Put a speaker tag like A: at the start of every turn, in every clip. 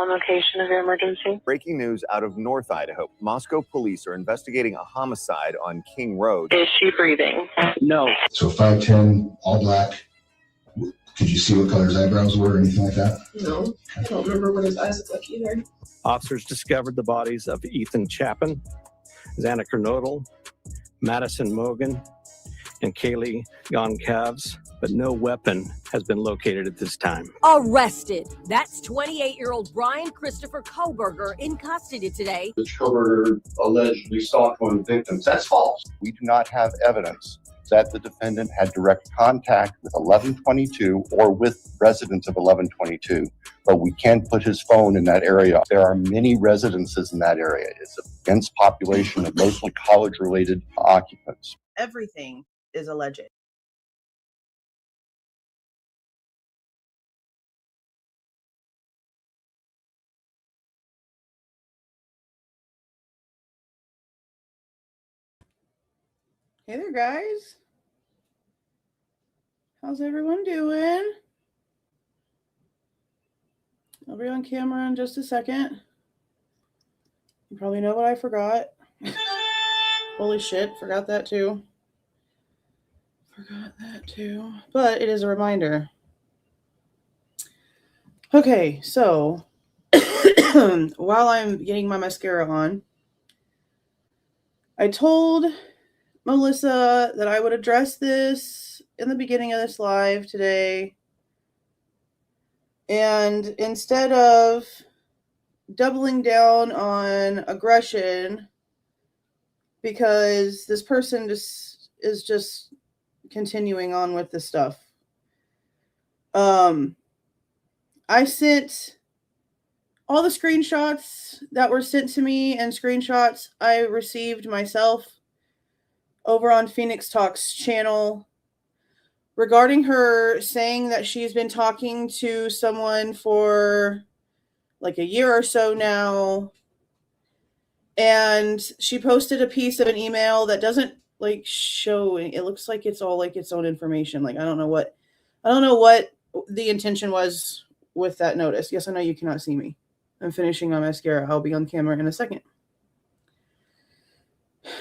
A: and location of your emergency.
B: Breaking news out of North Idaho. Moscow police are investigating a homicide on King Road.
A: Is she breathing?
C: No.
D: So 5'10", all black. Could you see what color his eyebrows were or anything like that?
E: No. I don't remember what his eyes look like either.
C: Officers discovered the bodies of Ethan Chapin, Xana Kernodle, Maddie Mogen, and Kaylee Goncalves, but no weapon has been located at this time.
F: Arrested. That's 28-year-old Bryan Kohberger in custody today.
G: Mr. Kohberger allegedly stalked one of the victims. That's false.
H: We do not have evidence that the defendant had direct contact with 1122 or with residents of 1122, but we can put his phone in that area. There are many residences in that area. It's a dense population of mostly college-related occupants.
I: Everything is alleged. Hey there, guys. How's everyone doing? I'll be on camera in just a second. You probably know what I forgot. Holy shit, forgot that too. But it is a reminder. Okay, so while I'm getting my mascara on, I told Melissa that I would address this in the beginning of this live today. And instead of doubling down on aggression, because this person is just continuing on with this stuff. I sent all the screenshots that were sent to me and screenshots I received myself over on Phoenix Talks channel regarding her saying that she's been talking to someone for like a year or so now. And she posted a piece of an email that doesn't like show, it looks like it's all like its own information. Like, I don't know what the intention was with that notice. Yes, I know you cannot see me. I'm finishing my mascara. I'll be on camera in a second.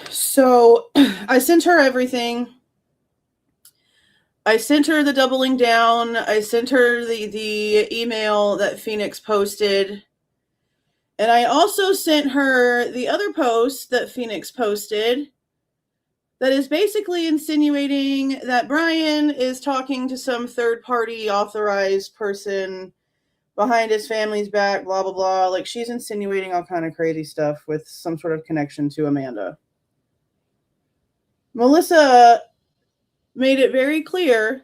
I: So I sent her everything. I sent her the doubling down. I sent her the email that Phoenix posted. And I also sent her the other post that Phoenix posted that is basically insinuating that Bryan is talking to some third-party authorized person behind his family's back, blah, blah, blah. Like, she's insinuating all kind of crazy stuff with some sort of connection to Amanda. Melissa made it very clear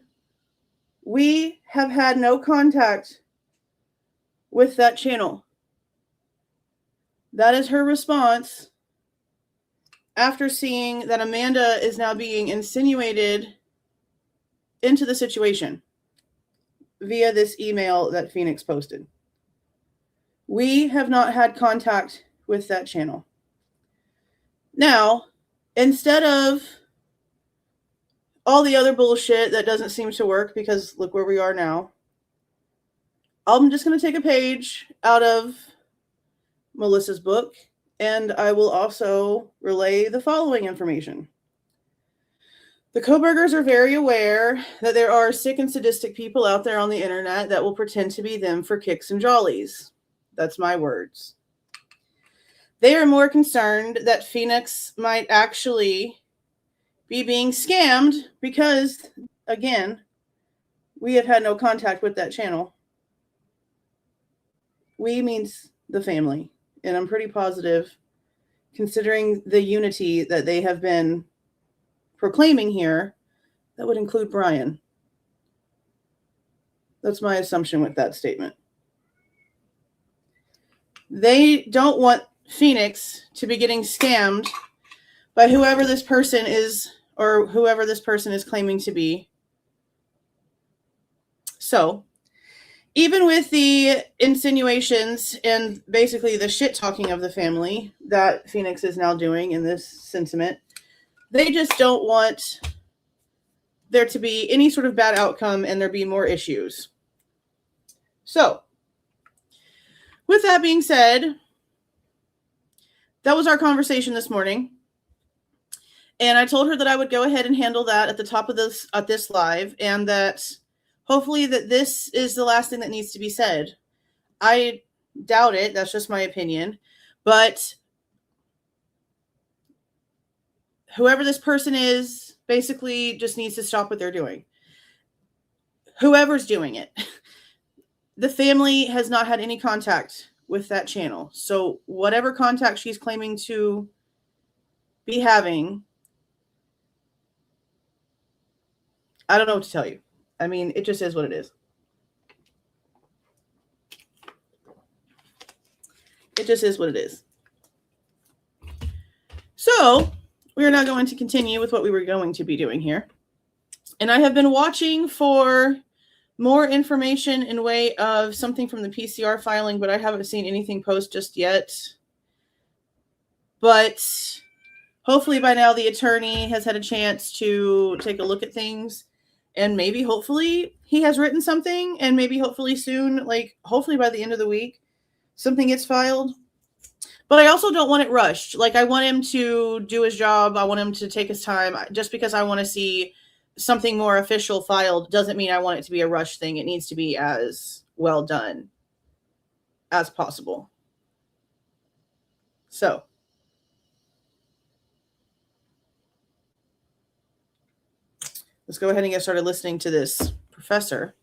I: we have had no contact with that channel. That is her response after seeing that Amanda is now being insinuated into the situation via this email that Phoenix posted. We have not had contact with that channel. Now, instead of all the other bullshit that doesn't seem to work, because look where we are now, I'm just going to take a page out of Melissa's book, and I will also relay the following information. The Kohbergers are very aware that there are sick and sadistic people out there on the internet that will pretend to be them for kicks and jollies. That's my words. They are more concerned that Phoenix might actually be being scammed because, again, we have had no contact with that channel. We means the family. And I'm pretty positive, considering the unity that they have been proclaiming here, that would include Bryan. That's my assumption with that statement. They don't want Phoenix to be getting scammed by whoever this person is, or whoever this person is claiming to be. So, even with the insinuations and basically the shit talking of the family that Phoenix is now doing in this sentiment, they just don't want there to be any sort of bad outcome and there be more issues. So, with that being said, that was our conversation this morning. And I told her that I would go ahead and handle that at the top of this live, and that hopefully that this is the last thing that needs to be said. I doubt it. That's just my opinion. But whoever this person is basically just needs to stop what they're doing. Whoever's doing it. The family has not had any contact with that channel. So whatever contact she's claiming to be having, I don't know what to tell you. I mean, it just is what it is. It just is what it is. So we are now going to continue with what we were going to be doing here. And I have been watching for more information in way of something from the PCR filing, but I haven't seen anything post just yet. But hopefully by now the attorney has had a chance to take a look at things, and maybe hopefully he has written something, and maybe hopefully soon, like hopefully by the end of the week, something gets filed. But I also don't want it rushed. Like, I want him to do his job. I want him to take his time. Just because I want to see something more official filed doesn't mean I want it to be a rush thing. It needs to be as well done as possible. So let's go ahead and get started listening to this professor.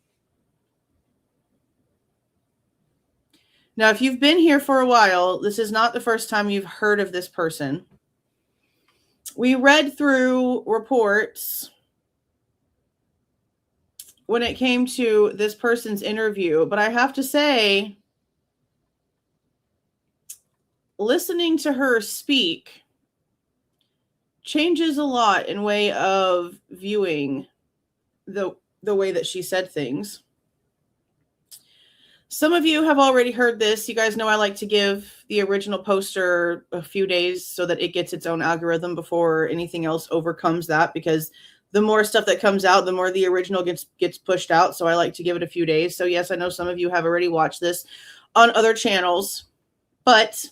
I: Now, if you've been here for a while, this is not the first time you've heard of this person. We read through reports when it came to this person's interview, but I have to say, listening to her speak changes a lot in way of viewing the way that she said things. Some of you have already heard this. You guys know I like to give the original poster a few days so that it gets its own algorithm before anything else overcomes that, because the more stuff that comes out, the more the original gets pushed out. So I like to give it a few days. So yes, I know some of you have already watched this on other channels, but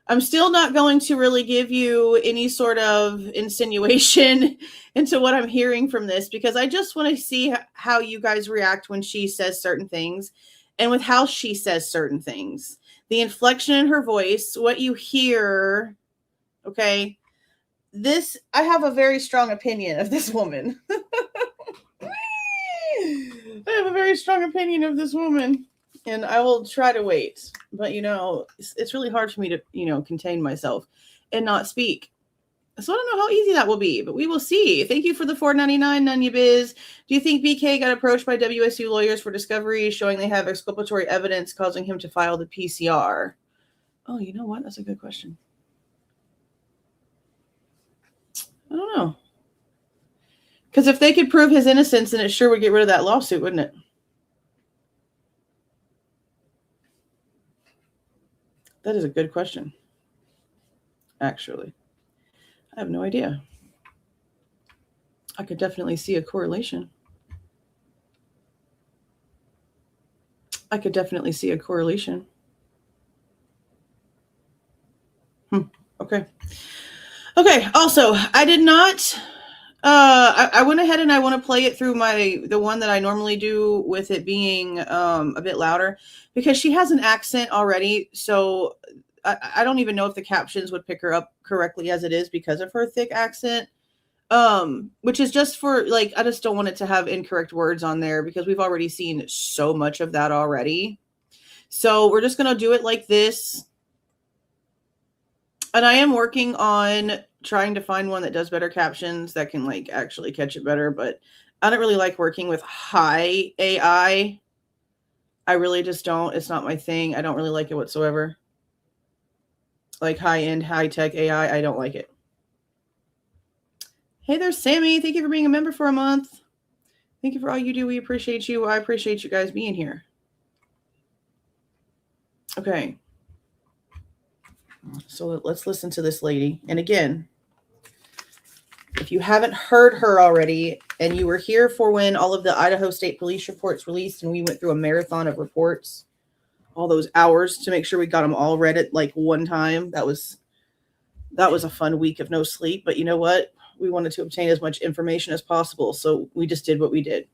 I: I'm still not going to really give you any sort of insinuation into what I'm hearing from this, because I just want to see how you guys react when she says certain things and with how she says certain things. The inflection in her voice, what you hear, okay? I have a very strong opinion of this woman. I have a very strong opinion of this woman, and I will try to wait. But, it's really hard for me to, contain myself and not speak. So I don't know how easy that will be, but we will see. Thank you for the $4.99, Nunya Biz. Do you think BK got approached by WSU lawyers for discovery showing they have exculpatory evidence causing him to file the PCR? Oh, you know what? That's a good question. I don't know. Because if they could prove his innocence, then it sure would get rid of that lawsuit, wouldn't it? That is a good question. Actually, I have no idea. I could definitely see a correlation. Okay. Okay. Also, I did not. I went ahead and I want to play it through the one that I normally do, with it being a bit louder, because she has an accent already. So I don't even know if the captions would pick her up correctly as it is because of her thick accent. Which is just for, like, I just don't want it to have incorrect words on there, because we've already seen so much of that already. So we're just going to do it like this. And I am working on trying to find one that does better captions that can, like, actually catch it better. But I don't really like working with high AI. I really just don't. It's not my thing. I don't really like it whatsoever. Like high-end, high-tech AI, I don't like it. Hey there, Sammy. Thank you for being a member for a month. Thank you for all you do. We appreciate you. I appreciate you guys being here. Okay. So let's listen to this lady. And again, if you haven't heard her already, and you were here for when all of the Idaho State Police reports released and we went through a marathon of reports all those hours to make sure we got them all read at like one time. That was a fun week of no sleep. But you know what? We wanted to obtain as much information as possible. So we just did what we did,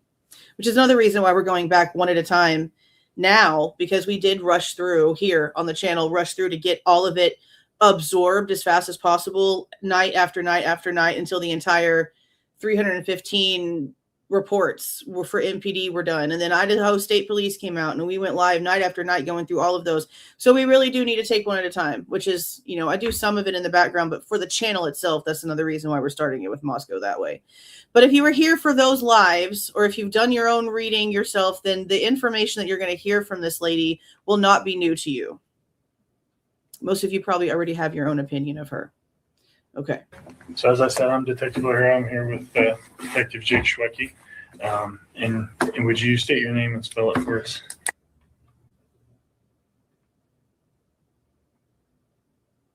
I: which is another reason why we're going back one at a time now, because we did rush through here on the channel, to get all of it absorbed as fast as possible, night after night after night, until the entire 315 reports were for MPD were done. And then Idaho State Police came out and we went live night after night going through all of those. So we really do need to take one at a time, which is, you know, I do some of it in the background, but for the channel itself, that's another reason why we're starting it with Moscow that way. But if you were here for those lives, or if you've done your own reading yourself, then the information that you're going to hear from this lady will not be new to you. Most of you probably already have your own opinion of her. Okay.
J: So as I said, I'm Detective O'Hara. I'm here with Detective Jake Schwecke. And would you state your name and spell it for us?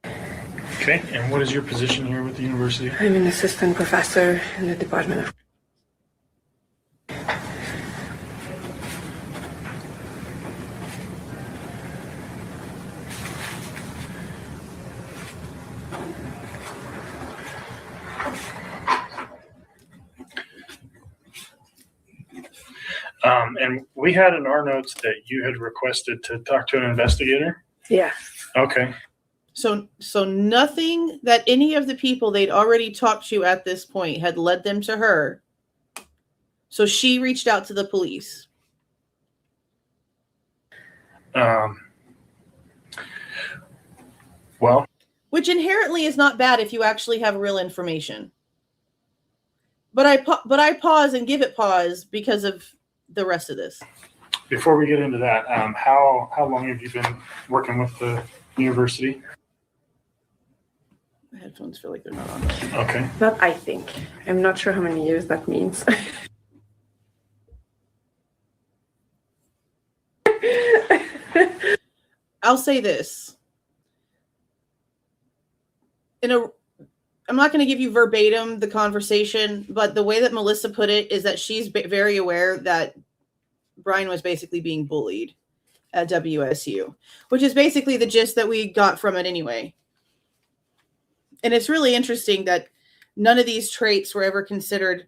J: Okay. And what is your position here with the university?
E: I'm an assistant professor in the Department of...
J: And we had in our notes that you had requested to talk to an investigator.
E: Yeah.
J: Okay.
I: So nothing that any of the people they'd already talked to at this point had led them to her. So she reached out to the police.
J: Well,
I: which inherently is not bad if you actually have real information. But I pause and give it pause because of the rest of this.
J: Before we get into that, how long have you been working with the university?
I: My headphones feel like they're not on.
J: Okay.
E: Not I think. I'm not sure how many years that means.
I: I'll say this. I'm not going to give you verbatim the conversation, but the way that Melissa put it is that she's very aware that Bryan was basically being bullied at WSU, which is basically the gist that we got from it anyway. And it's really interesting that none of these traits were ever considered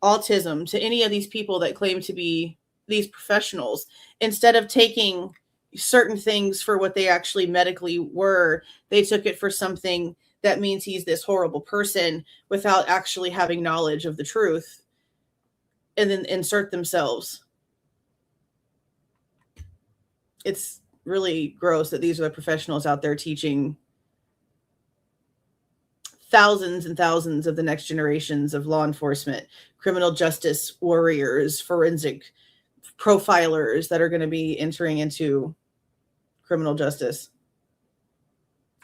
I: autism to any of these people that claim to be these professionals. Instead of taking certain things for what they actually medically were, they took it for something that means he's this horrible person without actually having knowledge of the truth, and then insert themselves. It's really gross that these are the professionals out there teaching thousands and thousands of the next generations of law enforcement, criminal justice warriors, forensic profilers that are going to be entering into criminal justice.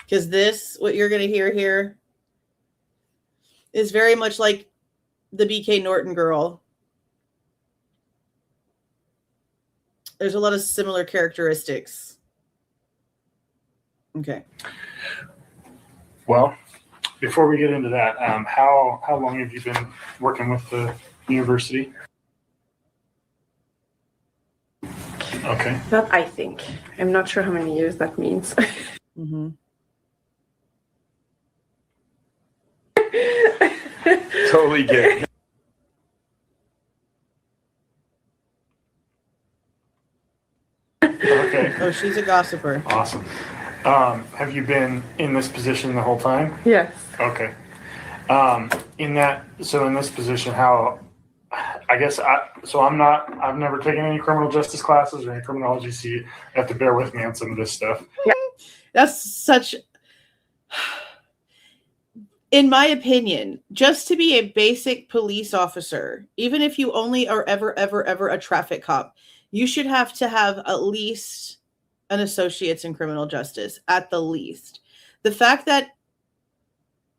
I: Because what you're going to hear here is very much like the BK Norton girl. There's a lot of similar characteristics. Okay.
J: Well, before we get into that, how long have you been working with the university? Okay.
E: Not I think. I'm not sure how many years that means.
I: Mm-hmm.
J: Totally get it. Okay.
I: Oh, she's a gossiper.
J: Awesome. Have you been in this position the whole time?
E: Yes.
J: Okay. In this position, I've never taken any criminal justice classes or any criminology, so you have to bear with me on some of this stuff.
E: Yeah.
I: That's such, in my opinion, just to be a basic police officer, even if you only are ever a traffic cop, you should have to have at least an associate's in criminal justice, at the least. The fact that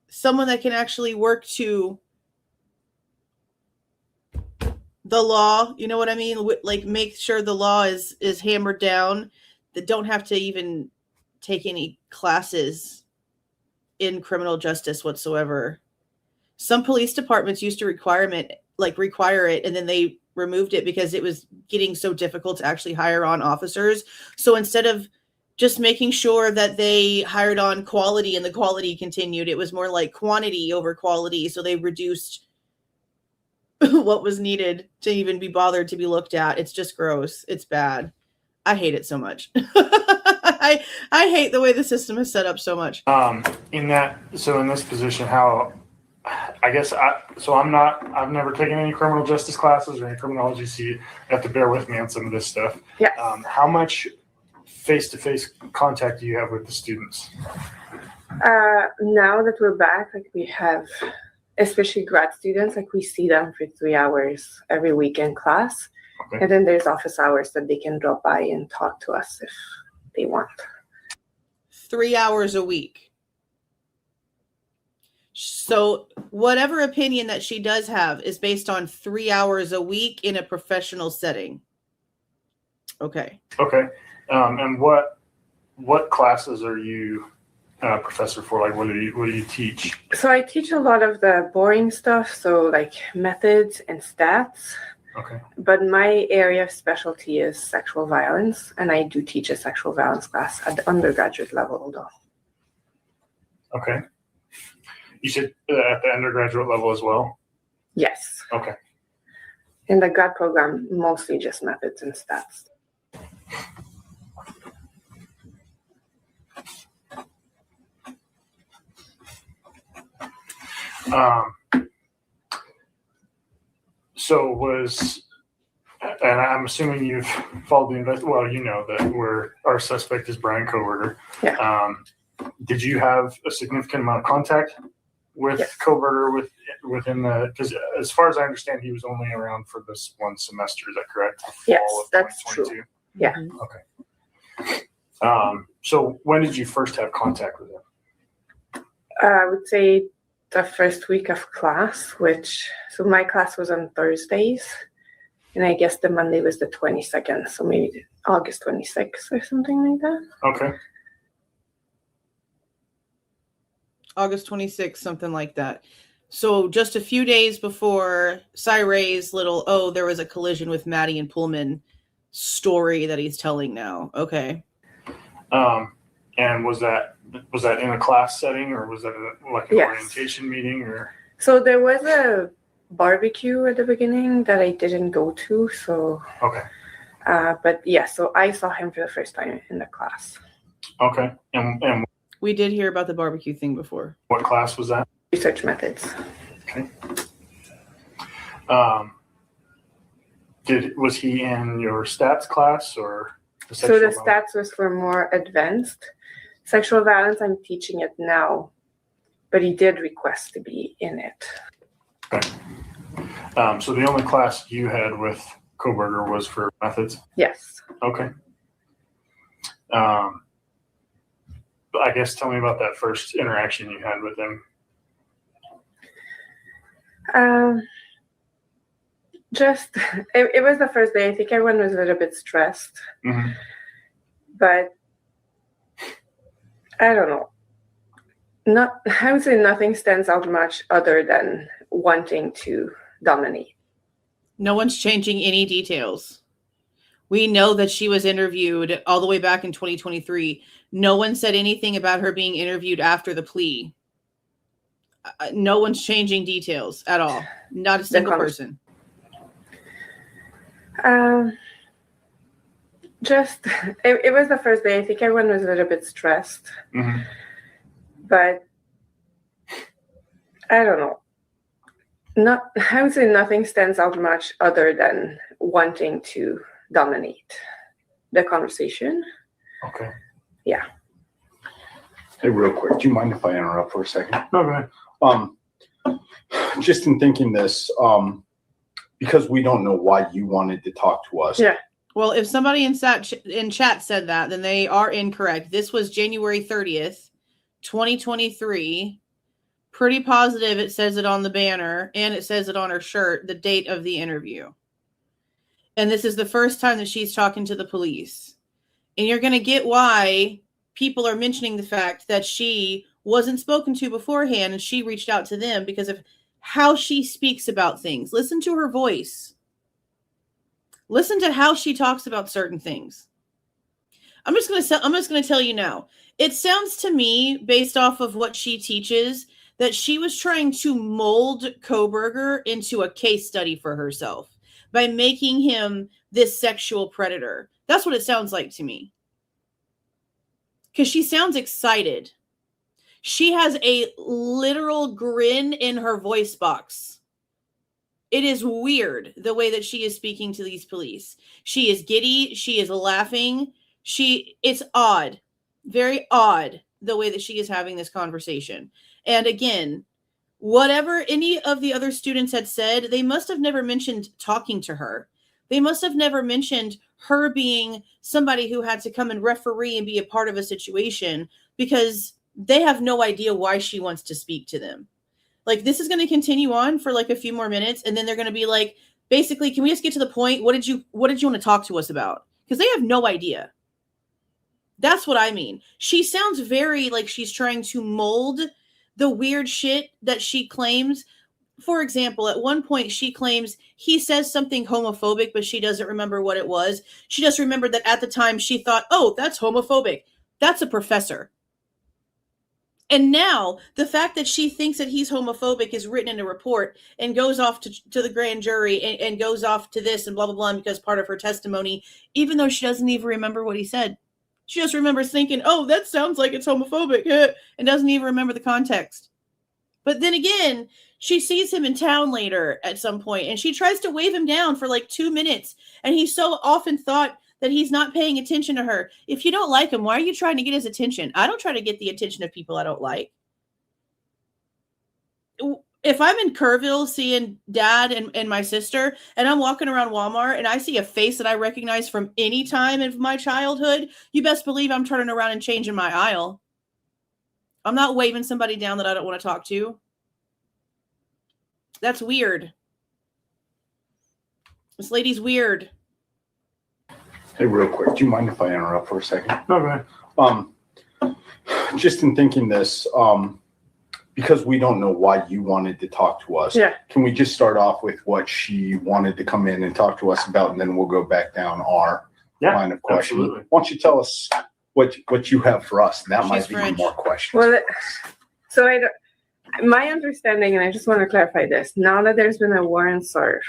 I: someone that can actually work to the law, you know what I mean? Like make sure the law is hammered down, that don't have to even take any classes in criminal justice whatsoever. Some police departments used to require it, and then they removed it because it was getting so difficult to actually hire on officers. So instead of just making sure that they hired on quality and the quality continued, it was more like quantity over quality. So they reduced what was needed to even be bothered to be looked at. It's just gross. It's bad. I hate it so much. I hate the way the system is set up so much.
J: In this position, how, I've never taken any criminal justice classes or any criminology, so you have to bear with me on some of this stuff.
E: Yeah.
J: How much face-to-face contact do you have with the students?
E: Now that we're back, like we have, especially grad students, like we see them for 3 hours every week in class.
J: Okay.
E: And then there's office hours that they can drop by and talk to us if they want.
I: 3 hours a week. So whatever opinion that she does have is based on 3 hours a week in a professional setting. Okay.
J: Okay. And what classes are you professor for? Like, what do you teach?
E: So I teach a lot of the boring stuff, so like methods and stats.
J: Okay.
E: But my area of specialty is sexual violence, and I do teach a sexual violence class at the undergraduate level, though.
J: Okay. You said at the undergraduate level as well?
E: Yes.
J: Okay.
E: In the grad program, mostly just methods and stats.
J: And I'm assuming you've followed the investigation. Well, you know that our suspect is Bryan Kohberger.
E: Yeah.
J: Did you have a significant amount of contact with
E: Yes.
J: Kohberger within because as far as I understand, he was only around for this one semester. Is that correct?
E: Yes,
J: Fall of
E: that's
J: 2022?
E: true. Yeah.
J: Okay. So when did you first have contact with him?
E: I would say the first week of class, so my class was on Thursdays, and I guess the Monday was the 22nd, so maybe August 26th or something like that.
J: Okay.
I: August 26th, something like that. So just a few days before Cyray's there was a collision with Maddie and Pullman story that he's telling now. Okay.
J: And was that in a class setting, or was that an
E: Yes.
J: orientation meeting, or?
E: So there was a barbecue at the beginning that I didn't go to, so.
J: Okay.
E: But yeah, so I saw him for the first time in the class.
J: Okay. And
I: We did hear about the barbecue thing before.
J: what class was that?
E: Research methods.
J: Okay. Was he in your stats class or the
E: So the
J: sexual
E: stats was for more advanced. Sexual violence, I'm teaching it now, but he did request to be in it.
J: Okay. So the only class you had with Kohberger was for methods?
E: Yes.
J: Okay. I guess tell me about that first interaction you had with him.
E: It was the first day. I think everyone was a little bit stressed,
J: Mm-hmm.
E: but I don't know. I would say nothing stands out much other than wanting to dominate.
I: No one's changing any details. We know that she was interviewed all the way back in 2023. No one said anything about her being interviewed after the plea. No one's changing details at all. Not a single person.
E: It was the first day. I think everyone was a little bit stressed,
J: Mm-hmm.
E: but I don't know. I would say nothing stands out much other than wanting to dominate the conversation.
J: Okay.
E: Yeah.
K: Hey, real quick, do you mind if I interrupt for a second?
J: No, go ahead.
K: Just in thinking this, because we don't know why you wanted to talk to us.
E: Yeah.
I: Well, if somebody in chat said that, then they are incorrect. This was January 30th, 2023. Pretty positive it says it on the banner, and it says it on her shirt, the date of the interview. And this is the first time that she's talking to the police. And you're going to get why people are mentioning the fact that she wasn't spoken to beforehand and she reached out to them because of how she speaks about things. Listen to her voice. Listen to how she talks about certain things. I'm just going to tell you now. It sounds to me, based off of what she teaches, that she was trying to mold Kohberger into a case study for herself by making him this sexual predator. That's what it sounds like to me. Because she sounds excited. She has a literal grin in her voice box. It is weird the way that she is speaking to these police. She is giddy. She is laughing. It's odd, very odd, the way that she is having this conversation. And again, whatever any of the other students had said, they must have never mentioned talking to her. They must have never mentioned her being somebody who had to come and referee and be a part of a situation, because they have no idea why she wants to speak to them. Like, this is going to continue on for like a few more minutes, and then they're going to be like, basically, can we just get to the point? What did you want to talk to us about? Because they have no idea. That's what I mean. She sounds very like she's trying to mold the weird shit that she claims. For example, at one point she claims he says something homophobic, but she doesn't remember what it was. She just remembered that at the time she thought, oh, that's homophobic. That's a professor. And now the fact that she thinks that he's homophobic is written in a report and goes off to the grand jury and goes off to this and blah, blah, blah, because part of her testimony, even though she doesn't even remember what he said. She just remembers thinking, oh, that sounds like it's homophobic, and doesn't even remember the context. But then again, she sees him in town later at some point, and she tries to wave him down for like 2 minutes, and he so often thought that he's not paying attention to her. If you don't like him, why are you trying to get his attention? I don't try to get the attention of people I don't like. If I'm in Kerrville seeing Dad and my sister, and I'm walking around Walmart and I see a face that I recognize from any time of my childhood, you best believe I'm turning around and changing my aisle. I'm not waving somebody down that I don't want to talk to. That's weird. This lady's weird.
K: Hey, real quick, do you mind if I interrupt for a second?
J: Okay.
K: Just in thinking this, because we don't know why you wanted to talk to us.
E: Yeah.
K: Can we just start off with what she wanted to come in and talk to us about, and then we'll go back down our line of questioning.
J: Absolutely.
K: Why don't you tell us what you have for us? And that might
I: She's
K: be
I: French.
K: more questions.
E: Well, so my understanding, and I just want to clarify this, now that there's been a warrant served,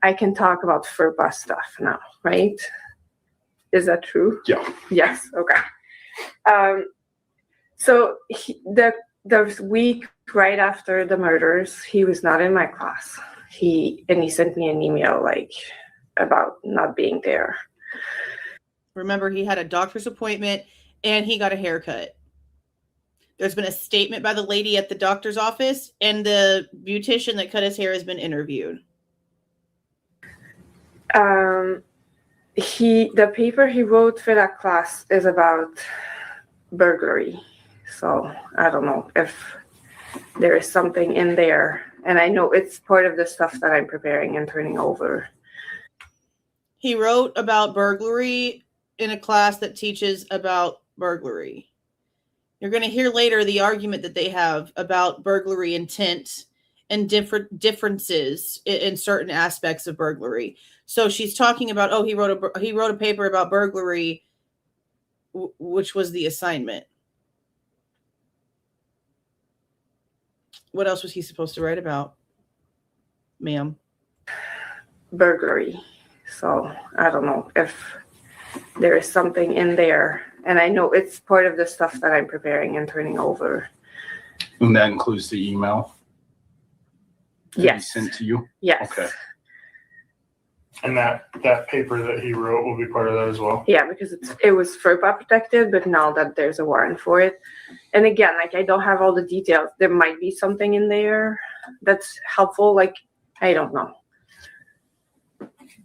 E: I can talk about FERPA stuff now, right? Is that true?
K: Yeah.
E: Yes. Okay. So the week right after the murders, he was not in my class. He sent me an email like about not being there.
I: Remember, he had a doctor's appointment and he got a haircut. There's been a statement by the lady at the doctor's office, and the beautician that cut his hair has been interviewed.
E: The paper he wrote for that class is about burglary. So I don't know if there is something in there. And I know it's part of the stuff that I'm preparing and turning over.
I: He wrote about burglary in a class that teaches about burglary. You're going to hear later the argument that they have about burglary intent and differences in certain aspects of burglary. So she's talking about, he wrote a paper about burglary, which was the assignment. What else was he supposed to write about, ma'am?
E: Burglary. So I don't know if there is something in there. And I know it's part of the stuff that I'm preparing and turning over.
K: And that includes the email?
E: Yes.
K: Sent to you?
E: Yes.
K: Okay.
J: And that paper that he wrote will be part of that as well.
E: Yeah, because it was FERPA protected, but now that there's a warrant for it. And again, like I don't have all the details. There might be something in there that's helpful. Like, I don't know.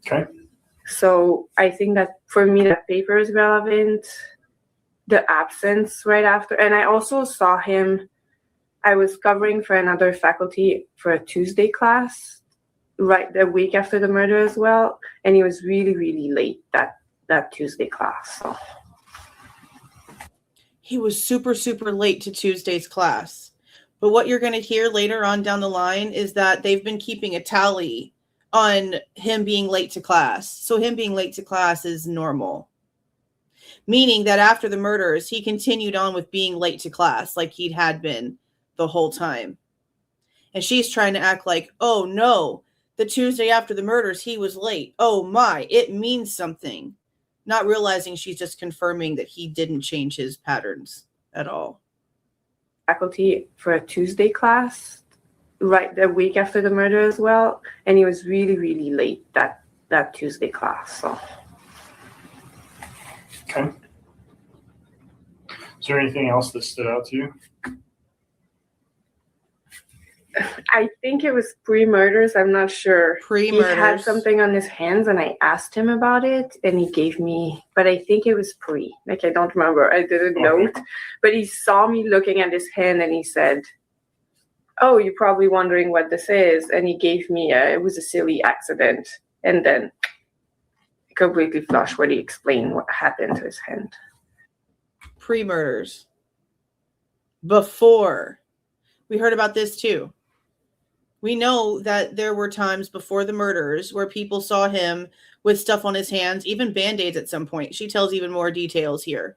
J: Okay.
E: So I think that for me, that paper is relevant. The absence right after. And I also saw him, I was covering for another faculty for a Tuesday class right the week after the murder as well. And he was really, really late that Tuesday class. So.
I: He was super, super late to Tuesday's class. But what you're going to hear later on down the line is that they've been keeping a tally on him being late to class. So him being late to class is normal. Meaning that after the murders, he continued on with being late to class like he had been the whole time. And she's trying to act like, oh no, the Tuesday after the murders, he was late. Oh my, it means something. Not realizing she's just confirming that he didn't change his patterns at all.
E: Faculty for a Tuesday class, right the week after the murder as well. And he was really, really late that Tuesday class. So.
J: Okay. Is there anything else that stood out to you?
E: I think it was pre-murders. I'm not sure.
I: Pre-murders.
E: He had something on his hands, and I asked him about it, and he gave me. But I think it was pre. Like I don't remember. I didn't note. But he saw me looking at his hand, and he said, "Oh, you're probably wondering what this is." And he gave me it was a silly accident, and then completely flushed when he explained what happened to his hand.
I: Pre-murders. Before. We heard about this too. We know that there were times before the murders where people saw him with stuff on his hands, even Band-Aids at some point. She tells even more details here.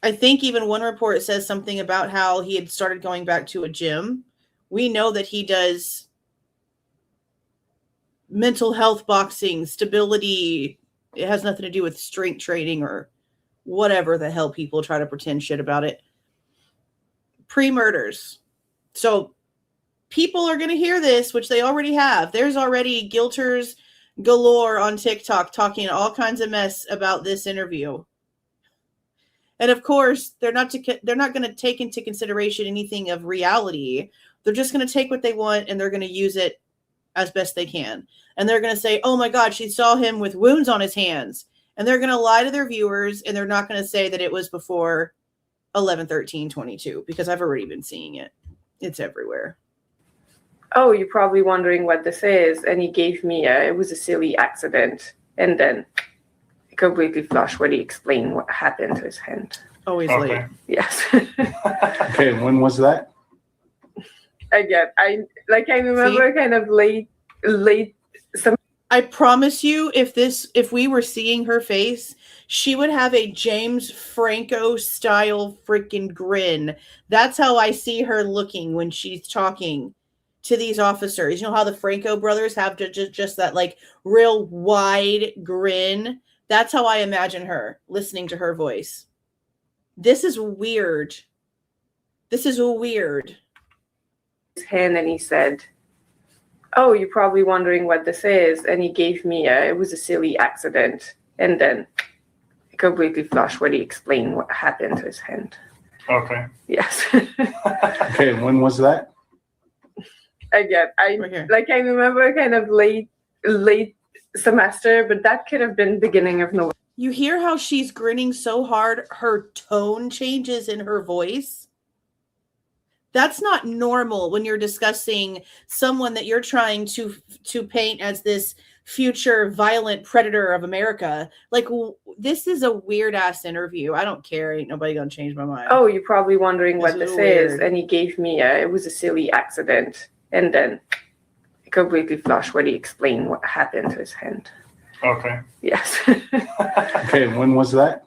I: I think even one report says something about how he had started going back to a gym. We know that he does mental health boxing, stability. It has nothing to do with strength training or whatever the hell people try to pretend shit about it. Pre-murders. So people are going to hear this, which they already have. There's already guilters galore on TikTok talking all kinds of mess about this interview. And of course, they're not going to take into consideration anything of reality. They're just going to take what they want and they're going to use it as best they can. And they're going to say, oh my God, she saw him with wounds on his hands. And they're going to lie to their viewers and they're not going to say that it was before 11/13/22 because I've already been seeing it. It's everywhere.
E: Oh, you're probably wondering what this is. And he gave me it was a silly accident. And then completely flushed when he explained what happened to his hand.
I: Always late.
E: Yes.
K: Okay, and when was that?
E: Again, I remember kind of late some.
I: I promise you, if we were seeing her face, she would have a James Franco style freaking grin. That's how I see her looking when she's talking to these officers. You know how the Franco brothers have just that like real wide grin? That's how I imagine her listening to her voice. This is weird. This is weird.
E: His hand and he said, oh, you're probably wondering what this is. And he gave me it was a silly accident. And then completely flushed when he explained what happened to his hand.
J: Okay.
E: Yes.
K: Okay, and when was that?
E: Again, I remember kind of late semester, but that could have been beginning of November.
I: You hear how she's grinning so hard, her tone changes in her voice? That's not normal when you're discussing someone that you're trying to paint as this future violent predator of America. Like, this is a weird ass interview. I don't care. Ain't nobody gonna change my mind.
E: Oh, you're probably wondering what this is. And he gave me it was a silly accident. And then completely flushed when he explained what happened to his hand.
J: Okay.
E: Yes.
K: Okay, and when was that?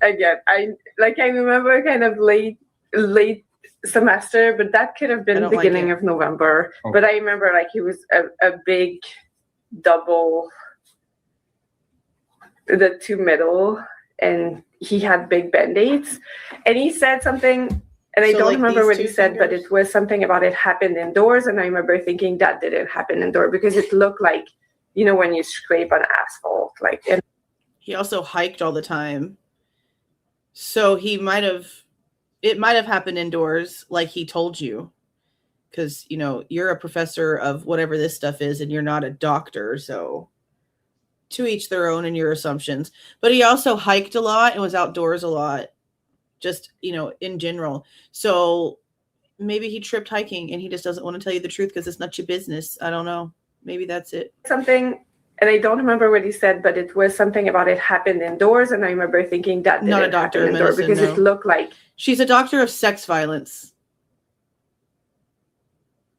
E: Again, I remember kind of late semester, but that could have been beginning of November. Okay. But I remember like he was a big double, the two middle, and he had big Band-Aids. And he said something, and I don't remember what he said, but it was something about it happened indoors. And I remember thinking that didn't happen indoors because it looked like, you know, when you scrape on asphalt. Like, and
I: he also hiked all the time. So it might have happened indoors like he told you. Because, you know, you're a professor of whatever this stuff is and you're not a doctor. So to each their own in your assumptions. But he also hiked a lot and was outdoors a lot. Just, you know, in general. So maybe he tripped hiking and he just doesn't want to tell you the truth because it's not your business. I don't know. Maybe that's it.
E: Something, and I don't remember what he said, but it was something about it happened indoors. And I remember thinking that
I: not a doctor of medicine,
E: because it looked like.
I: She's a doctor of sex violence.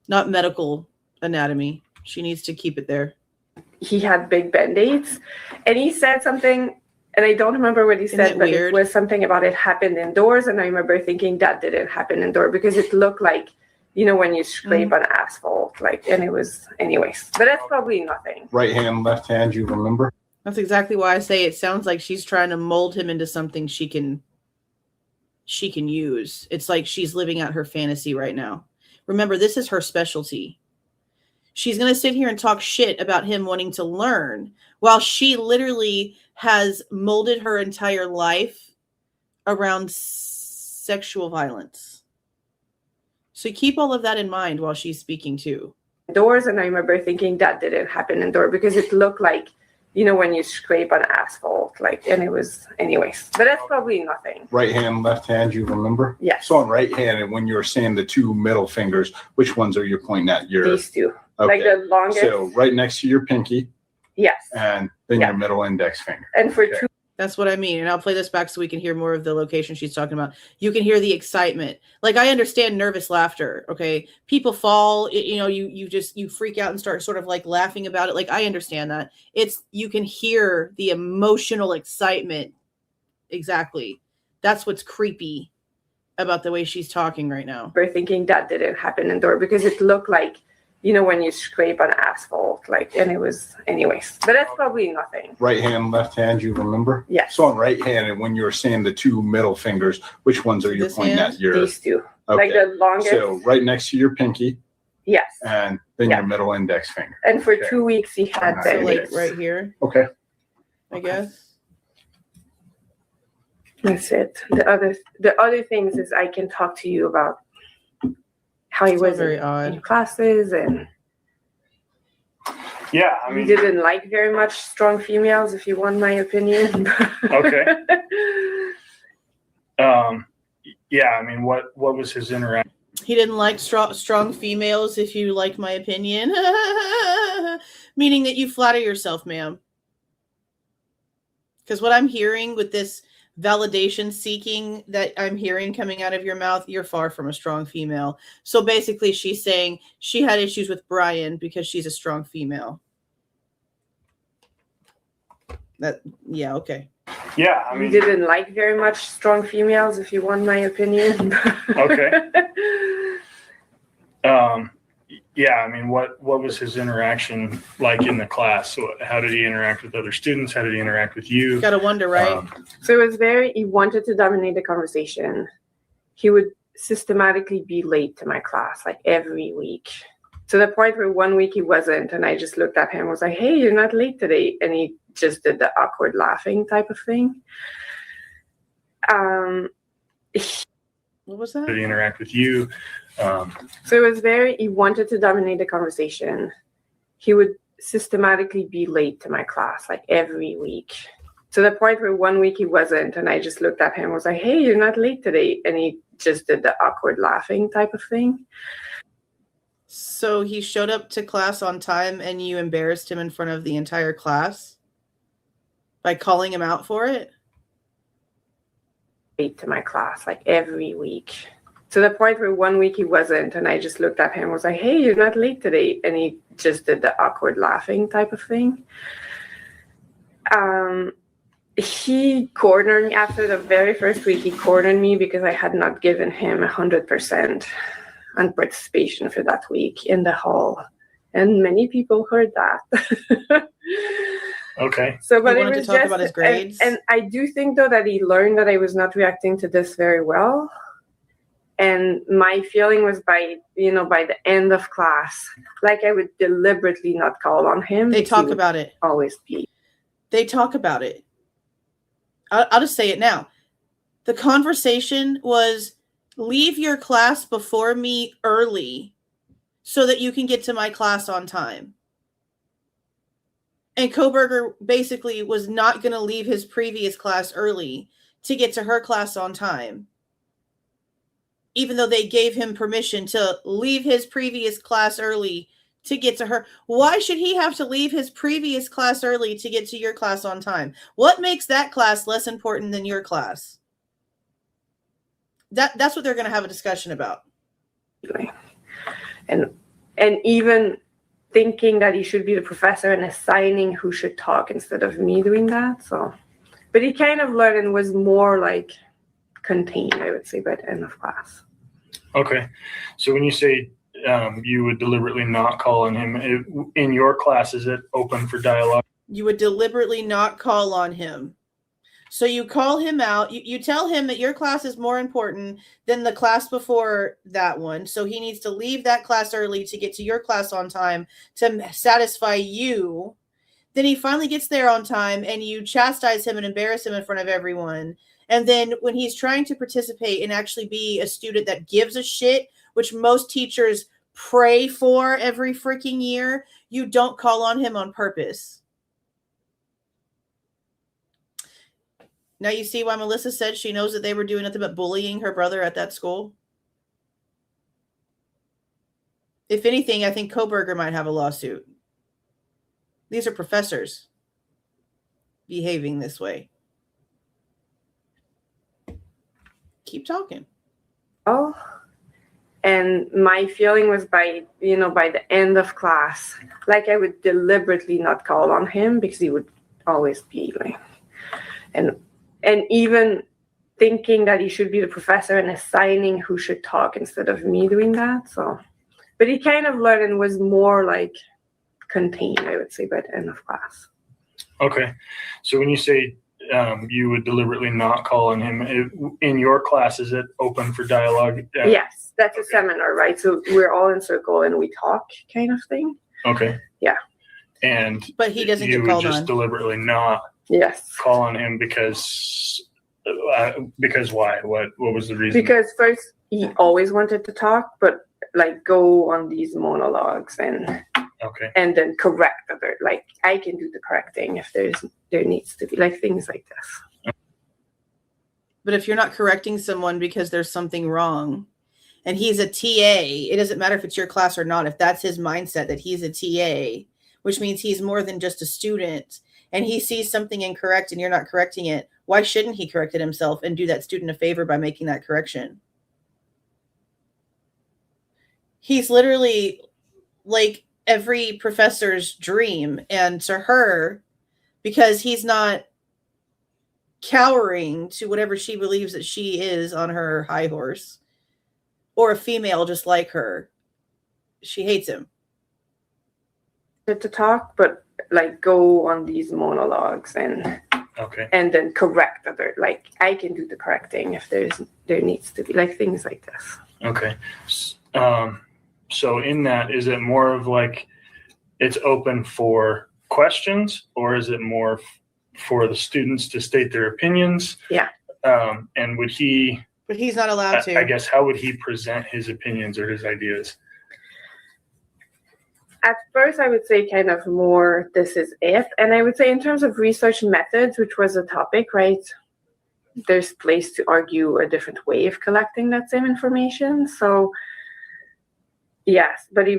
I: Not medical anatomy. She needs to keep it there.
E: He had big band-aids, and he said something, and I don't remember what he said, but
I: weird?
E: it was something about it happened indoors, and I remember thinking that didn't happen indoors because it looked like, you know, when you scrape on asphalt, like, and it was, anyways. But that's probably nothing.
K: Right hand, left hand, you remember?
I: That's exactly why I say it sounds like she's trying to mold him into something she can use. It's like she's living out her fantasy right now. Remember, this is her specialty. She's going to sit here and talk shit about him wanting to learn while she literally has molded her entire life around sexual violence. So keep all of that in mind while she's speaking too.
E: Indoors, and I remember thinking that didn't happen indoors because it looked like, you know, when you scrape on asphalt, like, and it was, anyways. But that's probably nothing.
K: Right hand, left hand, you remember?
E: Yes.
K: So on right hand, and when you were saying the two middle fingers, which ones are you pointing at?
E: These two.
K: Okay.
E: Like the longest.
K: So right next to your pinky.
E: Yes.
K: And then your middle index finger.
E: And for two.
I: That's what I mean. And I'll play this back so we can hear more of the location she's talking about. You can hear the excitement. Like, I understand nervous laughter. Okay. People fall, you know, you freak out and start sort of like laughing about it. Like, I understand that. You can hear the emotional excitement. Exactly. That's what's creepy about the way she's talking right now.
E: We're thinking that didn't happen indoors because it looked like, you know, when you scrape on asphalt, like, and it was, anyways. But that's probably nothing.
K: Right hand, left hand, you remember?
E: Yes.
K: So on right hand, and when you were saying the two middle fingers, which ones are you pointing at?
E: These two.
K: Okay.
E: Like the longest.
K: So right next to your pinky.
E: Yes.
K: And then your middle index finger.
E: And for 2 weeks he had
I: So
E: that.
I: like right here.
K: Okay.
I: I guess.
E: That's it. The other things is I can talk to you about how he was
I: very
E: in classes, and
J: Yeah, I mean,
E: he didn't like very much strong females, if you want my opinion.
J: okay. Yeah, I mean, what was his interaction?
I: He didn't like strong females, if you like my opinion. Meaning that you flatter yourself, ma'am. Because what I'm hearing with this validation seeking that I'm hearing coming out of your mouth, you're far from a strong female. So basically she's saying she had issues with Bryan because she's a strong female. Yeah, okay.
J: Yeah, I mean,
E: he didn't like very much strong females, if you want my opinion.
J: Okay. Yeah, I mean, what was his interaction like in the class? So how did he interact with other students? How did he interact with you?
I: Gotta wonder, right?
E: So it was he wanted to dominate the conversation. He would systematically be late to my class, like every week. To the point where 1 week he wasn't, and I just looked at him and was like, hey, you're not late today. And he just did the awkward laughing type of thing.
I: What was that?
J: How did he interact with you?
E: So it was he wanted to dominate the conversation. He would systematically be late to my class, like every week. To the point where 1 week he wasn't, and I just looked at him and was like, hey, you're not late today. And he just did the awkward laughing type of thing.
I: So he showed up to class on time and you embarrassed him in front of the entire class by calling him out for it?
E: Late to my class, like every week. To the point where 1 week he wasn't, and I just looked at him and was like, hey, you're not late today. And he just did the awkward laughing type of thing. He cornered me after the very first week. He cornered me because I had not given him 100% on participation for that week in the hall. And many people heard that.
J: Okay.
E: So, but
I: he
E: it
I: wanted
E: was
I: to talk
E: just,
I: about his grades.
E: and I do think though that he learned that I was not reacting to this very well. And my feeling was by the end of class, like I would deliberately not call on him.
I: They talk about it.
E: Always be.
I: They talk about it. I'll just say it now. The conversation was, leave your class before me early so that you can get to my class on time. And Kohberger basically was not going to leave his previous class early to get to her class on time, even though they gave him permission to leave his previous class early to get to her. Why should he have to leave his previous class early to get to your class on time? What makes that class less important than your class? That's what they're going to have a discussion about.
E: And even thinking that he should be the professor and assigning who should talk instead of me doing that. So, but he kind of learned and was more like contained, I would say, by the end of class.
J: Okay. So when you say you would deliberately not call on him, in your class, is it open for dialogue?
I: You would deliberately not call on him. So you call him out. You tell him that your class is more important than the class before that one. So he needs to leave that class early to get to your class on time to satisfy you. Then he finally gets there on time and you chastise him and embarrass him in front of everyone. And then when he's trying to participate and actually be a student that gives a shit, which most teachers pray for every freaking year, you don't call on him on purpose. Now you see why Melissa said she knows that they were doing nothing but bullying her brother at that school. If anything, I think Kohberger might have a lawsuit. These are professors behaving this way. Keep talking.
E: Oh, and my feeling was by the end of class, like I would deliberately not call on him because he would always be like, and even thinking that he should be the professor and assigning who should talk instead of me doing that. So, but he kind of learned and was more like contained, I would say, by the end of class.
J: Okay. So when you say you would deliberately not call on him, in your class, is it open for dialogue?
E: Yes, that's a seminar, right? So we're all in circle and we talk kind of thing.
J: Okay.
E: Yeah.
I: But he doesn't
J: you
I: get called
J: would just
I: on.
J: deliberately not call on him because why? What was the reason?
E: Because first he always wanted to talk, but like go on these monologues and then correct other, like I can do the correcting if there needs to be like things like this.
I: But if you're not correcting someone because there's something wrong and he's a TA, it doesn't matter if it's your class or not. If that's his mindset that he's a TA, which means he's more than just a student, and he sees something incorrect and you're not correcting it, why shouldn't he correct it himself and do that student a favor by making that correction? He's literally like every professor's dream. And to her, because he's not cowering to whatever she believes that she is on her high horse, or a female just like her, she hates him.
E: To talk, but like go on these monologues and then correct other, like I can do the correcting if there needs to be like things like this.
J: Okay. So in that, is it more of like it's open for questions, or is it more for the students to state their opinions?
E: Yeah.
J: And would he?
I: But he's not allowed to.
J: I guess, how would he present his opinions or his ideas?
E: At first, I would say kind of more, this is it. And I would say in terms of research methods, which was a topic, right? There's place to argue a different way of collecting that same information. So yes, but he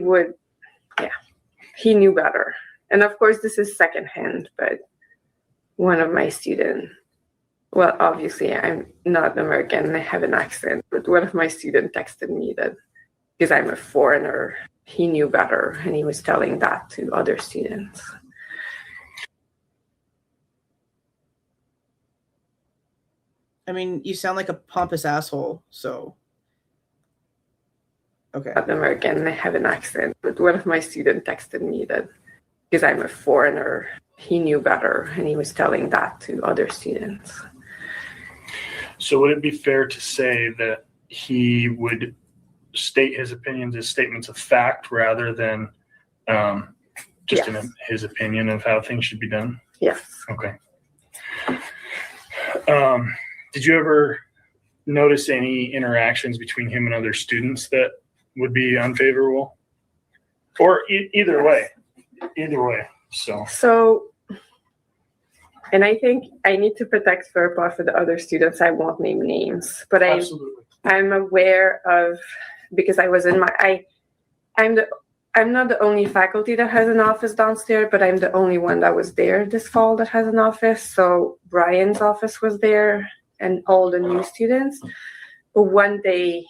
E: knew better. And of course, this is secondhand, but one of my students, well, obviously I'm not American and I have an accent, but one of my students texted me that because I'm a foreigner, he knew better, and he was telling that to other students.
I: I mean, you sound like a pompous asshole, so. Okay.
E: I'm American and I have an accent, but one of my students texted me that because I'm a foreigner, he knew better, and he was telling that to other students.
J: So would it be fair to say that he would state his opinions as statements of fact rather than just his opinion of how things should be done?
E: Yes.
J: Okay. Did you ever notice any interactions between him and other students that would be unfavorable? Or either way. So,
E: and I think I need to protect FERPA for the other students. I won't name names, but I'm aware of, because I was in I'm not the only faculty that has an office downstairs, but I'm the only one that was there this fall that has an office. So Brian's office was there and all the new students. But one day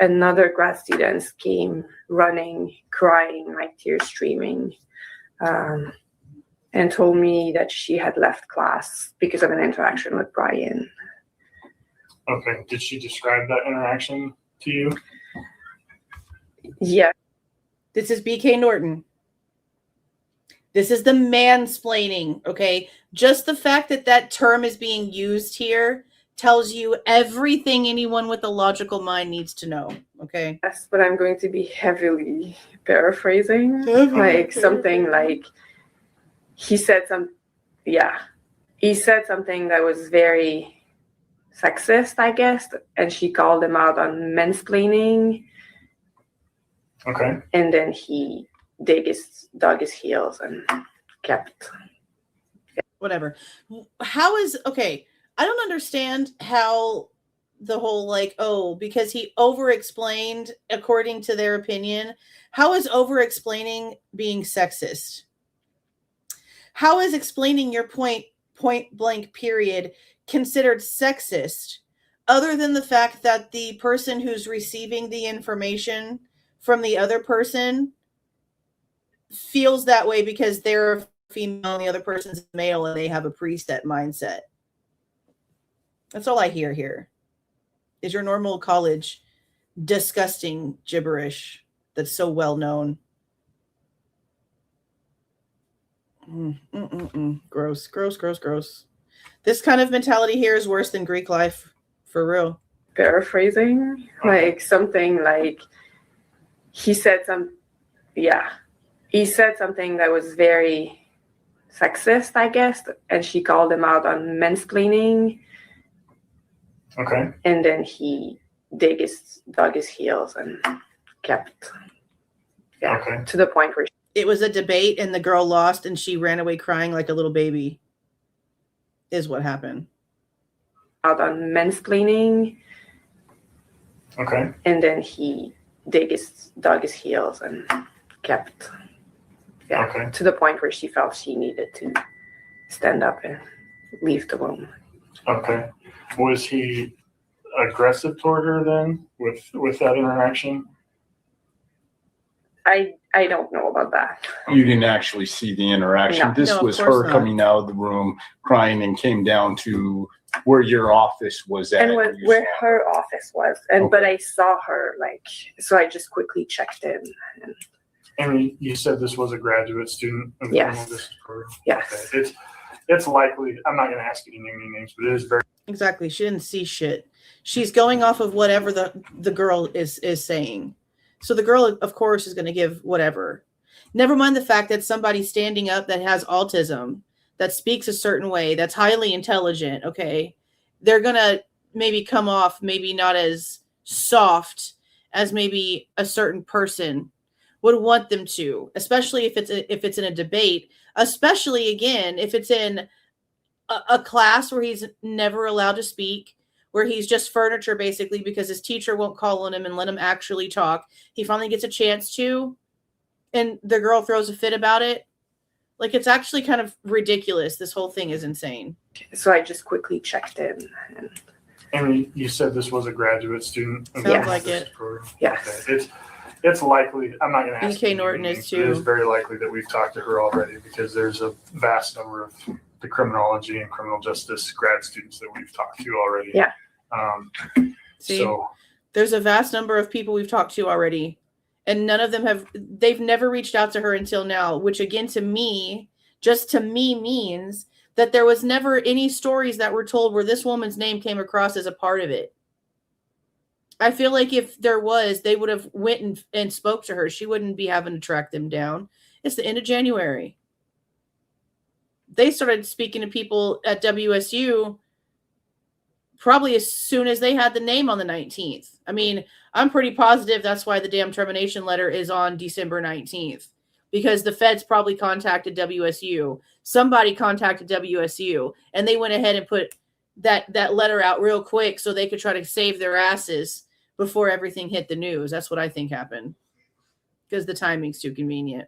E: another grad student came running, crying, like tears streaming, and told me that she had left class because of an interaction with Bryan.
J: Okay. Did she describe that interaction to you?
E: Yeah.
I: This is BK Norton. This is the mansplaining, okay? Just the fact that that term is being used here tells you everything anyone with a logical mind needs to know, okay?
E: Yes, but I'm going to be heavily paraphrasing. Like something like he said something that was very sexist, I guess, and she called him out on mansplaining.
J: Okay.
E: And then he dug his heels and kept.
I: Whatever. How is, okay, I don't understand how the whole like, oh, because he over-explained according to their opinion. How is over-explaining being sexist? How is explaining your point blank period considered sexist, other than the fact that the person who's receiving the information from the other person feels that way because they're a female and the other person's male and they have a preset mindset? That's all I hear here is your normal college disgusting gibberish that's so well known. Gross, gross, gross, gross. This kind of mentality here is worse than Greek life, for real.
E: Paraphrasing, like something like he said something that was very sexist, I guess, and she called him out on mansplaining.
J: Okay.
E: And then he dug his heels and kept. Yeah.
J: Okay.
E: To the point where
I: it was a debate and the girl lost and she ran away crying like a little baby, is what happened.
E: Out on mansplaining.
J: Okay.
E: And then he dug his heels and kept. Yeah.
J: Okay.
E: To the point where she felt she needed to stand up and leave the room.
J: Okay. Was he aggressive toward her then with that interaction?
E: I don't know about that.
K: You didn't actually see the interaction.
E: No.
K: This
I: No, of
K: was
I: course
K: her
I: not.
K: coming out of the room crying and came down to where your office was at.
E: And where her office was. And but I saw her, like, so I just quickly checked in.
J: And you said this was a graduate student of the
E: Yes.
J: criminal justice program?
E: Yes.
J: Okay. It's likely, I'm not going to ask you to name any names, but it is very.
I: Exactly. She didn't see shit. She's going off of whatever the girl is saying. So the girl, of course, is going to give whatever. Never mind the fact that somebody standing up that has autism, that speaks a certain way, that's highly intelligent, okay, they're going to maybe come off maybe not as soft as maybe a certain person would want them to, especially if it's in a debate, especially, again, if it's in a class where he's never allowed to speak, where he's just furniture basically because his teacher won't call on him and let him actually talk. He finally gets a chance to, and the girl throws a fit about it. Like, it's actually kind of ridiculous. This whole thing is insane.
E: So I just quickly checked in.
J: And you said this was a graduate student of the
I: Sounds
J: criminal
I: like
J: justice
I: it.
J: program?
E: Yes.
J: Okay. It's likely, I'm not going to ask
I: BK
J: you
I: Norton
J: names,
I: is
J: but it is
I: too.
J: very likely that we've talked to her already because there's a vast number of the criminology and criminal justice grad students that we've talked to already.
E: Yeah.
I: See,
J: So
I: there's a vast number of people we've talked to already, and none of them they've never reached out to her until now, which again, to me means that there was never any stories that were told where this woman's name came across as a part of it. I feel like if there was, they would have went and spoke to her. She wouldn't be having to track them down. It's the end of January. They started speaking to people at WSU probably as soon as they had the name on the 19th. I mean, I'm pretty positive that's why the damn termination letter is on December 19th, because the feds probably contacted WSU. Somebody contacted WSU, and they went ahead and put that letter out real quick so they could try to save their asses before everything hit the news. That's what I think happened, because the timing's too convenient.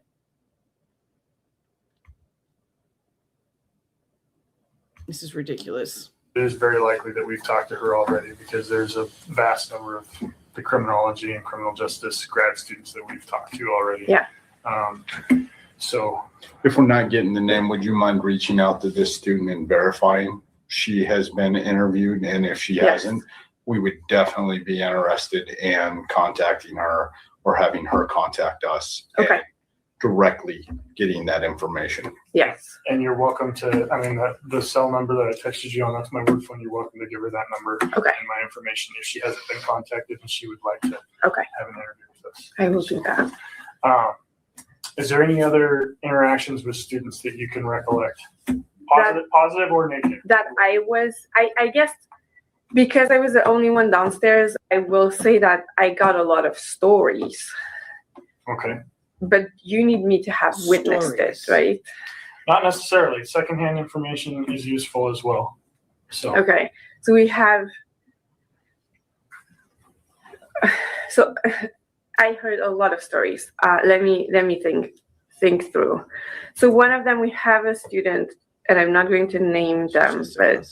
I: This is ridiculous.
J: it is very likely that we've talked to her already because there's a vast number of the criminology and criminal justice grad students that we've talked to already.
E: Yeah.
J: So
K: If we're not getting the name, would you mind reaching out to this student and verifying she has been interviewed? And if she hasn't, we would definitely be interested in contacting her or having her contact us.
E: Okay.
K: And directly getting that information.
E: Yes.
J: and you're welcome to, I mean, the cell number that I texted you on, that's my work phone. You're welcome to give her that number and my information if she hasn't been contacted and she would like to have an interview with us.
E: I will do that.
J: Is there any other interactions with students that you can recollect? Positive or negative?
E: That I guess because I was the only one downstairs, I will say that I got a lot of stories.
J: Okay.
E: But you need me to have witnessed it, right?
J: Not necessarily. Secondhand information is useful as well. So
E: okay. So we have I heard a lot of stories. Let me think through. So one of them, we have a student, and I'm not going to name them, but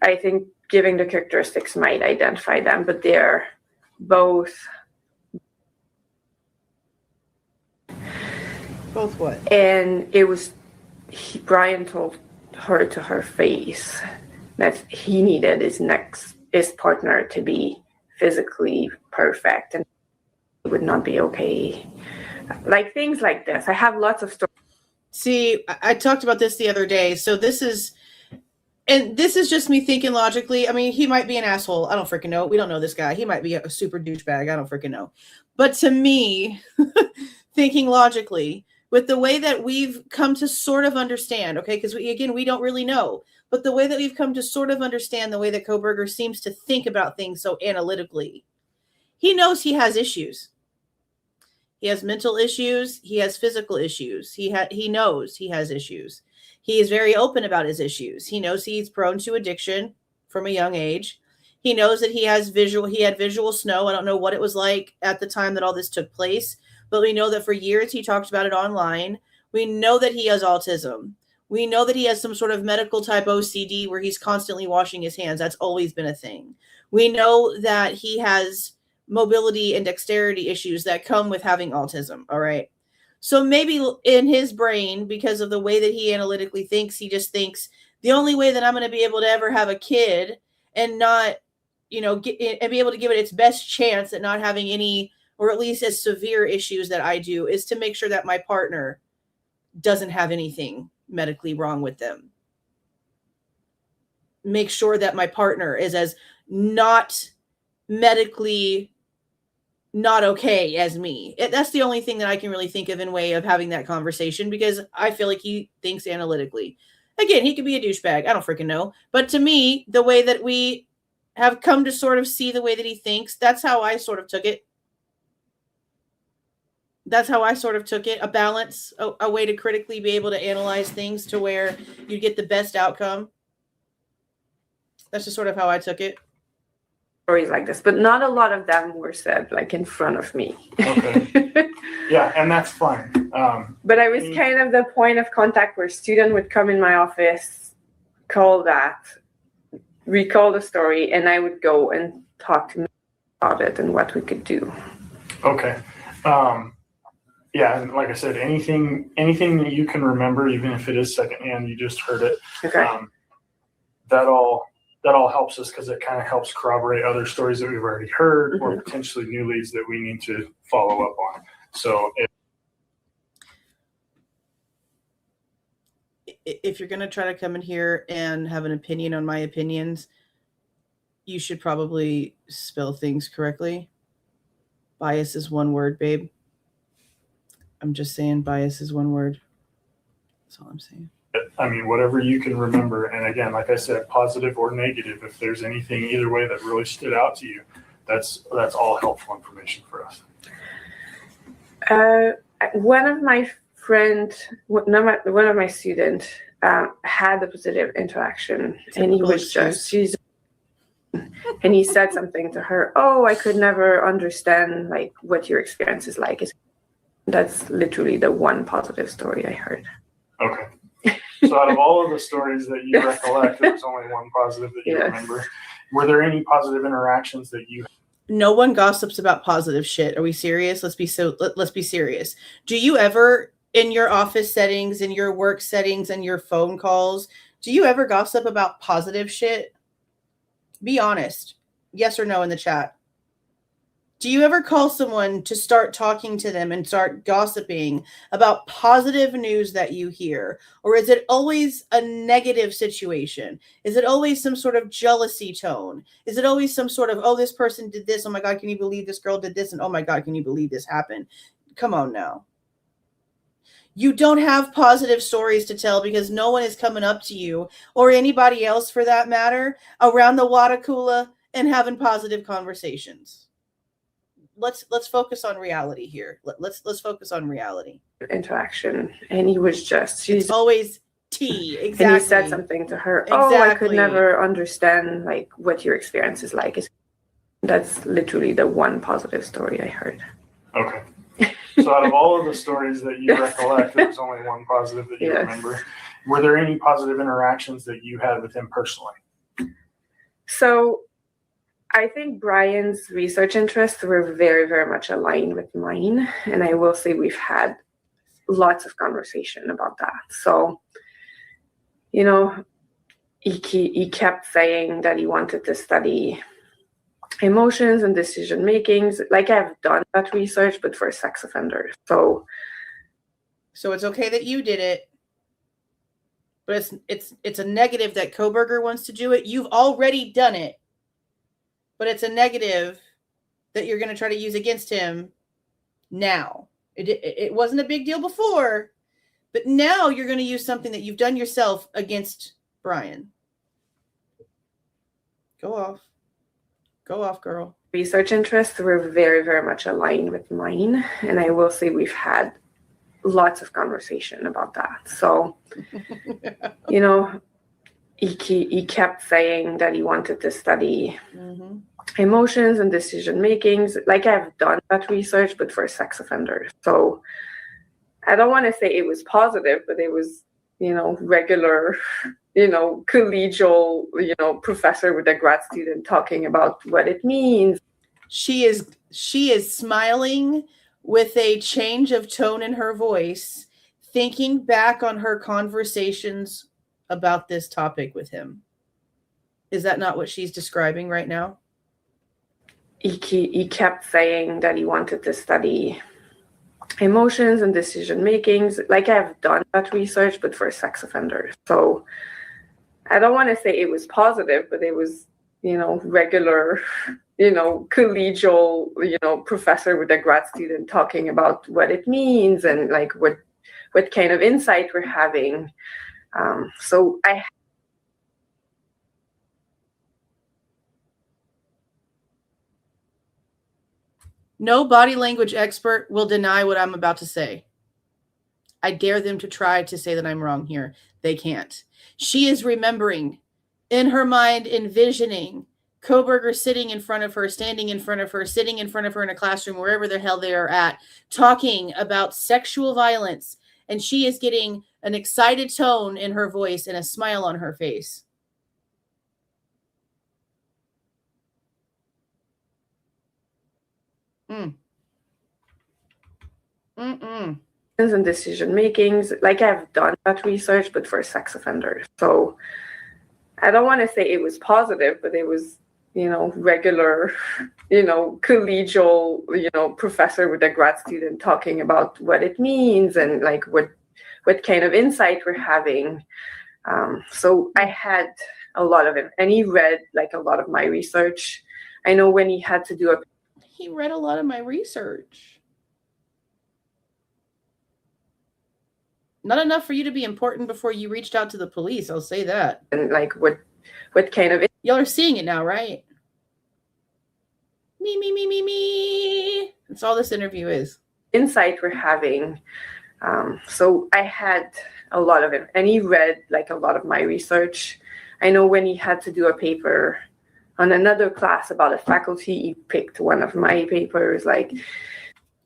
E: I think giving the characteristics might identify them, but they're both
I: what?
E: And it was Bryan told her to her face that he needed his partner to be physically perfect and it would not be okay. Like things like this. I have lots of stories.
I: See, I talked about this the other day. So this is just me thinking logically. I mean, he might be an asshole. I don't freaking know. We don't know this guy. He might be a super douchebag. I don't freaking know. But to me, thinking logically, with the way that we've come to sort of understand, okay, because we don't really know, but the way that we've come to sort of understand the way that Kohberger seems to think about things so analytically, he knows he has issues. He has mental issues. He has physical issues. He knows he has issues. He is very open about his issues. He knows he's prone to addiction from a young age. He knows that he had visual snow. I don't know what it was like at the time that all this took place, but we know that for years he talked about it online. We know that he has autism. We know that he has some sort of medical type OCD where he's constantly washing his hands. That's always been a thing. We know that he has mobility and dexterity issues that come with having autism. All right. So maybe in his brain, because of the way that he analytically thinks, he just thinks the only way that I'm going to be able to ever have a kid and not, and be able to give it its best chance at not having any, or at least as severe issues that I do, is to make sure that my partner doesn't have anything medically wrong with them. Make sure that my partner is as not medically not okay as me. That's the only thing that I can really think of in way of having that conversation, because I feel like he thinks analytically. Again, he could be a douchebag. I don't freaking know. But to me, the way that we have come to sort of see the way that he thinks, that's how I sort of took it. That's how I sort of took it. A balance, a way to critically be able to analyze things to where you get the best outcome. That's just sort of how I took it.
E: Stories like this, but not a lot of them were said like in front of me.
J: Okay. Yeah, and that's fine.
E: But I was kind of the point of contact where a student would come in my office, recall the story, and I would go and talk to me about it and what we could do.
J: Okay. Yeah, and like I said, anything that you can remember, even if it is secondhand, you just heard it.
E: Okay.
J: That all helps us because it kind of helps corroborate other stories that we've already heard or potentially new leads that we need to follow up on. So
I: if you're going to try to come in here and have an opinion on my opinions, you should probably spell things correctly. Bias is one word, babe. I'm just saying bias is one word. That's all I'm saying.
J: I mean, whatever you can remember. And again, like I said, positive or negative, if there's anything either way that really stood out to you, that's all helpful information for us.
E: One of my students had a positive interaction, and he was and he said something to her. Oh, I could never understand like what your experience is like. That's literally the one positive story I heard.
J: Okay. So out of all of the stories that you recollect, there's only one positive that you remember. Were there any positive interactions that you?
I: No one gossips about positive shit. Are we serious? Let's be serious. Do you ever, in your office settings, in your work settings, and your phone calls, do you ever gossip about positive shit? Be honest. Yes or no in the chat. Do you ever call someone to start talking to them and start gossiping about positive news that you hear? Or is it always a negative situation? Is it always some sort of jealousy tone? Is it always some sort of, oh, this person did this. Oh my God, can you believe this girl did this? And oh my God, can you believe this happened? Come on now. You don't have positive stories to tell because no one is coming up to you or anybody else for that matter around the water cooler and having positive conversations. Let's focus on reality here. Let's focus on reality.
E: Interaction, and he was just, she's
I: always tea. Exactly.
E: And he said something to her. Oh, I could never understand like what your experience is like. That's literally the one positive story I heard.
J: Okay. So out of all of the stories that you recollect, there's only one positive that you remember. Were there any positive interactions that you had with him personally?
E: So I think Bryan's research interests were very, very much aligned with mine. And I will say we've had lots of conversation about that. So, you know, he kept saying that he wanted to study emotions and decision makings. Like I've done that research, but for sex offenders. So
I: it's okay that you did it, but it's a negative that Kohberger wants to do it. You've already done it. But it's a negative that you're going to try to use against him now. It wasn't a big deal before, but now you're going to use something that you've done yourself against Bryan. Go off. Go off, girl.
E: Research interests were very, very much aligned with mine. And I will say we've had lots of conversation about that. So, you know, he kept saying that he wanted to study emotions and decision makings. Like I've done that research, but for sex offenders. So I don't want to say it was positive, but it was, you know, regular, you know, collegial, you know, professor with a grad student talking about what it means.
I: She is smiling with a change of tone in her voice, thinking back on her conversations about this topic with him. Is that not what she's describing right now?
E: He kept saying that he wanted to study emotions and decision makings. Like I've done that research, but for sex offenders. So I don't want to say it was positive, but it was, you know, regular, you know, collegial, you know, professor with a grad student talking about what it means and like what kind of insight we're having. So
I: no body language expert will deny what I'm about to say. I dare them to try to say that I'm wrong here. They can't. She is remembering in her mind, envisioning Kohberger sitting in front of her, standing in front of her, sitting in front of her in a classroom, wherever the hell they are at, talking about sexual violence. And she is getting an excited tone in her voice and a smile on her face.
E: And decision makings. Like I've done that research, but for sex offenders. So I don't want to say it was positive, but it was, you know, regular, you know, collegial, you know, professor with a grad student talking about what it means and like what kind of insight we're having. So I had a lot of it, and he read like a lot of my research. I know when he had to do
I: he read a lot of my research. Not enough for you to be important before you reached out to the police. I'll say that.
E: And like what kind of
I: y'all are seeing it now, right? Me. That's all this interview is.
E: Insight we're having. So I had a lot of it, and he read like a lot of my research. I know when he had to do a paper on another class about a faculty, he picked one of my papers. Like,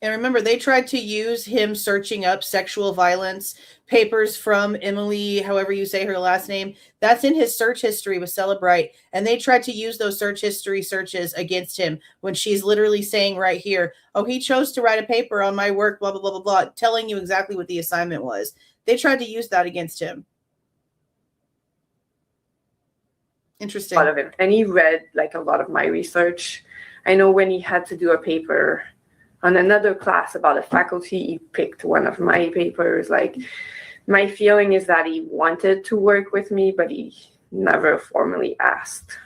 I: And remember, they tried to use him searching up sexual violence papers from Emily, however you say her last name. That's in his search history with Celebrite. And they tried to use those search history searches against him when she's literally saying right here, oh, he chose to write a paper on my work, blah, blah, blah, blah, blah, telling you exactly what the assignment was. They tried to use that against him. Interesting.
E: A lot of it. And he read like a lot of my research. I know when he had to do a paper on another class about a faculty, he picked one of my papers. Like, my feeling is that he wanted to work with me, but he never formally asked.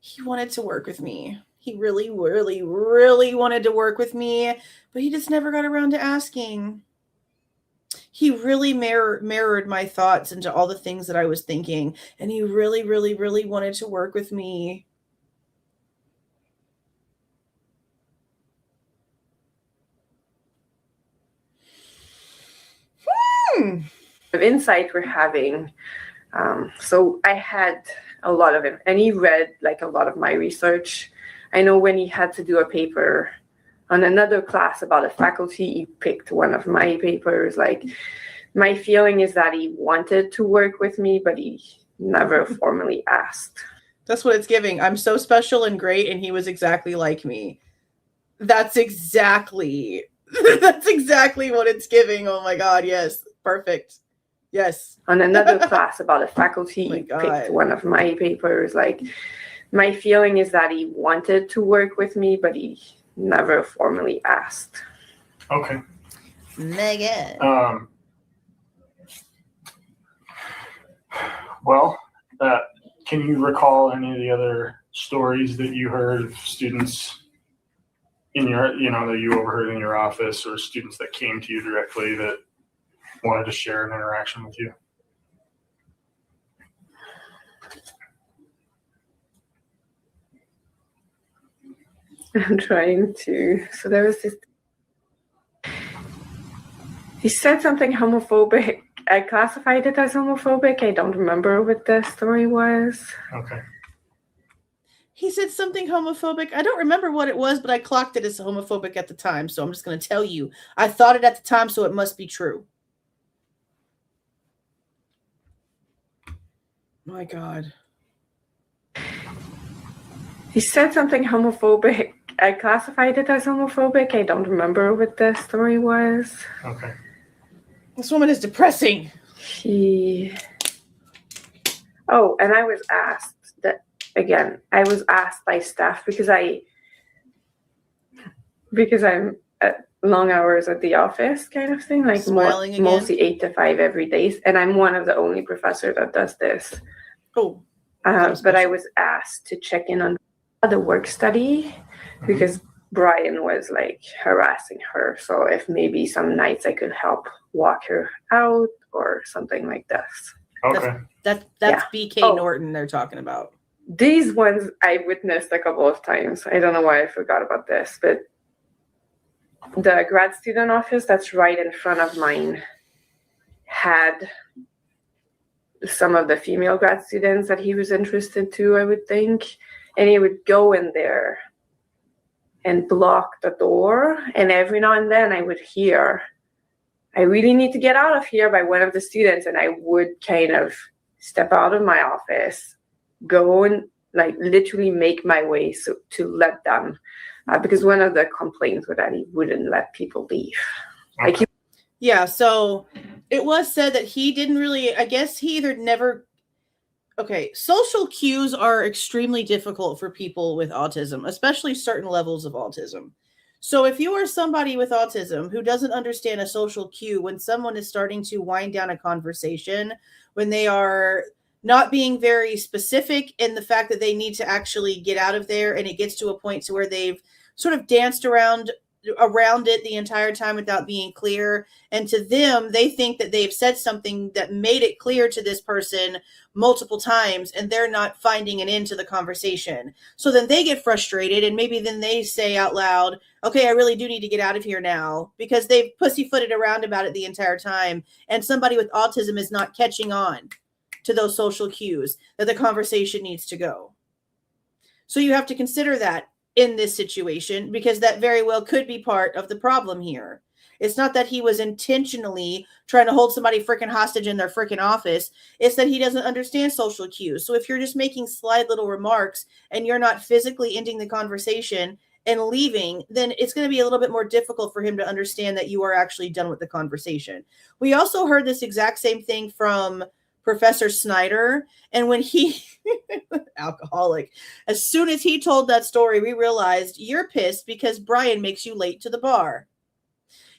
I: He wanted to work with me. He really, really, really wanted to work with me, but he just never got around to asking. He really mirrored my thoughts into all the things that I was thinking, and he really, really, really wanted to work with me.
E: Of insight we're having. So I had a lot of it, and he read like a lot of my research. I know when he had to do a paper on another class about a faculty, he picked one of my papers. Like, my feeling is that he wanted to work with me, but he never formally asked.
I: That's what it's giving. I'm so special and great, and he was exactly like me. That's exactly what it's giving. Oh my God, yes. Perfect. Yes.
E: On another class about a faculty, he picked one of my papers. Like, my feeling is that he wanted to work with me, but he never formally asked.
J: Okay.
I: Megan.
J: Well, can you recall any of the other stories that you heard of students in your, that you overheard in your office, or students that came to you directly that wanted to share an interaction with you?
E: I'm trying to. So there was this. He said something homophobic. I classified it as homophobic. I don't remember what the story was.
J: Okay.
I: He said something homophobic. I don't remember what it was, but I clocked it as homophobic at the time. So I'm just going to tell you. I thought it at the time, so it must be true. My God.
E: He said something homophobic. I classified it as homophobic. I don't remember what the story was.
J: Okay.
I: This woman is depressing.
E: Oh, and I was asked that again. I was asked by staff because I'm at long hours at the office kind of thing, like mostly 8 to 5 every day, and I'm one of the only professors that does this.
I: Oh,
E: but I was asked to check in on the work study because Bryan was like harassing her. So if maybe some nights I could help walk her out or something like this.
J: Okay.
I: That's BK Norton they're talking about.
E: These ones I witnessed a couple of times. I don't know why I forgot about this, but the grad student office that's right in front of mine had some of the female grad students that he was interested to, I would think. And he would go in there and block the door. And every now and then I would hear, I really need to get out of here, by one of the students. And I would kind of step out of my office, go and like literally make my way to let them. Because one of the complaints was that he wouldn't let people leave.
J: Okay.
I: Yeah, so it was said that he didn't really, I guess he either never, okay, social cues are extremely difficult for people with autism, especially certain levels of autism. So if you are somebody with autism who doesn't understand a social cue when someone is starting to wind down a conversation, when they are not being very specific in the fact that they need to actually get out of there, and it gets to a point to where they've sort of danced around it the entire time without being clear. And to them, they think that they've said something that made it clear to this person multiple times, and they're not finding an end to the conversation. So then they get frustrated, and maybe then they say out loud, okay, I really do need to get out of here now, because they've pussyfooted around about it the entire time. And somebody with autism is not catching on to those social cues that the conversation needs to go. So you have to consider that in this situation, because that very well could be part of the problem here. It's not that he was intentionally trying to hold somebody freaking hostage in their freaking office. It's that he doesn't understand social cues. So if you're just making slight little remarks and you're not physically ending the conversation and leaving, then it's going to be a little bit more difficult for him to understand that you are actually done with the conversation. We also heard this exact same thing from Professor Snyder. And when he, alcoholic, as soon as he told that story, we realized you're pissed because Bryan makes you late to the bar.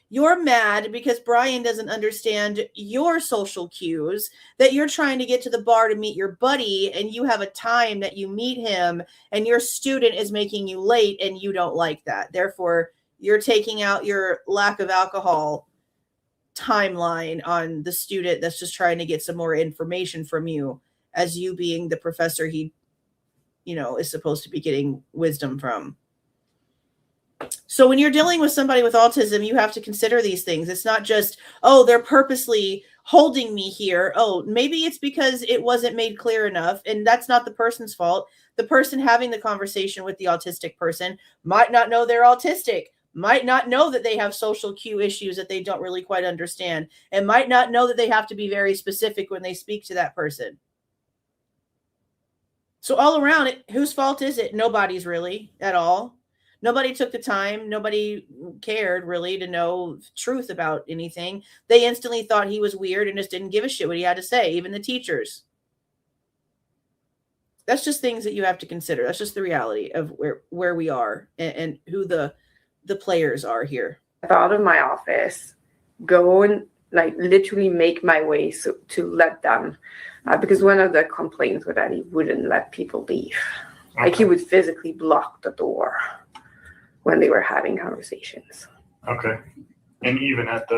I: You're mad because Bryan doesn't understand your social cues, that you're trying to get to the bar to meet your buddy and you have a time that you meet him and your student is making you late and you don't like that. Therefore, you're taking out your lack of alcohol timeline on the student that's just trying to get some more information from you, as you being the professor he, is supposed to be getting wisdom from. So when you're dealing with somebody with autism, you have to consider these things. It's not just, oh, they're purposely holding me here. Oh, maybe it's because it wasn't made clear enough. And that's not the person's fault. The person having the conversation with the autistic person might not know they're autistic, might not know that they have social cue issues that they don't really quite understand, and might not know that they have to be very specific when they speak to that person. So all around it, whose fault is it? Nobody's really at all. Nobody took the time. Nobody cared really to know truth about anything. They instantly thought he was weird and just didn't give a shit what he had to say, even the teachers. That's just things that you have to consider. That's just the reality of where we are and who the players are here.
E: Out of my office, go and literally make my way to let them, because one of the complaints was that he wouldn't let people leave. He would physically block the door when they were having conversations.
J: Okay. And even at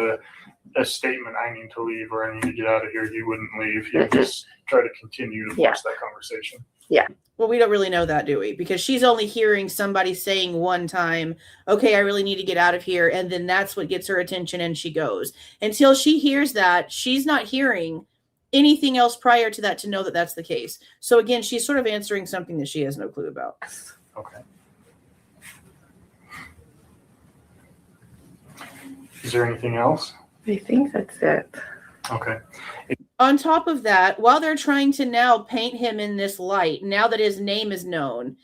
J: a statement, I need to leave or I need to get out of here, you wouldn't leave. You just try to continue to force that conversation.
E: Yeah.
I: Well, we don't really know that, do we? Because she's only hearing somebody saying one time, okay, I really need to get out of here. And then that's what gets her attention and she goes. Until she hears that, she's not hearing anything else prior to that to know that that's the case. So again, she's sort of answering something that she has no clue about.
J: Okay. Is there anything else?
E: I think that's it.
J: Okay.
I: On top of that, while they're trying to now paint him in this light, now that his name is known,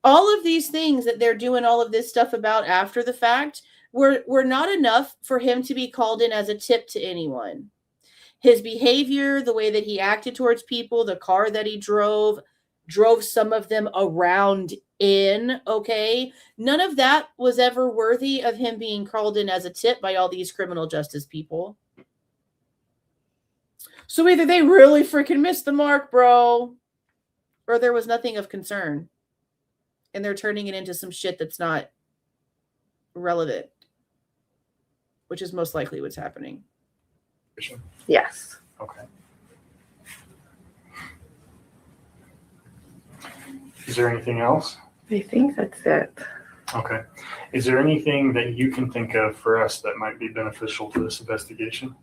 I: all of these things that they're doing all of this stuff about after the fact were not enough for him to be called in as a tip to anyone. His behavior, the way that he acted towards people, the car that he drove some of them around in, okay? None of that was ever worthy of him being called in as a tip by all these criminal justice people. So either they really freaking missed the mark, bro, or there was nothing of concern. And they're turning it into some shit that's not relevant, which is most likely what's happening.
E: Yes.
J: Okay. Is there anything else?
E: I think that's it.
J: Okay. Is there anything that you can think of for us that might be beneficial to this investigation?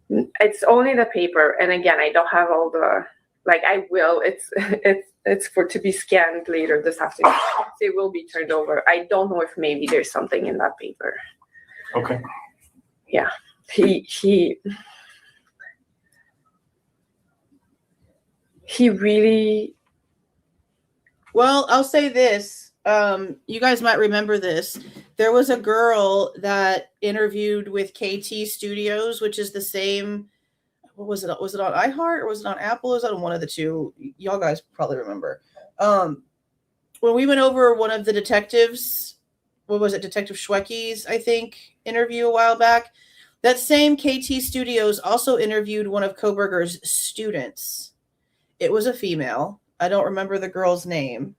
E: It's only the paper, and again, I don't have all the I will. It's for to be scanned later this afternoon. It will be turned over. I don't know if maybe there's something in that paper.
J: Okay.
E: Yeah, he really.
I: Well, I'll say this. You guys might remember this. There was a girl that interviewed with KT Studios, which is the same. What was it? Was it on iHeart or was it on Apple? Or was it on one of the two? Y'all guys probably remember. When we went over one of the detectives, what was it? Detective Schwecky's, I think, interview a while back. That same KT Studios also interviewed one of Kohberger's students. It was a female. I don't remember the girl's name.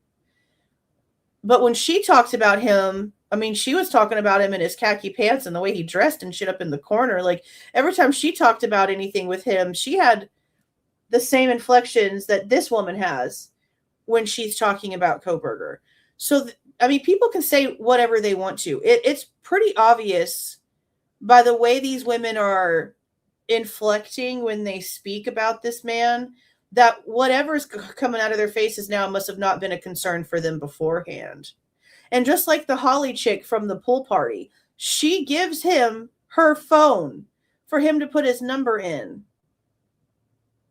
I: But when she talked about him, I mean, she was talking about him in his khaki pants and the way he dressed and shit up in the corner. Like, every time she talked about anything with him, she had the same inflections that this woman has when she's talking about Kohberger. So, I mean, people can say whatever they want to. It's pretty obvious by the way these women are inflecting when they speak about this man that whatever's coming out of their faces now must have not been a concern for them beforehand. And just like the Holly chick from the pool party, she gives him her phone for him to put his number in.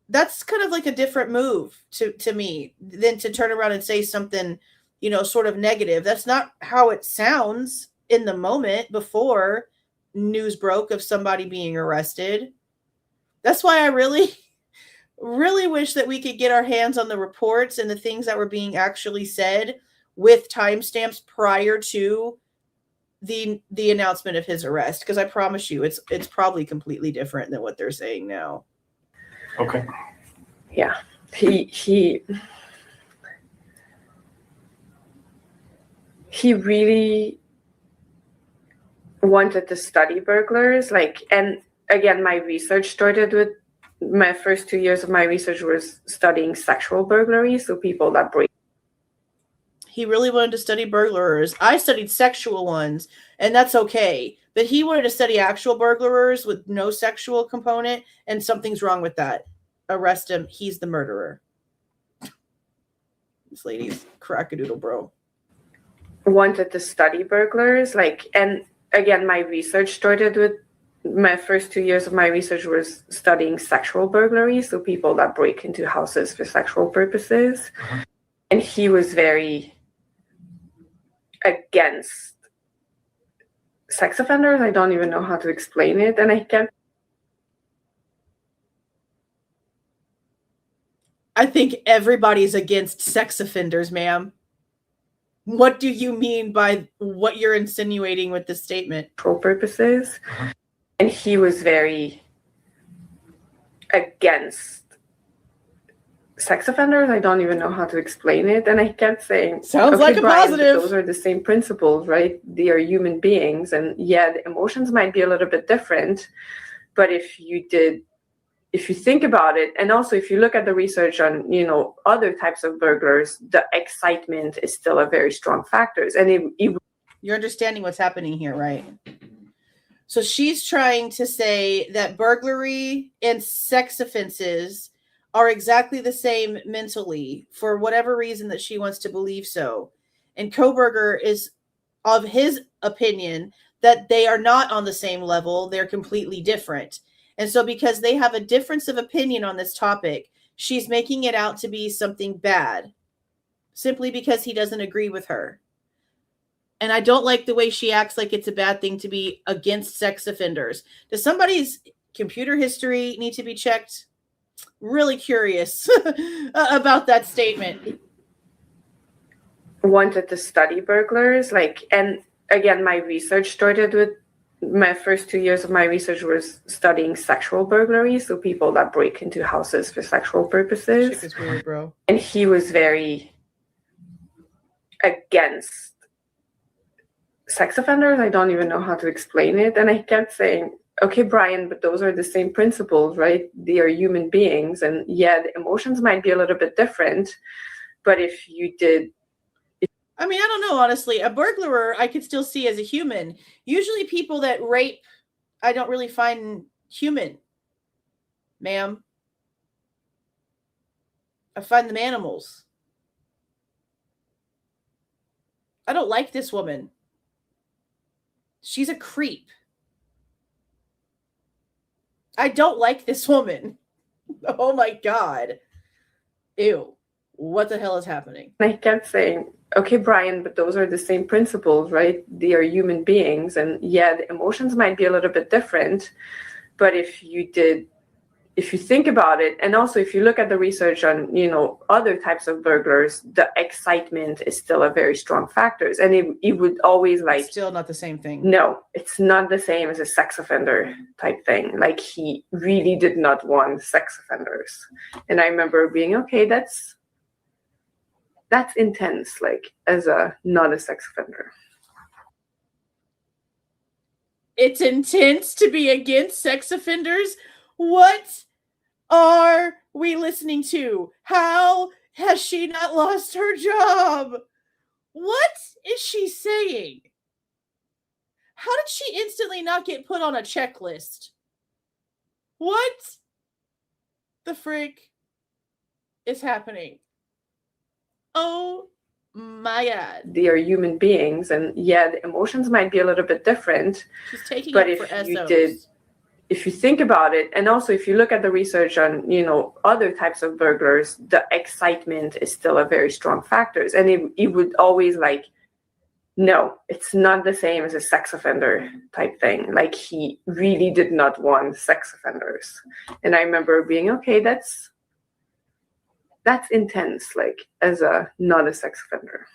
I: That's kind of like a different move to me than to turn around and say something, you know, sort of negative. That's not how it sounds in the moment before news broke of somebody being arrested. That's why I really wish that we could get our hands on the reports and the things that were being actually said with timestamps prior to the announcement of his arrest, because I promise you it's probably completely different than what they're saying now.
J: Okay.
E: Yeah. He really wanted to study burglars, like, and again, my research started with my first 2 years of my research was studying sexual burglary, so people that break.
I: He really wanted to study burglars. I studied sexual ones, and that's okay. But he wanted to study actual burglars with no sexual component, and something's wrong with that. Arrest him. He's the murderer. This lady's crackadoodle, bro.
E: Wanted to study burglars, like, and again, my research started with my first 2 years of my research was studying sexual burglary, so people that break into houses for sexual purposes. And he was very against sex offenders. I don't even know how to explain it. And
I: I think everybody's against sex offenders, ma'am. What do you mean by what you're insinuating with this statement?
E: For purposes. And he was very against sex offenders. I don't even know how to explain it. And I kept saying,
I: sounds
E: okay,
I: like a
E: Bryan,
I: positive.
E: Those are the same principles, right? They are human beings. And yeah, the emotions might be a little bit different. But if you think about it, and also if you look at the research on, you know, other types of burglars, the excitement is still a very strong factor. And
I: you're understanding what's happening here, right? So she's trying to say that burglary and sex offenses are exactly the same mentally for whatever reason that she wants to believe so. And Kohberger is of his opinion that they are not on the same level. They're completely different. And so because they have a difference of opinion on this topic, she's making it out to be something bad simply because he doesn't agree with her. And I don't like the way she acts like it's a bad thing to be against sex offenders. Does somebody's computer history need to be checked? Really curious about that statement.
E: Wanted to study burglars, like, and again, my research started with my first 2 years of my research was studying sexual burglary, so people that break into houses for sexual purposes.
I: Shit is weird, bro.
E: And he was very against sex offenders. I don't even know how to explain it. And I kept saying, okay, Bryan, but those are the same principles, right? They are human beings. And yeah, the emotions might be a little bit different. But if you did,
I: I mean, I don't know, honestly. A burglar I could still see as a human. Usually people that rape, I don't really find human, ma'am. I find them animals. I don't like this woman. She's a creep. I don't like this woman. Oh my God. Ew. What the hell is happening?
E: I kept saying, okay, Bryan, but those are the same principles, right? They are human beings. And yeah, the emotions might be a little bit different. But if you think about it, and also if you look at the research on, you know, other types of burglars, the excitement is still a very strong factor. And it would always like...
I: It's still not the same thing.
E: No, it's not the same as a sex offender type thing. Like, he really did not want sex offenders. And I remember being, okay, that's intense, like, as not a sex offender.
I: It's intense to be against sex offenders? What are we listening to? How has she not lost her job? What is she saying? How did she instantly not get put on a checklist? What the frick? is happening? Oh my God.
E: They are human beings, and yeah, the emotions might be a little bit different.
I: She's taking
E: But
I: it for
E: if you
I: SOs.
E: if you think about it, and also if you look at the research on, other types of burglars, the excitement is still a very strong factor. And it would always no, it's not the same as a sex offender type thing. Like, he really did not want sex offenders. And I remember being, okay, that's intense, like, as not a sex offender.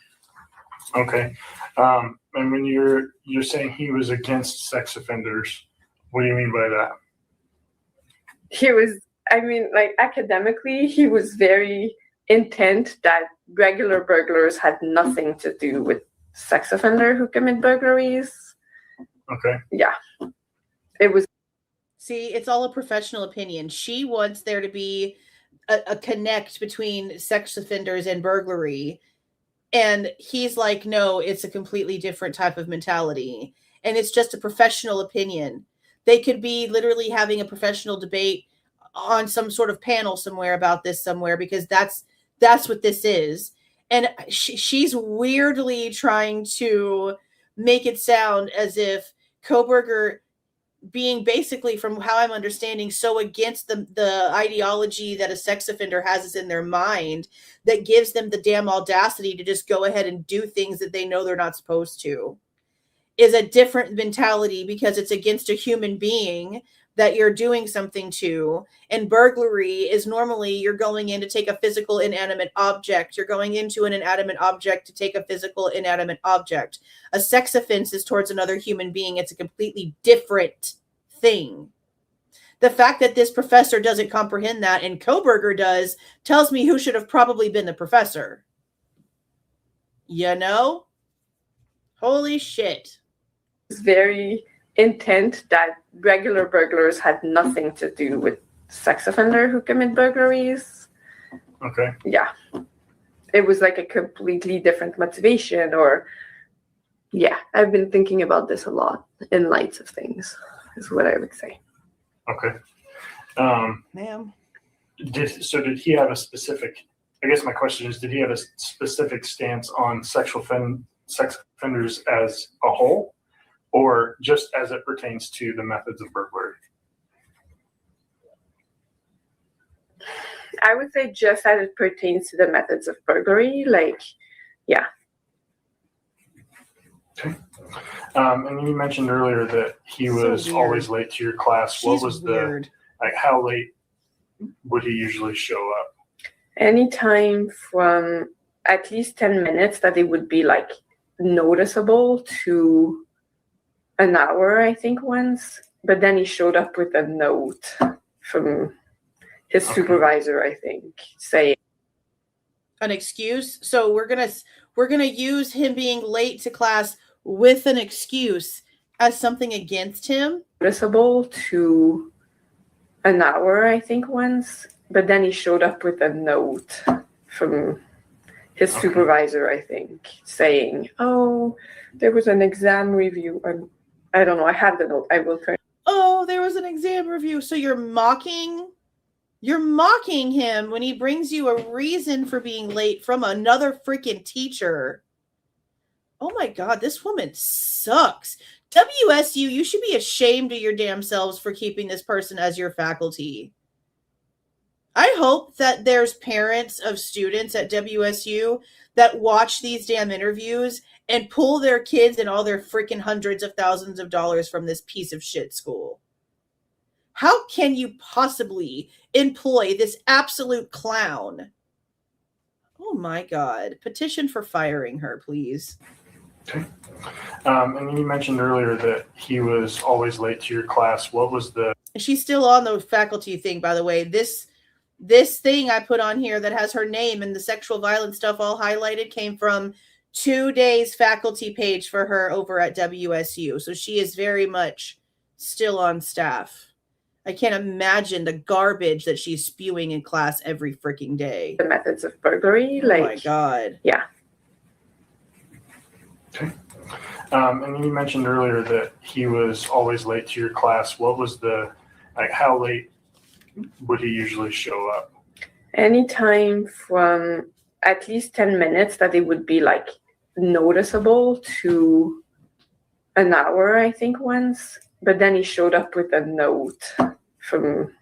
J: Okay. And when you're saying he was against sex offenders, what do you mean by that?
E: He was, academically, he was very intent that regular burglars had nothing to do with sex offender who commit burglaries.
J: Okay.
E: Yeah. It was.
I: See, it's all a professional opinion. She wants there to be a connect between sex offenders and burglary. And he's like, no, it's a completely different type of mentality. And it's just a professional opinion. They could be literally having a professional debate on some sort of panel somewhere about this somewhere, because that's what this is. And she's weirdly trying to make it sound as if Kohberger, being basically, from how I'm understanding, so against the ideology that a sex offender has in their mind, that gives them the damn audacity to just go ahead and do things that they know they're not supposed to, is a different mentality, because it's against a human being that you're doing something to. And burglary is normally you're going in to take a physical inanimate object. You're going into an inanimate object to take a physical inanimate object. A sex offense is towards another human being. It's a completely different thing. The fact that this professor doesn't comprehend that and Kohberger does tells me who should have probably been the professor. Holy shit.
E: It's very intent that regular burglars had nothing to do with sex offender who commit burglaries.
J: Okay.
E: Yeah. It was like a completely different motivation, or yeah, I've been thinking about this a lot in light of things, is what I would say.
J: Okay.
I: Ma'am.
J: Did he have a specific, I guess my question is, did he have a specific stance on sex offenders as a whole, or just as it pertains to the methods of burglary?
E: I would say just as it pertains to the methods of burglary, yeah.
J: Okay. And you mentioned earlier that he was always late to your class. What was
I: weird.
J: How late would he usually show up?
E: Anytime from at least 10 minutes that it would be noticeable to an hour, I think, once. But then he showed up with a note from his supervisor, I think, saying
I: an excuse. So we're gonna use him being late to class with an excuse as something against him.
E: Noticeable to an hour, I think, once. But then he showed up with a note from his supervisor, I think, saying, "Oh, there was an exam review." I don't know. I have the note. I will turn.
I: Oh, there was an exam review. So you're mocking him when he brings you a reason for being late from another freaking teacher. Oh my God, this woman sucks. WSU, you should be ashamed of your damn selves for keeping this person as your faculty. I hope that there's parents of students at WSU that watch these damn interviews and pull their kids and all their freaking hundreds of thousands of dollars from this piece of shit school. How can you possibly employ this absolute clown? Oh my God. Petition for firing her, please.
J: Okay. And you mentioned earlier that he was always late to your class. What was the...
I: She's still on the faculty thing, by the way. This thing I put on here that has her name and the sexual violence stuff all highlighted came from 2 days faculty page for her over at WSU. So she is very much still on staff. I can't imagine the garbage that she's spewing in class every freaking day.
E: The methods of burglary,
I: oh my God.
E: Yeah.
J: Okay. And you mentioned earlier that he was always late to your class. What was the, how late would he usually show up?
E: Anytime from at least 10 minutes that it would be like noticeable to an hour, I think, once. But then he showed up with a note from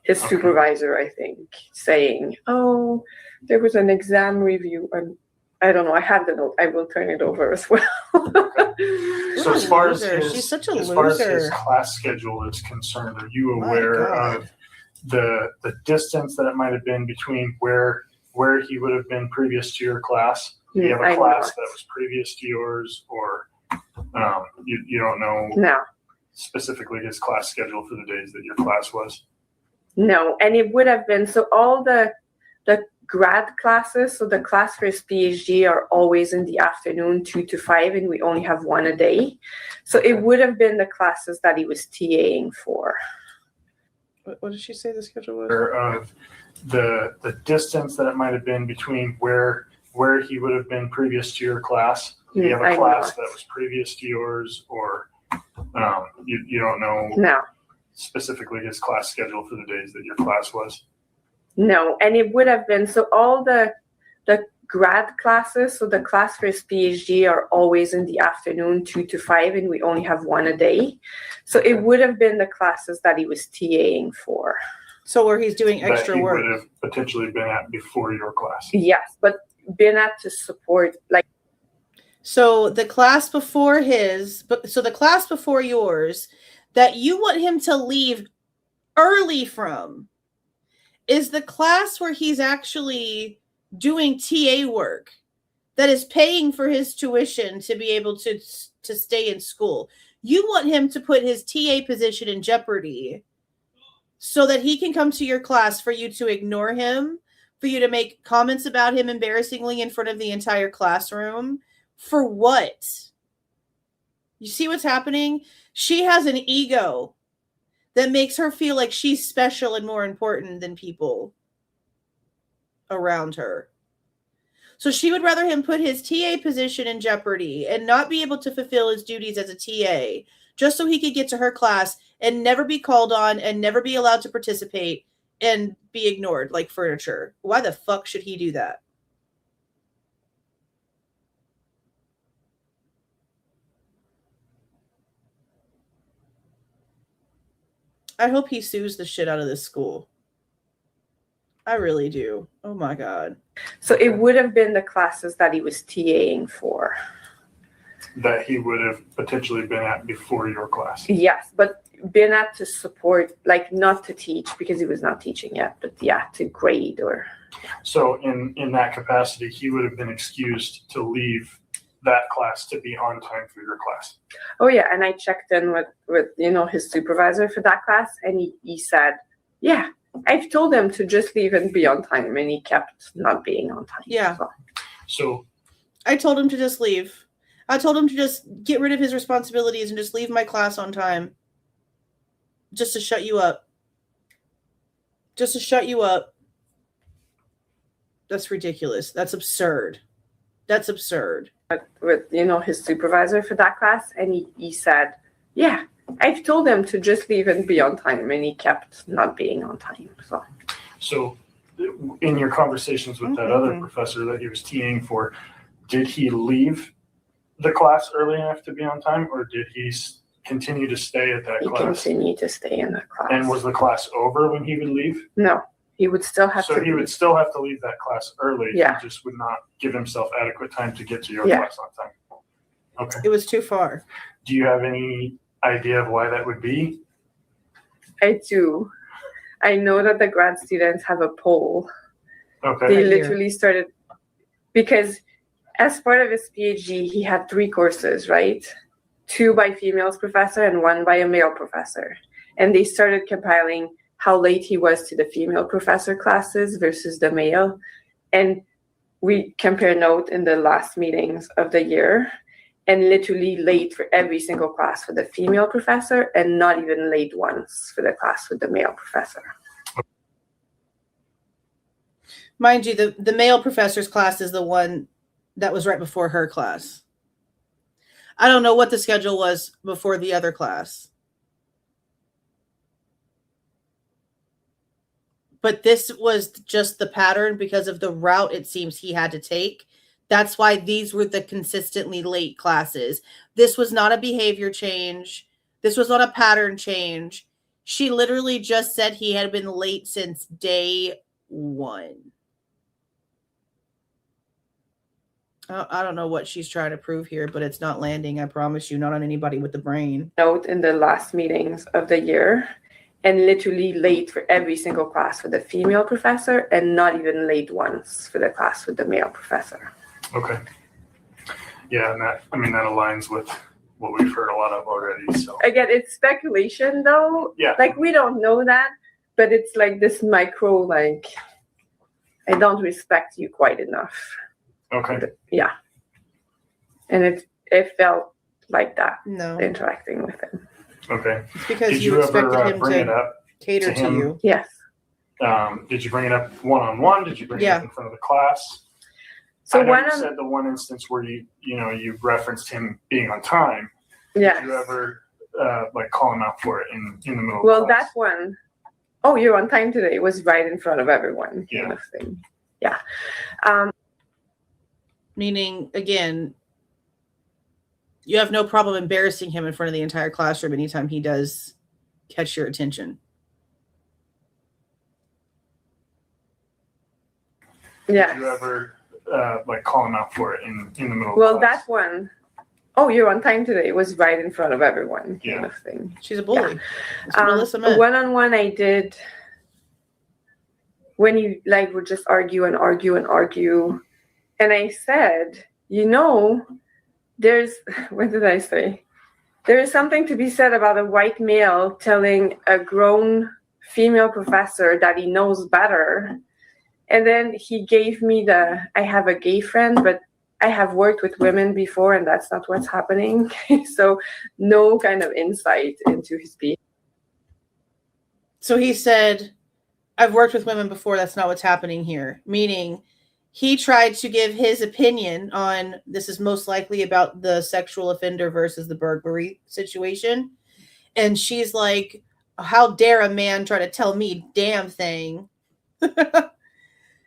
E: his supervisor, I think, saying, oh, there was an exam review. And I don't know, I have the note. I will turn it over as well.
J: So as far as
I: She's such a
J: as far as his
I: loser.
J: class schedule is concerned, are you
I: My
J: aware
I: God.
J: of the distance that it might have been between where he would have been previous to your class? Do you have
E: I
J: a
E: know
J: class
E: it.
J: that was previous to yours, or you don't know
E: No,
J: specifically his class schedule for the days that your class was?
E: no. And it would have been, so all the grad classes, so the class for his PhD are always in the afternoon, 2 to 5, and we only have one a day. So it would have been the classes that he was TAing for.
I: What did she say the schedule was?
J: Of the distance that it might have been between where he would have been previous to your class. Do you have
E: I
J: a
E: know
J: class
E: it.
J: that was previous to yours, or you don't know
E: No,
J: specifically his class schedule for the days that your class was?
E: no. And it would have been, so all the grad classes, so the class for his PhD are always in the afternoon, 2 to 5, and we only have one a day. So it would have been the classes that he was TAing for.
I: So where he's doing
J: That
I: extra
J: he
I: work.
J: would have potentially been at before your class.
E: Yes, but been at to support, like,
I: So the class before the class before yours that you want him to leave early from is the class where he's actually doing TA work that is paying for his tuition to be able to stay in school. You want him to put his TA position in jeopardy so that he can come to your class, for you to ignore him, for you to make comments about him embarrassingly in front of the entire classroom. For what? You see what's happening? She has an ego that makes her feel like she's special and more important than people around her. So she would rather him put his TA position in jeopardy and not be able to fulfill his duties as a TA just so he could get to her class and never be called on and never be allowed to participate and be ignored like furniture. Why the fuck should he do that? I hope he sues the shit out of this school. I really do. Oh my God.
E: so it would have been the classes that he was TAing for.
J: That he would have potentially been at before your class.
E: Yes, but been at to support, like, not to teach because he was not teaching yet, but yeah, to grade or.
J: So in that capacity, he would have been excused to leave that class to be on time for your class.
E: Oh yeah, and I checked in with his supervisor for that class, and he said, yeah, I've told him to just leave and be on time, and he kept not being on time.
I: Yeah.
J: So
I: I told him to just leave. I told him to just get rid of his responsibilities and just leave my class on time. Just to shut you up. Just to shut you up. That's ridiculous. That's absurd. That's absurd.
E: With his supervisor for that class, and he said, yeah, I've told him to just leave and be on time, and he kept not being on time.
J: So in your conversations with that other professor that he was TAing for, did he leave the class early enough to be on time, or did he continue to stay at that
E: He
J: class?
E: continued to stay in that class.
J: And was the class over when he would leave?
E: No, he would still have to.
J: So he would still have to leave that class early.
E: Yeah.
J: He just would not give himself adequate time to get to your
E: Yeah.
J: class on time. Okay.
I: It was too far.
J: Do you have any idea of why that would be?
E: I do. I know that the grad students have a poll.
J: Okay.
E: They literally started because as part of his PhD, he had 3 courses, right? 2 by females professor and 1 by a male professor. And they started compiling how late he was to the female professor classes versus the male. And we compare note in the last meetings of the year, and literally late for every single class for the female professor and not even late once for the class with the male professor.
I: Mind you, the male professor's class is the one that was right before her class. I don't know what the schedule was before the other class. but this was just the pattern because of the route it seems he had to take. That's why these were the consistently late classes. This was not a behavior change. This was not a pattern change. She literally just said he had been late since day one. I don't know what she's trying to prove here, but it's not landing. I promise you, not on anybody with the brain.
E: Note in the last meetings of the year, and literally late for every single class for the female professor, and not even late once for the class with the male professor.
J: Okay. Yeah, and that aligns with what we've heard a lot of already. So
E: again, it's speculation though.
J: Yeah.
E: Like we don't know that, but it's like this micro, like I don't respect you quite enough.
J: Okay.
E: Yeah. And it felt like that.
I: No.
E: Interacting with him.
J: Okay.
I: It's because
J: Did
I: you expected
J: ever
I: him
J: bring it
I: to
J: up
I: cater
J: to
I: to
J: him?
I: you.
E: Yes.
J: Did you bring it up one-on-one? Did you bring it up in front of the class?
E: So
J: I know
E: one
J: you said the one instance where you referenced him being on time.
E: Yes.
J: Did you ever call him out for it in the middle
E: Well,
J: of class?
E: that one, oh, you're on time today, was right in front of everyone.
J: Yeah.
E: Kind of thing. Yeah.
I: Meaning, again, you have no problem embarrassing him in front of the entire classroom anytime he does catch your attention.
E: Yeah.
J: Did you ever call him out for it in the middle
E: Well,
J: of class?
E: that one, oh, you're on time today, was right in front of everyone.
J: Yeah.
E: Kind of thing.
I: She's a bully. That's what Alyssa meant.
E: One-on-one I did when you would just argue and argue and argue. And I said, there's, what did I say? There is something to be said about a white male telling a grown female professor that he knows better. And then he gave me I have a gay friend, but I have worked with women before and that's not what's happening. So no kind of insight into his behavior.
I: So he said, I've worked with women before. That's not what's happening here. Meaning he tried to give his opinion on this is most likely about the sexual offender versus the burglary situation. And she's like, how dare a man try to tell me damn thing?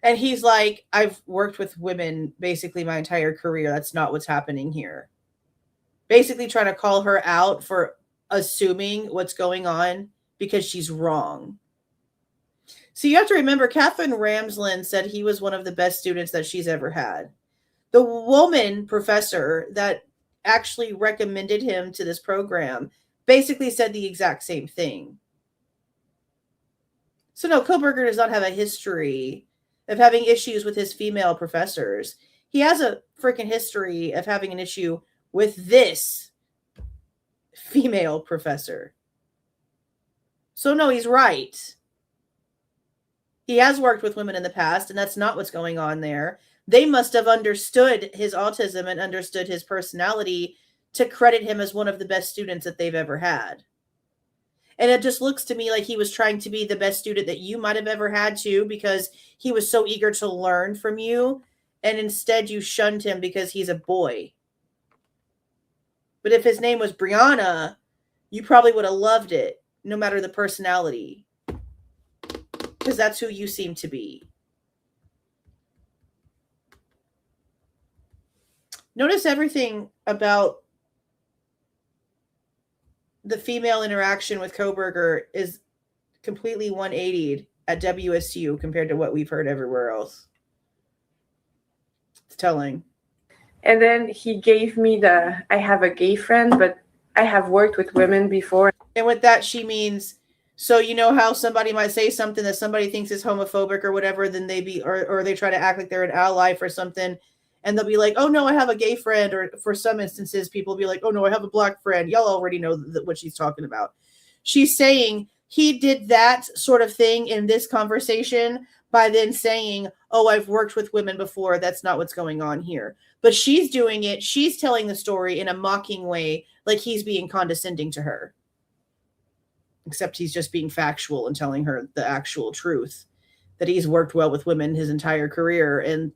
I: And he's like, I've worked with women basically my entire career. That's not what's happening here. Basically trying to call her out for assuming what's going on because she's wrong. So you have to remember, Catherine Ramsland said he was one of the best students that she's ever had. The woman professor that actually recommended him to this program basically said the exact same thing. So no, Kohberger does not have a history of having issues with his female professors. He has a freaking history of having an issue with this female professor. So no, he's right. He has worked with women in the past, and that's not what's going on there. They must have understood his autism and understood his personality to credit him as one of the best students that they've ever had. And it just looks to me like he was trying to be the best student that you might have ever had too, because he was so eager to learn from you. And instead you shunned him because he's a boy. But if his name was Brianna, you probably would have loved it, no matter the personality. Because that's who you seem to be. Notice everything about the female interaction with Kohberger is completely 180'd at WSU compared to what we've heard everywhere else. It's telling.
E: And then he gave me I have a gay friend, but I have worked with women before.
I: And with that, she means, so you know how somebody might say something that somebody thinks is homophobic or whatever, then or they try to act like they're an ally for something. And they'll be like, oh, no, I have a gay friend. Or for some instances, people will be like, oh, no, I have a black friend. Y'all already know what she's talking about. She's saying he did that sort of thing in this conversation by then saying, oh, I've worked with women before. That's not what's going on here. But she's doing it. She's telling the story in a mocking way, like he's being condescending to her. Except he's just being factual and telling her the actual truth, that he's worked well with women his entire career and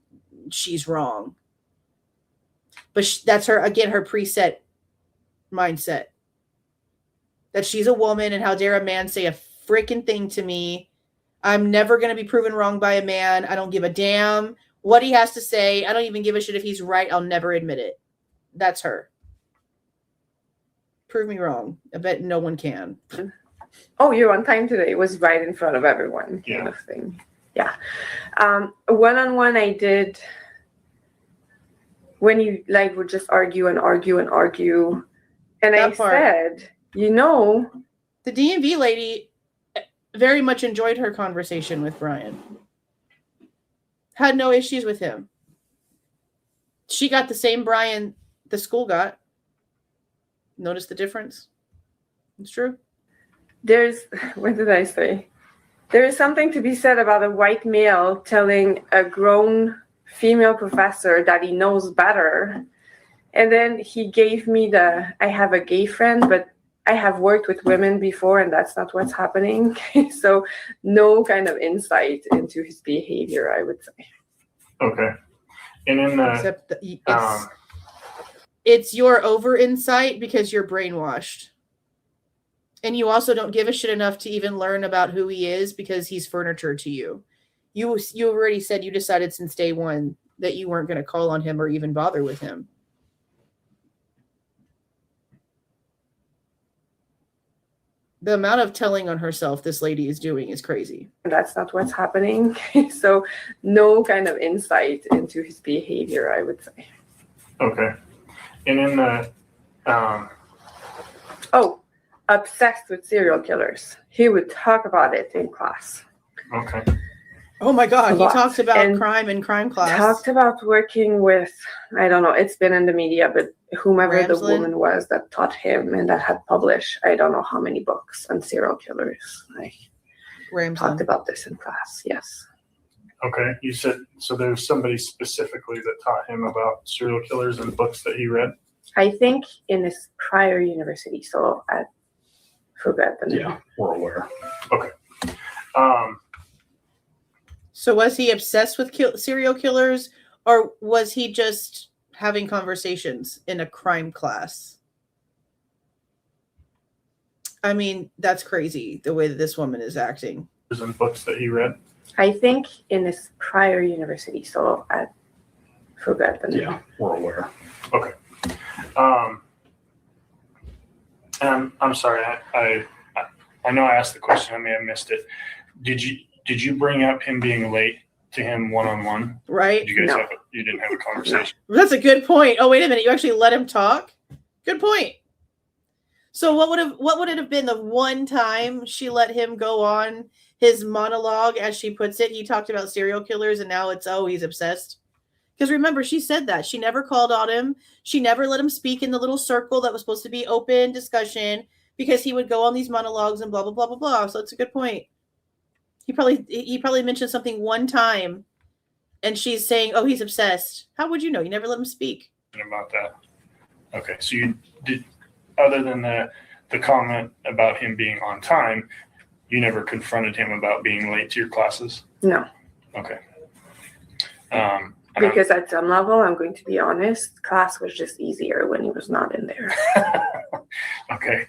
I: she's wrong. But that's her, again, her preset mindset. That she's a woman and how dare a man say a freaking thing to me. I'm never going to be proven wrong by a man. I don't give a damn what he has to say. I don't even give a shit if he's right. I'll never admit it. That's her. Prove me wrong. I bet no one can.
E: Oh, you're on time today. It was right in front of everyone, kind of thing. Yeah. One-on-one I did when you like would just argue and argue and argue. And I said, you know,
I: the DMV lady very much enjoyed her conversation with Bryan. Had no issues with him. She got the same Bryan the school got. Notice the difference? It's true.
E: What did I say? There is something to be said about a white male telling a grown female professor that he knows better. And then he gave me I have a gay friend, but I have worked with women before and that's not what's happening. So no kind of insight into his behavior, I would say.
J: Okay. And in the...
I: Except it's your over insight because you're brainwashed. And you also don't give a shit enough to even learn about who he is because he's furniture to you. You already said you decided since day one that you weren't going to call on him or even bother with him. The amount of telling on herself this lady is doing is crazy.
E: That's not what's happening. So no kind of insight into his behavior, I would say.
J: Okay. And in the...
E: obsessed with serial killers. He would talk about it in class.
J: Okay.
I: Oh my God. He talked about crime in crime class.
E: Talked about working with, I don't know, it's been in the media, but whomever the woman was that taught him and that had published, I don't know how many books on serial killers. Talked about this in class, yes.
J: Okay. You said, so there's somebody specifically that taught him about serial killers and books that he read?
E: I think in his prior university, so at Bethany.
J: Yeah, we're aware. Okay.
I: So was he obsessed with serial killers, or was he just having conversations in a crime class? I mean, that's crazy, the way that this woman is acting.
J: And books that he read?
E: I think in his prior university, so at Bethany.
J: Yeah, we're aware. Okay. And I'm sorry, I know I asked the question, I may have missed it. Did you bring up him being late to him one-on-one?
I: Right.
J: Did you guys you didn't have a conversation?
I: That's a good point. Oh, wait a minute. You actually let him talk? Good point. So what would it have been the one time she let him go on his monologue, as she puts it? He talked about serial killers and now it's, he's obsessed. Because remember, she said that. She never called on him. She never let him speak in the little circle that was supposed to be open discussion because he would go on these monologues and blah, blah, blah, blah, blah. So that's a good point. He probably mentioned something one time and she's saying, he's obsessed. How would you know? You never let him speak.
J: About that. Okay. So you did, other than the comment about him being on time, you never confronted him about being late to your classes?
E: No.
J: Okay.
E: Because at some level, I'm going to be honest, class was just easier when he was not in there.
J: Okay.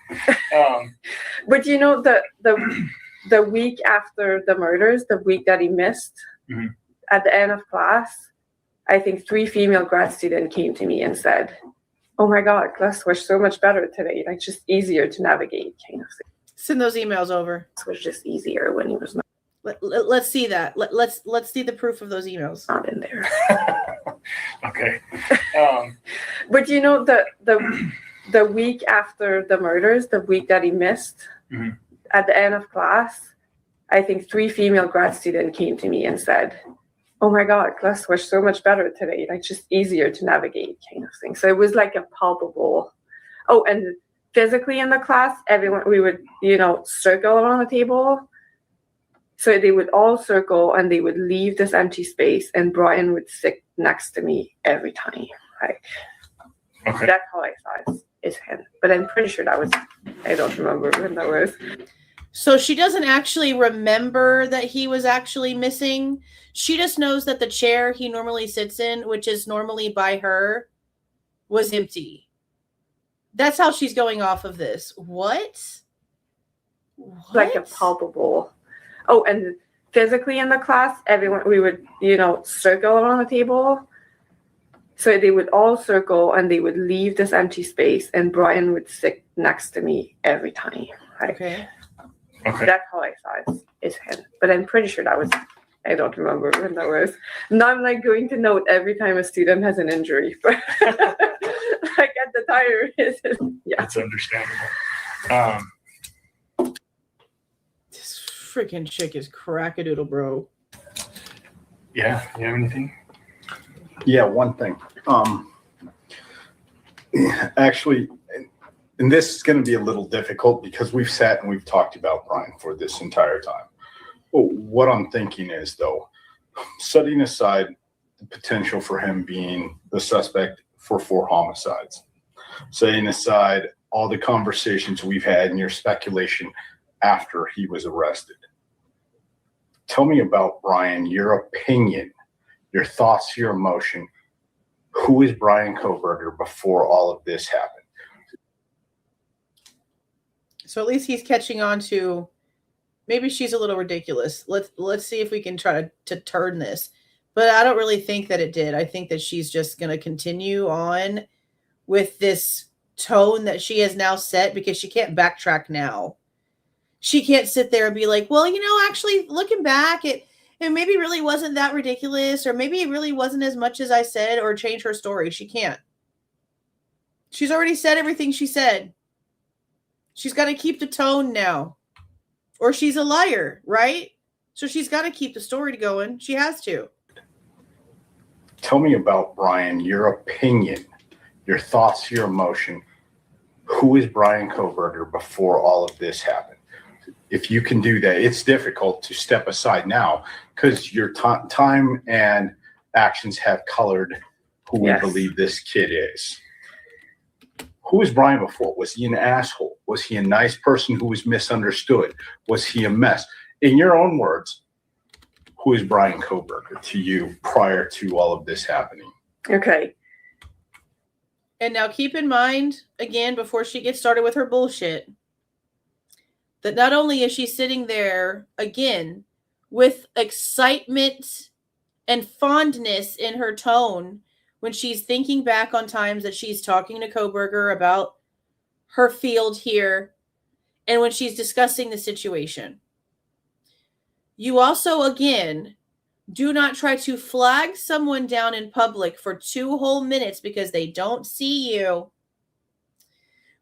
E: But you know, the week after the murders, the week that he missed, at the end of class, I think 3 female grad students came to me and said, oh my God, class was so much better today. Like just easier to navigate kind of thing.
I: Send those emails over.
E: It was just easier when he was not.
I: Let's see that. Let's see the proof of those emails.
E: Not in there.
J: Okay.
E: But you know, the week after the murders, the week that he missed, at the end of class, I think 3 female grad students came to me and said, oh my God, class was so much better today. Like just easier to navigate kind of thing. So it was like a palpable. Oh, and physically in the class, we would, circle around the table. So they would all circle and they would leave this empty space and Bryan would sit next to me every time. Like, That's how I saw his hand. But I'm pretty sure I don't remember when that was.
I: So she doesn't actually remember that he was actually missing. She just knows that the chair he normally sits in, which is normally by her, was empty. That's how she's going off of this. What?
E: Like a palpable. Oh, and physically in the class, we would, circle around the table. So they would all circle and they would leave this empty space, and Bryan would sit next to me every time.
I: Okay.
J: Okay.
E: That's how I saw it, is him. But I'm pretty sure that was, I don't remember when that was. Now I'm like going to note every time a student has an injury. Like at the time, yeah.
J: That's understandable.
I: This freaking chick is crackadoodle, bro.
J: Yeah. You have anything?
K: Yeah, one thing. Actually, and this is going to be a little difficult because we've sat and we've talked about Bryan for this entire time. Well, what I'm thinking is, though, setting aside the potential for him being the suspect for 4 homicides, setting aside all the conversations we've had and your speculation after he was arrested, tell me about Bryan, your opinion, your thoughts, your emotion. Who is Bryan Kohberger before all of this happened?
I: So at least he's catching on to maybe she's a little ridiculous. Let's see if we can try to turn this. But I don't really think that it did. I think that she's just going to continue on with this tone that she has now set because she can't backtrack now. She can't sit there and be like, well, actually looking back, it maybe really wasn't that ridiculous, or maybe it really wasn't as much as I said, or change her story. She can't. She's already said everything she said. She's got to keep the tone now, or she's a liar, right? So she's got to keep the story going. She has to.
K: Tell me about Bryan, your opinion, your thoughts, your emotion. Who is Bryan Kohberger before all of this happened? If you can do that, it's difficult to step aside now because your time and actions have colored who we believe this kid is. Who was Bryan before? Was he an asshole? Was he a nice person who was misunderstood? Was he a mess? In your own words, who is Bryan Kohberger to you prior to all of this happening?
E: Okay.
I: And now keep in mind, again, before she gets started with her bullshit, that not only is she sitting there, again, with excitement and fondness in her tone when she's thinking back on times that she's talking to Kohberger about her field here and when she's discussing the situation. You also, again, do not try to flag someone down in public for 2 whole minutes because they don't see you.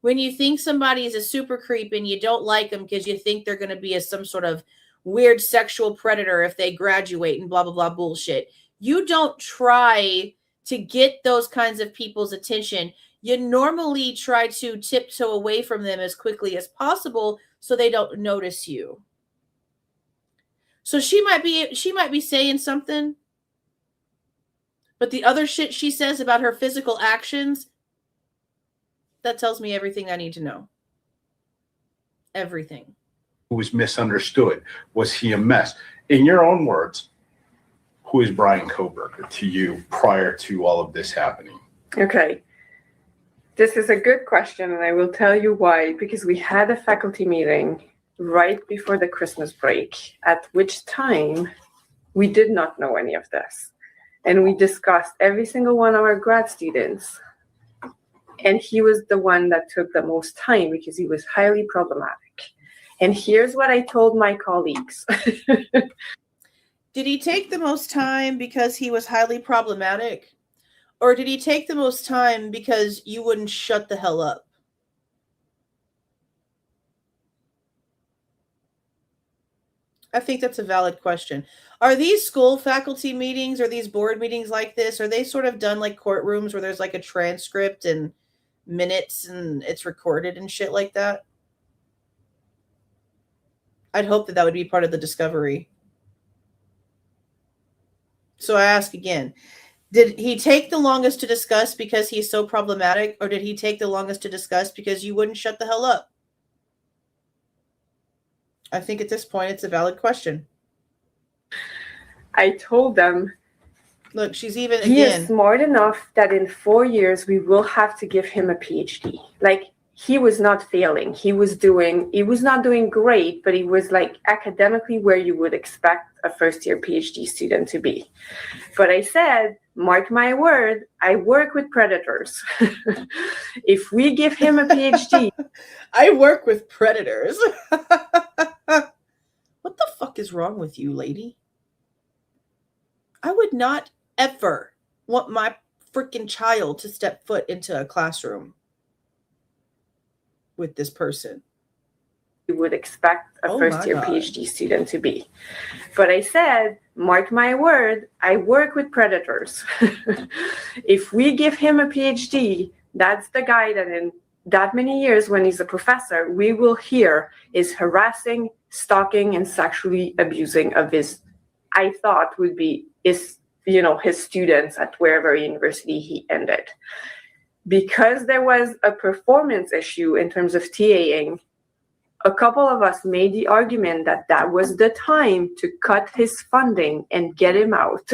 I: When you think somebody is a super creep and you don't like them because you think they're going to be some sort of weird sexual predator if they graduate and blah, blah, blah bullshit. You don't try to get those kinds of people's attention. You normally try to tiptoe away from them as quickly as possible so they don't notice you. So she might be saying something, but the other shit she says about her physical actions, that tells me everything I need to know. Everything.
K: Who was misunderstood? Was he a mess? In your own words, who is Bryan Kohberger to you prior to all of this happening?
E: Okay. This is a good question, and I will tell you why. Because we had a faculty meeting right before the Christmas break, at which time we did not know any of this. And we discussed every single one of our grad students. And he was the one that took the most time because he was highly problematic. And here's what I told my colleagues.
I: Did he take the most time because he was highly problematic? Or did he take the most time because you wouldn't shut the hell up? I think that's a valid question. Are these school faculty meetings or these board meetings like this, are they sort of done like courtrooms where there's like a transcript and minutes and it's recorded and shit like that? I'd hope that would be part of the discovery. So I ask again, did he take the longest to discuss because he's so problematic, or did he take the longest to discuss because you wouldn't shut the hell up? I think at this point it's a valid question.
E: I told them,
I: look, she's even
E: he
I: again
E: is smart enough that in 4 years we will have to give him a PhD. Like, he was not failing. He was not doing great, but he was like academically where you would expect a first-year PhD student to be. But I said, mark my word, I work with predators. If we give him a PhD.
I: I work with predators. What the fuck is wrong with you, lady? I would not ever want my freaking child to step foot into a classroom with this person.
E: You would expect a first-year PhD student to be. But I said, mark my word, I work with predators. If we give him a PhD, that's the guy that in that many years when he's a professor, we will hear is harassing, stalking, and sexually abusing of his, I thought would be his students at wherever university he ended. Because there was a performance issue in terms of TAing, a couple of us made the argument that that was the time to cut his funding and get him out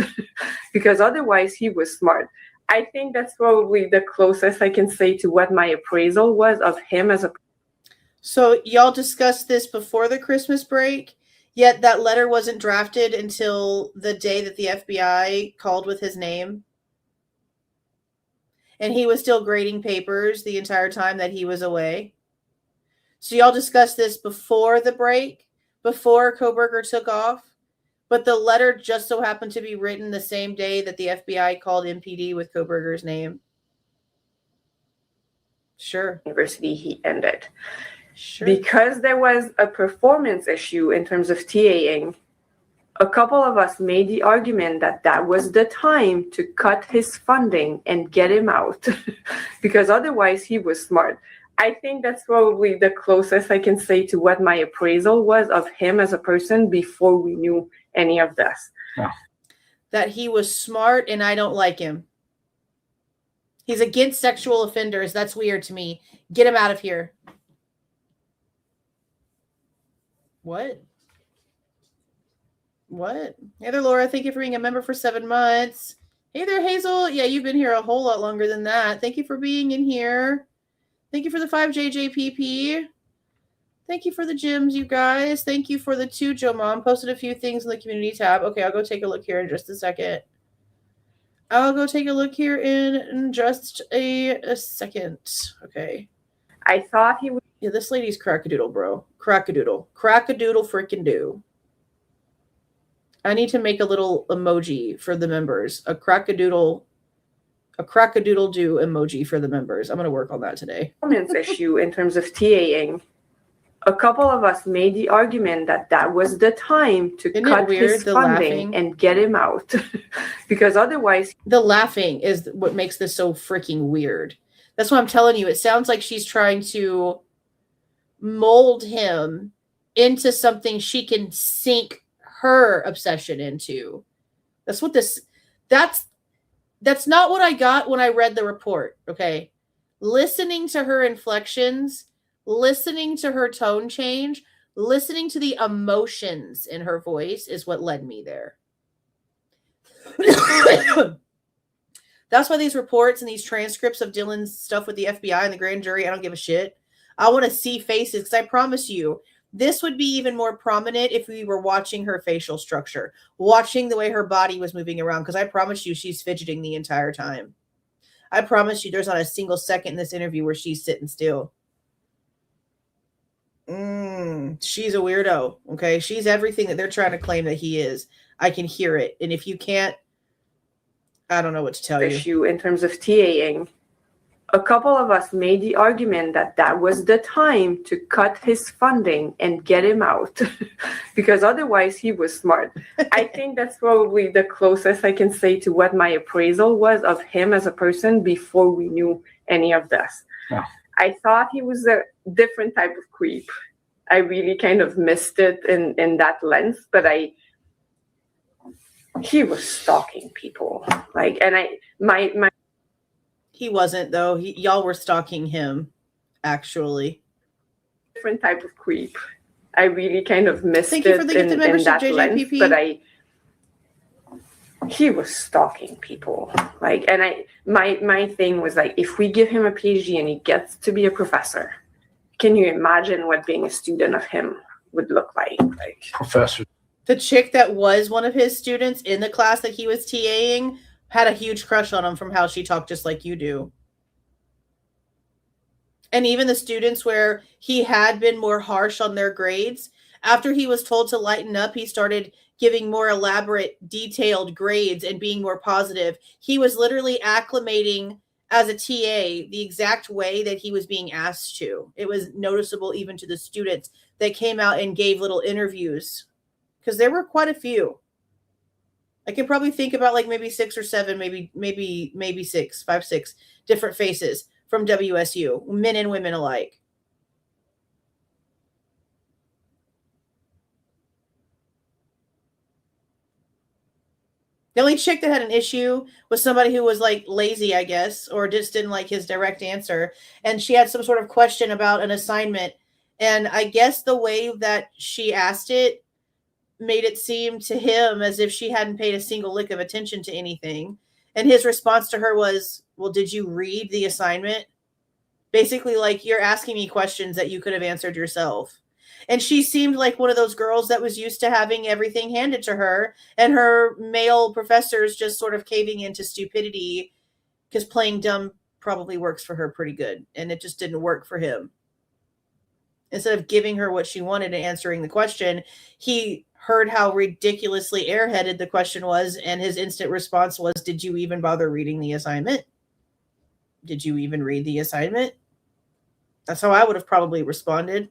E: because otherwise he was smart. I think that's probably the closest I can say to what my appraisal was of him as a.
I: So y'all discussed this before the Christmas break, yet that letter wasn't drafted until the day that the FBI called with his name. And he was still grading papers the entire time that he was away. So y'all discussed this before the break, before Kohberger took off, but the letter just so happened to be written the same day that the FBI called MPD with Kohberger's name. Sure.
E: University he ended.
I: Sure.
E: Because there was a performance issue in terms of TAing, a couple of us made the argument that that was the time to cut his funding and get him out because otherwise he was smart. I think that's probably the closest I can say to what my appraisal was of him as a person before we knew any of this.
C: Yeah.
I: That he was smart and I don't like him. He's against sexual offenders. That's weird to me. Get him out of here. What? What? Hey there, Laura. Thank you for being a member for 7 months. Hey there, Hazel. Yeah, you've been here a whole lot longer than that. Thank you for being in here. Thank you for the 5 JJPP. Thank you for the gyms, you guys. Thank you for the 2 Joe Mom. Posted a few things in the community tab. Okay, I'll go take a look here in just a second. I'll go take a look here in just a second. Okay.
E: I thought he would.
I: Yeah, this lady's crackadoodle, bro. Crackadoodle. Crackadoodle freaking do. I need to make a little emoji for the members. A crackadoodle do emoji for the members. I'm going to work on that today.
E: Performance issue in terms of TAing. A couple of us made the argument that that was the time to cut his funding and get him out because otherwise.
I: The laughing is what makes this so freaking weird. That's what I'm telling you. It sounds like she's trying to mold him into something she can sink her obsession into. That's what this, that's not what I got when I read the report. Okay. Listening to her inflections, listening to her tone change, listening to the emotions in her voice is what led me there. That's why these reports and these transcripts of Dylan's stuff with the FBI and the grand jury, I don't give a shit. I want to see faces because I promise you, this would be even more prominent if we were watching her facial structure, watching the way her body was moving around, because I promise you she's fidgeting the entire time. I promise you there's not a single second in this interview where she's sitting still. She's a weirdo, okay? She's everything that they're trying to claim that he is. I can hear it. And if you can't, I don't know what to tell you.
E: Issue in terms of TAing. A couple of us made the argument that that was the time to cut his funding and get him out because otherwise he was smart. I think that's probably the closest I can say to what my appraisal was of him as a person before we knew any of this.
C: Yeah.
E: I thought he was a different type of creep. I really kind of missed it in that lens, but he was stalking people.
I: He wasn't, though. Y'all were stalking him, actually.
E: Different type of creep. I really kind of missed
I: Thank
E: it
I: you for the
E: in
I: membership,
E: that
I: JJPP.
E: lens, but he was stalking people. Like, and my thing was like, if we give him a PhD and he gets to be a professor, can you imagine what being a student of him would look like? Like,
K: Professor.
I: The chick that was one of his students in the class that he was TAing had a huge crush on him from how she talked just like you do. And even the students where he had been more harsh on their grades, after he was told to lighten up, he started giving more elaborate, detailed grades and being more positive. He was literally acclimating as a TA the exact way that he was being asked to. It was noticeable even to the students that came out and gave little interviews, because there were quite a few. I can probably think about like maybe 6 or 7, maybe 6, 5, 6 different faces from WSU, men and women alike. The only chick that had an issue was somebody who was like lazy, I guess, or just didn't like his direct answer. And she had some sort of question about an assignment. And I guess the way that she asked it made it seem to him as if she hadn't paid a single lick of attention to anything. And his response to her was, well, did you read the assignment? Basically, like, you're asking me questions that you could have answered yourself. And she seemed like one of those girls that was used to having everything handed to her, and her male professors just sort of caving into stupidity, because playing dumb probably works for her pretty good. And it just didn't work for him. Instead of giving her what she wanted and answering the question, he heard how ridiculously airheaded the question was, and his instant response was, did you even bother reading the assignment? Did you even read the assignment? That's how I would have probably responded.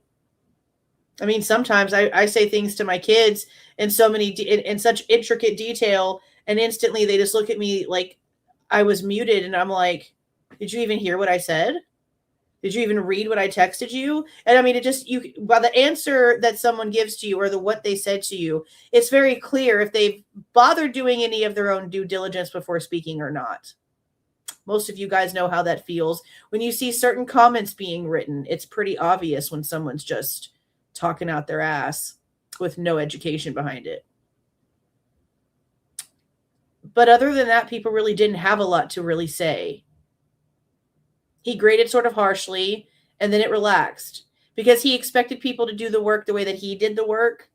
I: I mean, sometimes I say things to my kids in in such intricate detail, and instantly they just look at me like I was muted, and I'm like, did you even hear what I said? Did you even read what I texted you? And I mean, by the answer that someone gives to you or what they said to you, it's very clear if they've bothered doing any of their own due diligence before speaking or not. Most of you guys know how that feels. When you see certain comments being written, it's pretty obvious when someone's just talking out their ass with no education behind it. But other than that, people really didn't have a lot to really say. He graded sort of harshly, and then it relaxed because he expected people to do the work the way that he did the work.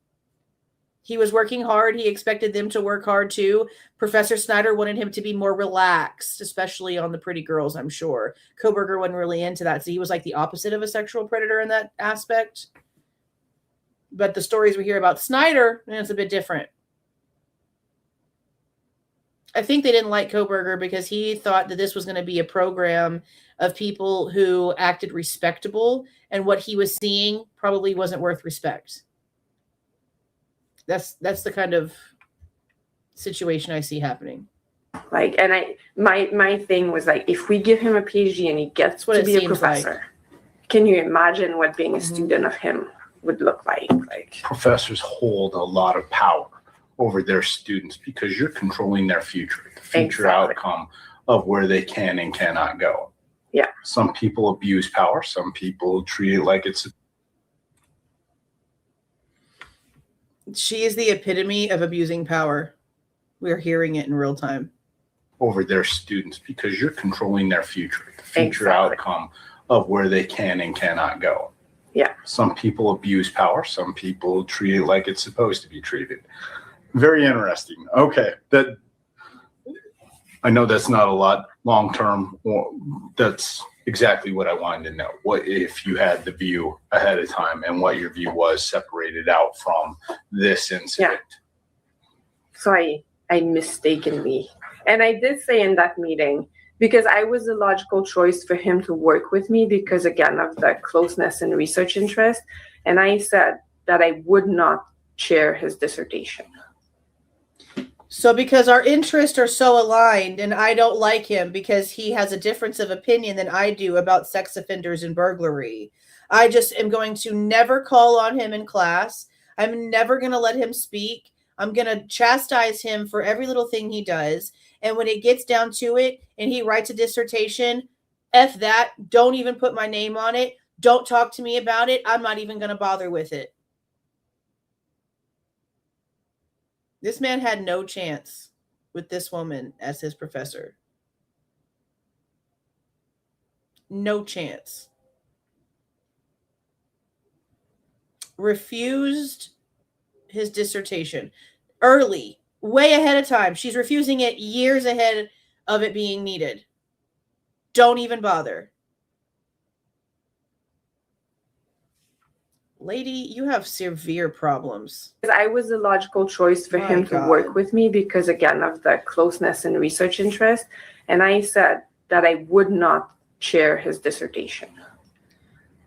I: He was working hard. He expected them to work hard too. Professor Snyder wanted him to be more relaxed, especially on the pretty girls, I'm sure. Kohberger wasn't really into that. So he was like the opposite of a sexual predator in that aspect. But the stories we hear about Snyder, it's a bit different. I think they didn't like Kohberger because he thought that this was going to be a program of people who acted respectable, and what he was seeing probably wasn't worth respect. That's the kind of situation I see happening.
E: Like, and my thing was like, if we give him a PhD and he gets to be a professor, can you imagine what being a student of him would look like? Like,
K: professors hold a lot of power over their students because you're controlling their future, the future outcome of where they can and cannot go.
E: Yeah.
K: Some people abuse power. Some people treat it like it's.
I: She is the epitome of abusing power. We're hearing it in real time.
K: Over their students because you're controlling their future, the future outcome of where they can and cannot go.
E: Yeah.
K: Some people abuse power. Some people treat it like it's supposed to be treated. Very interesting. Okay. I know that's not a lot long term. That's exactly what I wanted to know. What if you had the view ahead of time and what your view was separated out from this incident?
E: Yeah. So I mistakenly, and I did say in that meeting, because I was the logical choice for him to work with me because, again, of the closeness and research interest. And I said that I would not chair his dissertation.
I: So because our interests are so aligned, and I don't like him because he has a difference of opinion than I do about sex offenders and burglary, I just am going to never call on him in class. I'm never going to let him speak. I'm going to chastise him for every little thing he does. And when it gets down to it and he writes a dissertation, F that. Don't even put my name on it. Don't talk to me about it. I'm not even going to bother with it. This man had no chance. with this woman as his professor. No chance. Refused his dissertation early, way ahead of time. She's refusing it years ahead of it being needed. Don't even bother. Lady, you have severe problems.
E: I was a logical choice for him to work with me because, again, of the closeness and research interest. And I said that I would not chair his dissertation.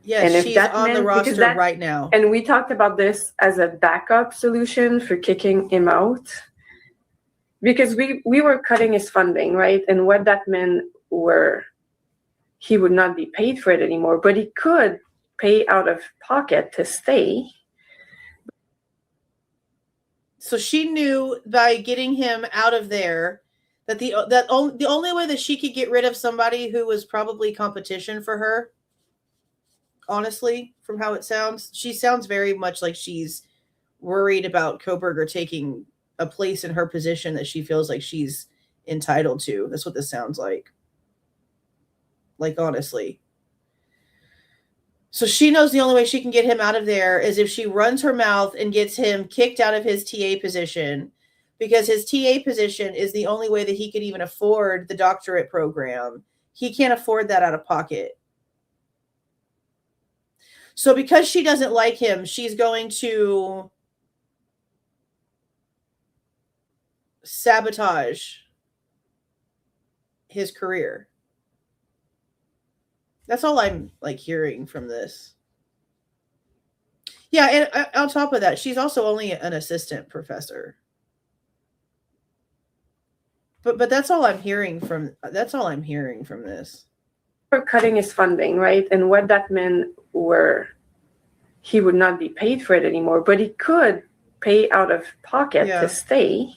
I: Yes,
E: and if
I: she's
E: that
I: on the roster right now.
E: And we talked about this as a backup solution for kicking him out because we were cutting his funding, right? And what that meant were he would not be paid for it anymore, but he could pay out of pocket to stay.
I: So she knew by getting him out of there that the only way that she could get rid of somebody who was probably competition for her, honestly, from how it sounds, she sounds very much like she's worried about Kohberger taking a place in her position that she feels like she's entitled to. That's what this sounds like. Like, honestly. So she knows the only way she can get him out of there is if she runs her mouth and gets him kicked out of his TA position, because his TA position is the only way that he could even afford the doctorate program. He can't afford that out of pocket. So because she doesn't like him, she's going to sabotage his career. That's all I'm hearing from this. Yeah, and on top of that, she's also only an assistant professor. But that's all I'm hearing from this.
E: We're cutting his funding, right? And what that meant were he would not be paid for it anymore, but he could pay out of pocket to stay.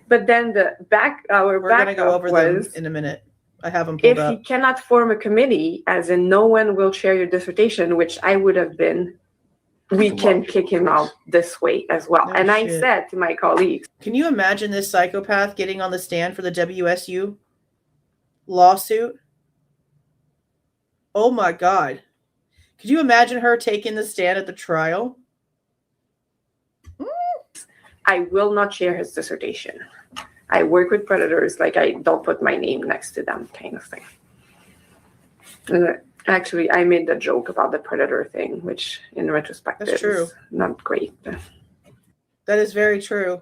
E: But then we're going to go over them
I: in a minute. I have them pulled up.
E: If he cannot form a committee, as in no one will chair your dissertation, which I would have been, we can kick him out this way as well. And I said to my colleagues,
I: can you imagine this psychopath getting on the stand for the WSU lawsuit? Oh my God. Could you imagine her taking the stand at the trial?
E: I will not share his dissertation. I work with predators, I don't put my name next to them, kind of thing. And actually, I made the joke about the predator thing, which in retrospect is not great.
I: That is very true.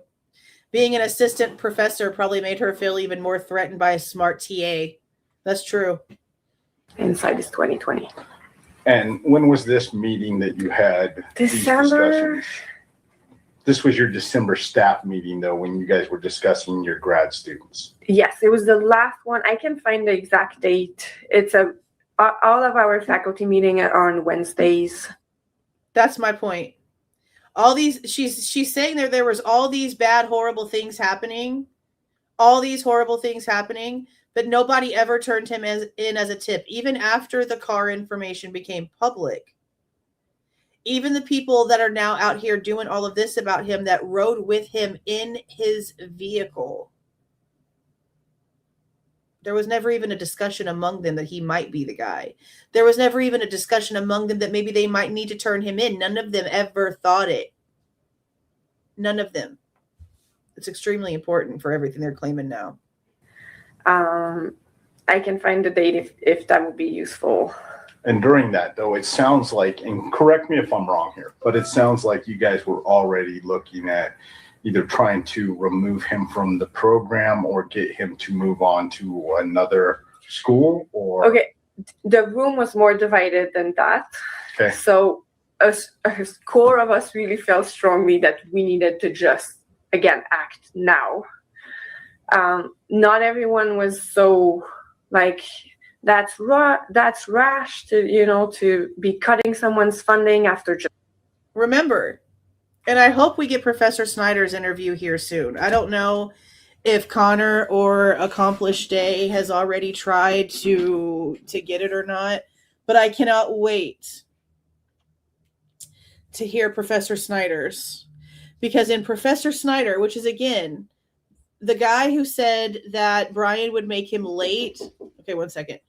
I: Being an assistant professor probably made her feel even more threatened by a smart TA. That's true.
E: Inside is 2020.
K: And when was this meeting that you had?
E: December.
K: This was your December staff meeting, though, when you guys were discussing your grad students.
E: Yes, it was the last one. I can find the exact date. It's all of our faculty meeting are on Wednesdays.
I: That's my point. All these, she's saying there was all these bad, horrible things happening. All these horrible things happening, but nobody ever turned him in as a tip, even after the car information became public. Even the people that are now out here doing all of this about him that rode with him in his vehicle. There was never even a discussion among them that he might be the guy. There was never even a discussion among them that maybe they might need to turn him in. None of them ever thought it. None of them. It's extremely important for everything they're claiming now.
E: I can find the date if that would be useful.
K: And during that, though, it sounds like, and correct me if I'm wrong here, but it sounds like you guys were already looking at either trying to remove him from the program or get him to move on to another school, or?
E: Okay, the room was more divided than that.
K: Okay.
E: So a core of us really felt strongly that we needed to just, again, act now. Not everyone was so that's rash to be cutting someone's funding after just.
I: Remember, and I hope we get Professor Snyder's interview here soon. I don't know if Connor or Accomplished Day has already tried to get it or not, but I cannot wait to hear Professor Snyder's, because in Professor Snyder, which is again the guy who said that Bryan would make him late. Okay, one second.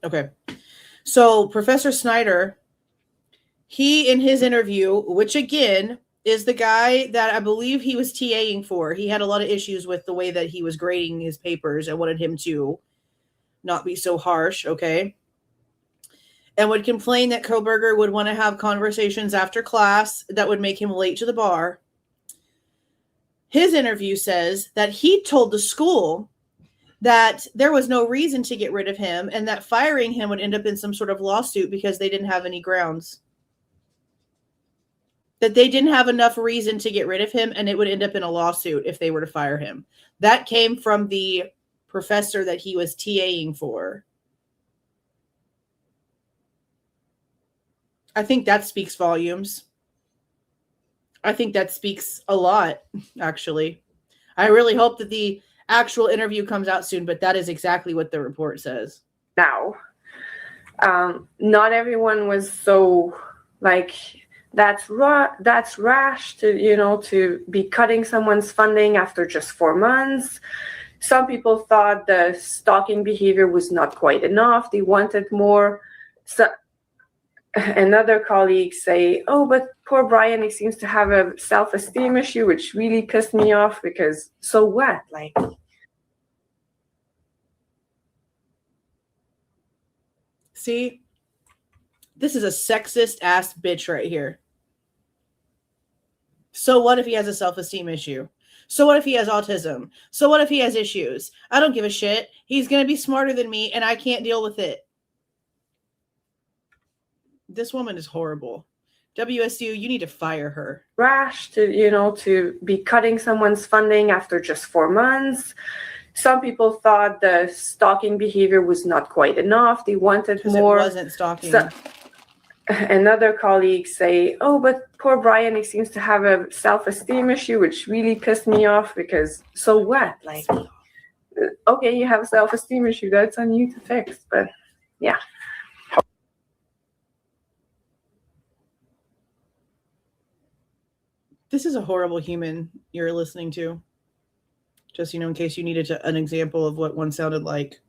I: Okay. So Professor Snyder, he in his interview, which again is the guy that I believe he was TAing for. He had a lot of issues with the way that he was grading his papers. I wanted him to not be so harsh, okay? And would complain that Kohberger would want to have conversations after class that would make him late to the bar. His interview says that he told the school that there was no reason to get rid of him and that firing him would end up in some sort of lawsuit because they didn't have any grounds. That they didn't have enough reason to get rid of him and it would end up in a lawsuit if they were to fire him. That came from the professor that he was TAing for. I think that speaks volumes. I think that speaks a lot, actually. I really hope that the actual interview comes out soon, but that is exactly what the report says.
E: Now, not everyone was so like, that's rash to, you know, to be cutting someone's funding after just 4 months. Some people thought the stalking behavior was not quite enough. They wanted more. So another colleague say, oh, but poor Bryan, he seems to have a self-esteem issue, which really pissed me off because so what? Like,
I: see, this is a sexist ass bitch right here. So what if he has a self-esteem issue? So what if he has autism? So what if he has issues? I don't give a shit. He's going to be smarter than me and I can't deal with it. This woman is horrible. WSU, you need to fire her.
E: Rash to, you know, to be cutting someone's funding after just 4 months. Some people thought the stalking behavior was not quite enough. They wanted more.
I: It wasn't stalking.
E: So, another colleague say, oh, but poor Bryan, he seems to have a self-esteem issue, which really pissed me off because so what? Like, okay, you have a self-esteem issue. That's on you to fix. But yeah.
I: This is a horrible human you're listening to. Just, you know, in case you needed an example of what one sounded like.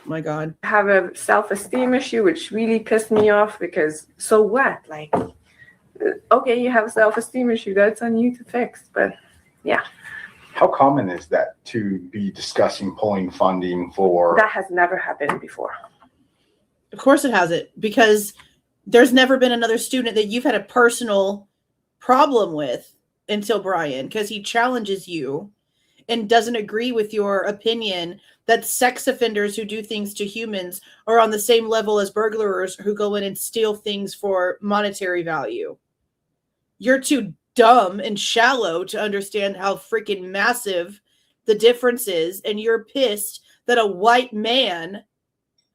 I: My God.
E: Have a self-esteem issue, which really pissed me off because so what? Like, okay, you have a self-esteem issue. That's on you to fix. But yeah.
K: How common is that to be discussing pulling funding for?
E: That has never happened before.
I: Of course it hasn't, because there's never been another student that you've had a personal problem with until Bryan, because he challenges you and doesn't agree with your opinion that sex offenders who do things to humans are on the same level as burglars who go in and steal things for monetary value. You're too dumb and shallow to understand how freaking massive the difference is, and you're pissed that a white man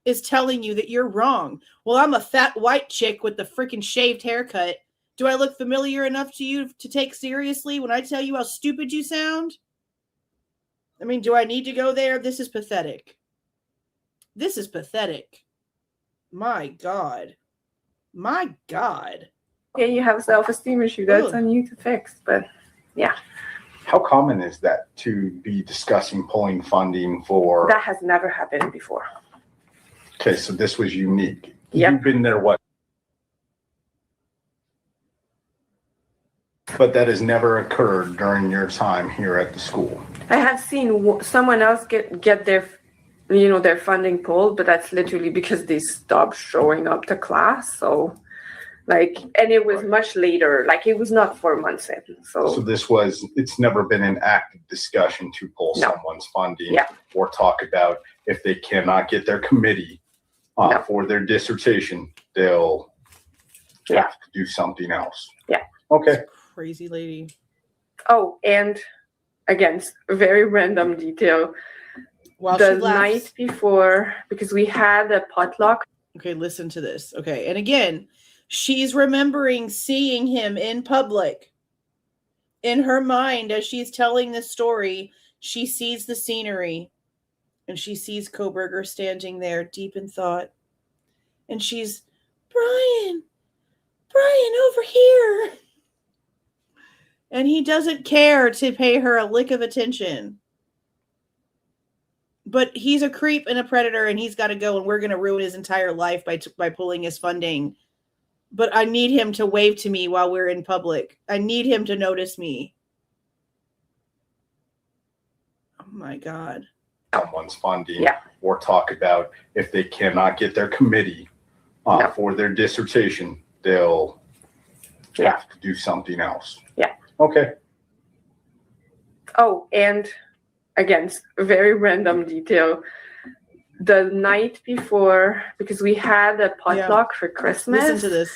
I: is telling you that you're wrong. Well, I'm a fat white chick with the freaking shaved haircut. Do I look familiar enough to you to take seriously when I tell you how stupid you sound? I mean, do I need to go there? This is pathetic. This is pathetic. My God. My God.
E: Okay, you have a self-esteem issue. That's on you to fix. But yeah.
K: How common is that to be discussing pulling funding for?
E: That has never happened before.
K: Okay, so this was unique.
E: Yep.
K: You've been there, what? But that has never occurred during your time here at the school.
E: I have seen someone else get their, you know, their funding pulled, but that's literally because they stopped showing up to class. So, like, and it was much later. Like, it was not 4 months in.
K: So it's never been an active discussion to pull someone's funding or talk about if they cannot get their committee for their dissertation, they'll have to do something else.
E: Yeah.
K: Okay.
I: Crazy lady.
E: Oh, and again, very random detail.
I: While
E: The
I: she laughs.
E: night before, because we had a potluck.
I: Okay, listen to this. Okay, and again, she's remembering seeing him in public. In her mind, as she's telling this story, she sees the scenery, and she sees Kohberger standing there, deep in thought. And she's, Bryan, over here. And he doesn't care to pay her a lick of attention. But he's a creep and a predator, and he's got to go, and we're going to ruin his entire life by pulling his funding. But I need him to wave to me while we're in public. I need him to notice me. Oh, my God.
K: Someone's funding, or talk about if they cannot get their committee for their dissertation, they'll have to do something else.
E: Yeah.
K: Okay.
E: Oh, and again, very random detail. The night before, because we had a potluck for Christmas.
I: Listen to this.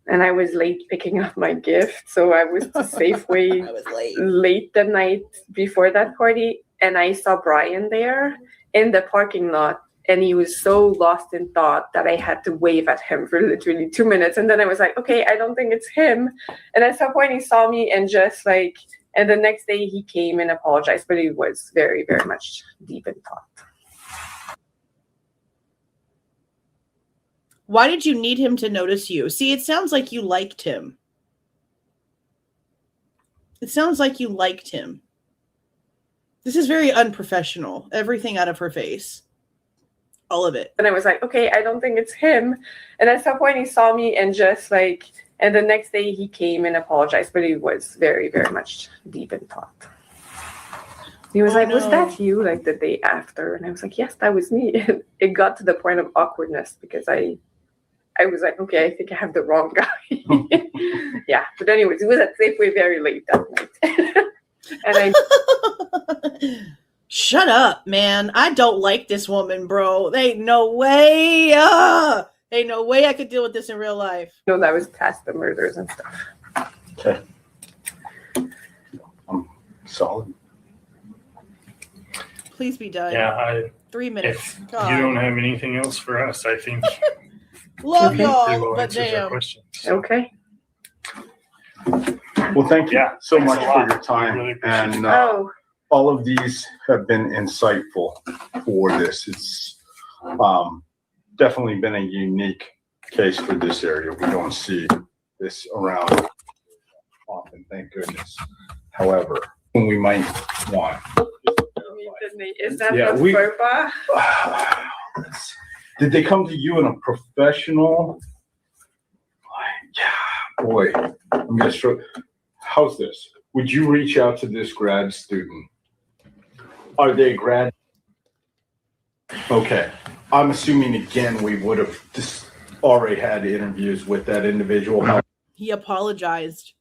E: And I was late picking up my gift. So I was to Safeway
I: I was
E: late the night before that party. And I saw Bryan there in the parking lot. And he was so lost in thought that I had to wave at him for literally 2 minutes. And then I was like, okay, I don't think it's him. And at some point he saw me and just like, and the next day he came and apologized, but he was very, very much deep in thought.
I: Why did you need him to notice you? See, it sounds like you liked him. It sounds like you liked him. This is very unprofessional. Everything out of her face. All of it.
E: And I was like, okay, I don't think it's him. And at some point he saw me and just like, and the next day he came and apologized, but he was very, very much deep in thought. He was like, was that you? Like the day after? And I was like, yes, that was me. And it got to the point of awkwardness because I was like, okay, I think I have the wrong guy. Yeah. But anyways, it was at Safeway very late that night. And I
I: shut up, man. I don't like this woman, bro. There ain't no way. Ain't no way I could deal with this in real life.
E: No, that was past the murders and stuff.
K: Okay. Solid.
I: Please be done.
J: Yeah,
I: 3 minutes.
J: if
I: God.
J: you don't have anything else for us, I think
I: Love
J: pretty
I: y'all,
J: well
I: but
J: answers our
I: damn.
J: questions. So,
E: Okay.
K: Well, thank you so
J: thanks
K: much
J: a
K: for
J: lot.
K: your time.
J: Really appreciate
K: And
E: Oh,
K: all of these have been insightful for this. It's definitely been a unique case for this area. We don't see this around often, thank goodness. However, when we might want.
E: is that
K: Yeah,
E: the
K: we-
E: FOIA?
K: Did they come to you in a professional? Yeah, boy, I'm gonna show. How's this? Would you reach out to this grad student? Are they grad? Okay, I'm assuming again we would have just already had interviews with that individual.
I: He apologized.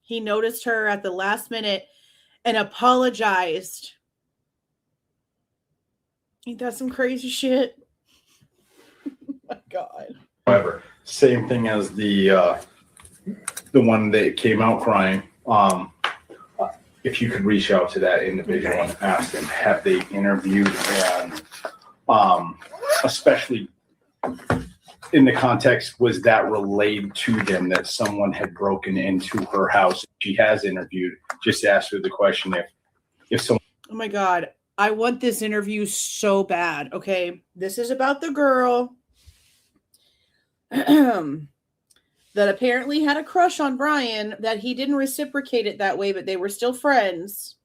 I: He noticed her at the last minute and apologized. Ain't that some crazy shit? Oh my God.
K: However, same thing as the one that came out crying. If you could reach out to that individual and ask them, have they interviewed, and especially in the context, was that relayed to them that someone had broken into her house? She has interviewed. Just ask her the question if someone.
I: Oh my God. I want this interview so bad. Okay. This is about the girl that apparently had a crush on Bryan, that he didn't reciprocate it that way, but they were still friends.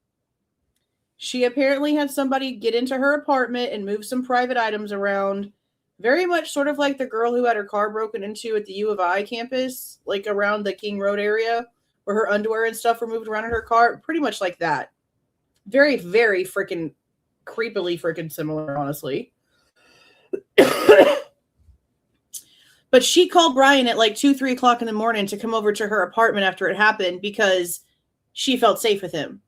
I: She apparently had somebody get into her apartment and move some private items around. Very much sort of like the girl who had her car broken into at the U of I campus, like around the King Road area, where her underwear and stuff were moved around in her car. Pretty much like that. Very, very freaking creepily freaking similar, honestly. But she called Bryan at like 2-3 o'clock in the morning to come over to her apartment after it happened because she felt safe with him.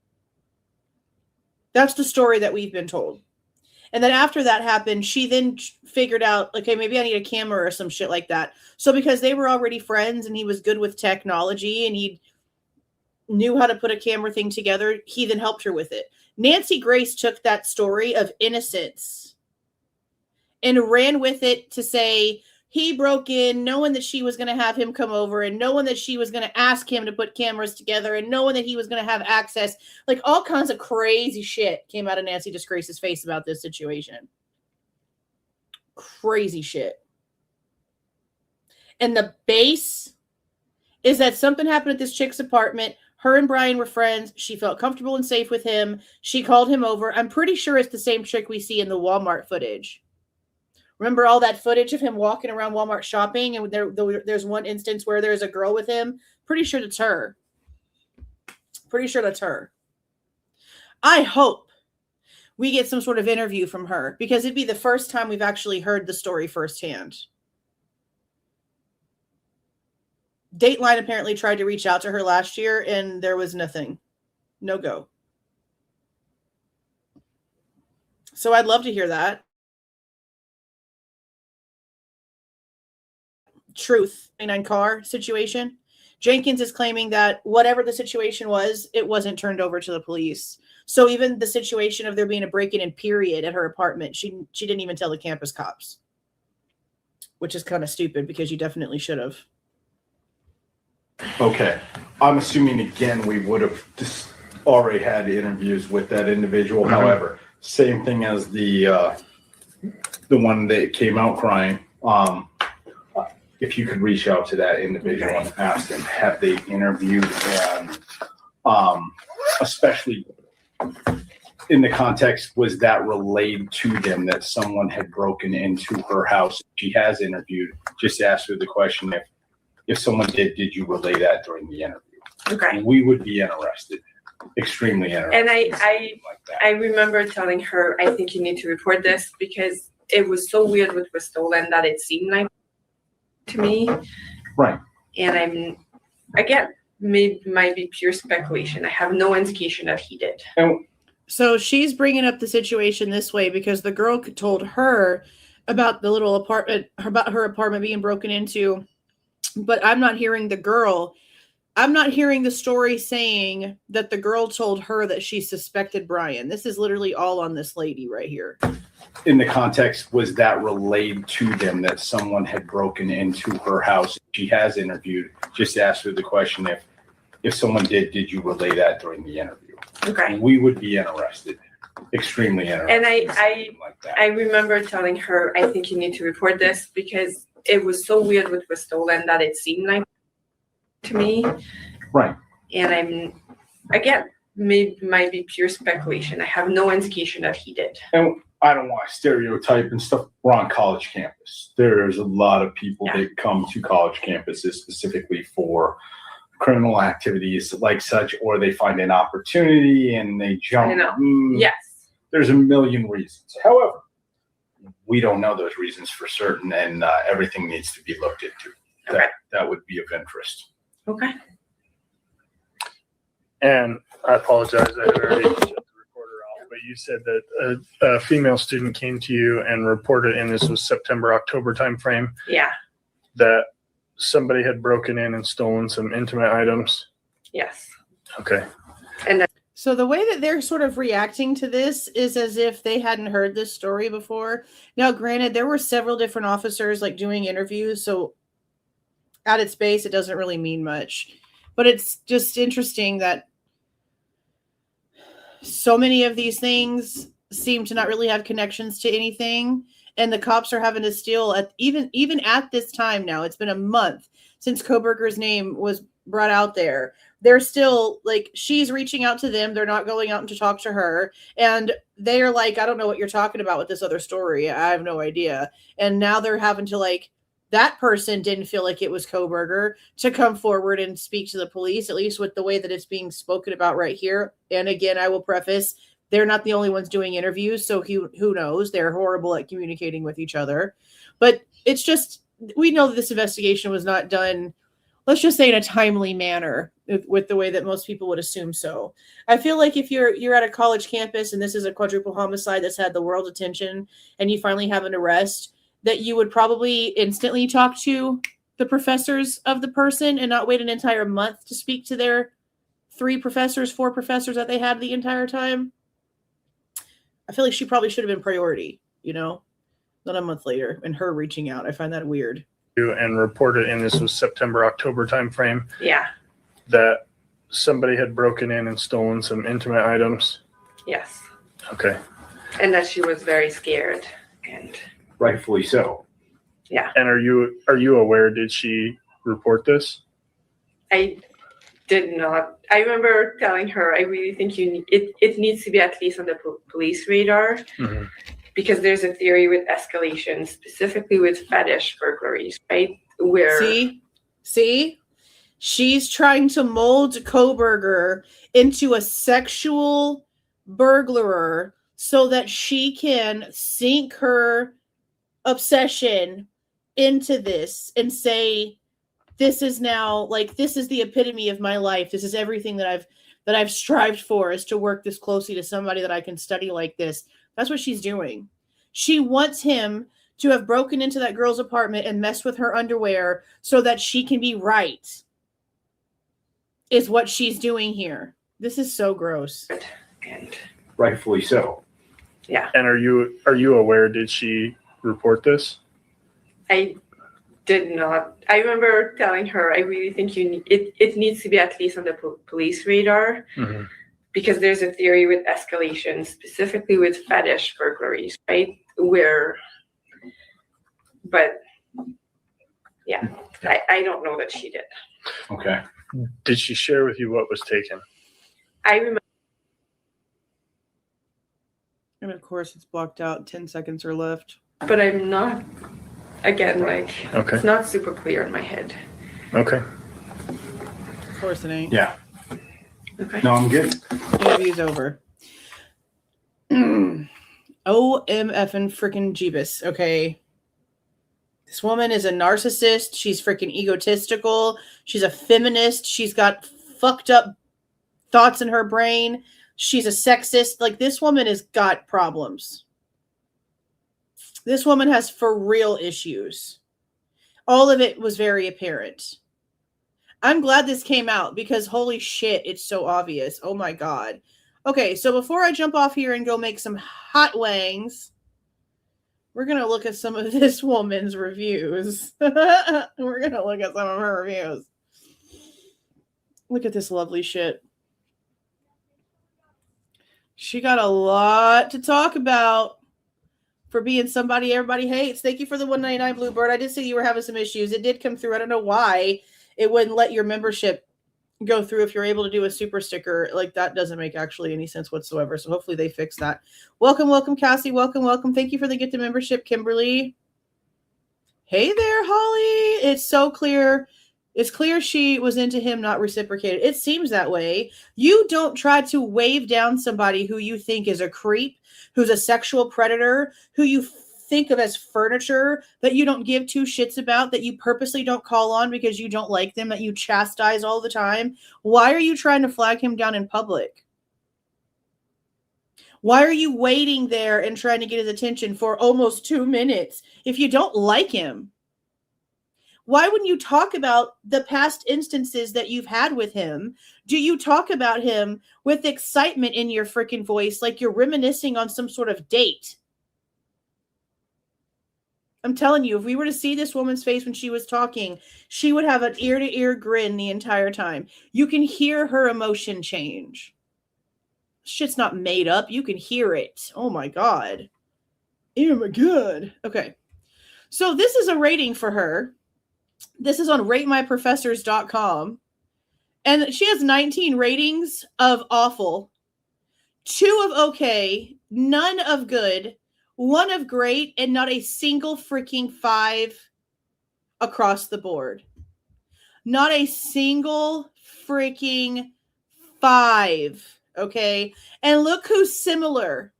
I: That's the story that we've been told. And then after that happened, she then figured out, okay, maybe I need a camera or some shit like that. So because they were already friends and he was good with technology and knew how to put a camera thing together. He then helped her with it. Nancy Grace took that story of innocence and ran with it to say he broke in knowing that she was going to have him come over and knowing that she was going to ask him to put cameras together and knowing that he was going to have access. Like, all kinds of crazy shit came out of Nancy Grace's face about this situation. Crazy shit. And the base is that something happened at this chick's apartment. Her and Bryan were friends. She felt comfortable and safe with him. She called him over. I'm pretty sure it's the same chick we see in the Walmart footage. Remember all that footage of him walking around Walmart shopping? And there's one instance where there's a girl with him. Pretty sure that's her. Pretty sure that's her. I hope we get some sort of interview from her, because it'd be the first time we've actually heard the story firsthand. Dateline apparently tried to reach out to her last year, and there was nothing. No go. So I'd love to hear that. Truth. 29 car situation. Jenkins is claiming that whatever the situation was, it wasn't turned over to the police. So even the situation of there being a break-in and period at her apartment, she didn't even tell the campus cops, which is kind of stupid because you definitely should have.
K: Okay. I'm assuming, again, we would have just already had interviews with that individual. Mm-hmm. However, same thing as the one that came out crying. If you could reach out to that individual and ask them, have they interviewed, and especially in the context, was that relayed to them that someone had broken into her house? She has interviewed. Just ask her the question, if someone did you relay that during the interview?
E: Okay.
K: We would be interested, extremely interested.
E: And I remember telling her, I think you need to report this because it was so weird what was stolen that it seemed like to me.
K: Right.
E: And I'm, again, might be pure speculation. I have no indication that he did.
I: So she's bringing up the situation this way because the girl told her about the little apartment, about her apartment being broken into. But I'm not hearing the girl. I'm not hearing the story saying that the girl told her that she suspected Bryan. This is literally all on this lady right here.
K: In the context, was that relayed to them that someone had broken into her house? She has interviewed. Just ask her the question, if someone did you relay that during the interview?
E: Okay.
K: We would be interested, extremely interested.
E: And I remember telling her, I think you need to report this because it was so weird what was stolen that it seemed like to me.
K: Right.
E: And I'm, again, might be pure speculation. I have no indication that he did.
K: And I don't want to stereotype and stuff. We're on college campus. There's a lot of people that come to college campuses specifically for criminal activities like such, or they find an opportunity and they jump.
E: Yes.
K: There's a million reasons. However, we don't know those reasons for certain, and everything needs to be looked into.
E: Okay.
K: That would be of interest.
E: Okay.
J: And I apologize, I had already shut the recorder off, but you said that a female student came to you and reported, and this was September, October timeframe.
E: Yeah.
J: That somebody had broken in and stolen some intimate items.
E: Yes.
J: Okay.
E: And
I: so the way that they're sort of reacting to this is as if they hadn't heard this story before. Now, granted, there were several different officers like doing interviews, so at its base, it doesn't really mean much. But it's just interesting that so many of these things seem to not really have connections to anything. And the cops are having to steal at even at this time now. It's been a month since Kohberger's name was brought out there. They're still like, she's reaching out to them. They're not going out to talk to her. And they are like, I don't know what you're talking about with this other story. I have no idea. And now they're having to like, that person didn't feel like it was Kohberger to come forward and speak to the police, at least with the way that it's being spoken about right here. And again, I will preface, they're not the only ones doing interviews, so who knows? They're horrible at communicating with each other. But it's just, we know that this investigation was not done, let's just say, in a timely manner with the way that most people would assume so. I feel like if you're at a college campus and this is a quadruple homicide that's had the world's attention and you finally have an arrest, that you would probably instantly talk to the professors of the person and not wait an entire month to speak to their 4 professors that they had the entire time. I feel like she probably should have been priority, not a month later, and her reaching out. I find that weird.
J: And reported, and this was September, October timeframe,
E: Yeah.
J: that somebody had broken in and stolen some intimate items.
E: Yes.
J: Okay.
E: And that she was very scared. And
K: Rightfully so.
E: yeah.
J: And are you aware, did she report this?
E: I did not. I remember telling her, I really think it needs to be at least on the police radar, because there's a theory with escalation, specifically with fetish burglaries, right? Where
I: see, she's trying to mold Kohberger into a sexual burglar so that she can sink her obsession into this and say, this is now this is the epitome of my life. This is everything that I've strived for, is to work this closely to somebody that I can study like this. That's what she's doing. She wants him to have broken into that girl's apartment and messed with her underwear so that she can be right, is what she's doing here. This is so gross.
E: and
K: Rightfully so.
E: yeah.
J: And are you aware, did she report this?
E: I did not. I remember telling her, I really think it needs to be at least on the police radar, because there's a theory with escalation, specifically with fetish burglaries, right? But yeah, I don't know that she did.
K: Okay.
J: Did she share with you what was taken?
E: I remember.
I: And of course, it's blocked out. 10 seconds are left.
E: But I'm not, again,
J: Okay.
E: it's not super clear in my head.
J: Okay.
I: Of course it ain't.
K: Yeah.
E: Okay.
K: No, I'm good.
I: Interview's over. OMF and freaking Jeebus. Okay. This woman is a narcissist. She's freaking egotistical. She's a feminist. She's got fucked up thoughts in her brain. She's a sexist. This woman has got problems. This woman has for real issues. All of it was very apparent. I'm glad this came out, because holy shit, it's so obvious. Oh my God. Okay, so before I jump off here and go make some hot wangs, we're going to look at some of this woman's reviews. We're going to look at some of her reviews. Look at this lovely shit. She got a lot to talk about for being somebody everybody hates. Thank you for the 199 Bluebird. I did see you were having some issues. It did come through. I don't know why it wouldn't let your membership go through if you're able to do a super sticker. That doesn't make actually any sense whatsoever. So hopefully they fix that. Welcome, Cassie. Welcome. Thank you for the gift of membership, Kimberly. Hey there, Holly. It's so clear. It's clear she was into him, not reciprocated. It seems that way. You don't try to wave down somebody who you think is a creep, who's a sexual predator, who you think of as furniture, that you don't give two shits about, that you purposely don't call on because you don't like them, that you chastise all the time. Why are you trying to flag him down in public? Why are you waiting there and trying to get his attention for almost 2 minutes if you don't like him? Why wouldn't you talk about the past instances that you've had with him? Do you talk about him with excitement in your freaking voice, like you're reminiscing on some sort of date? I'm telling you, if we were to see this woman's face when she was talking, she would have an ear-to-ear grin the entire time. You can hear her emotion change. Shit's not made up. You can hear it. Oh my God. Oh my God. Okay. So this is a rating for her. This is on ratemyprofessors.com. And she has 19 ratings of awful, 2 of okay, none of good, 1 of great, and not a single freaking 5 across the board. Not a single freaking 5. Okay. And look who's similar.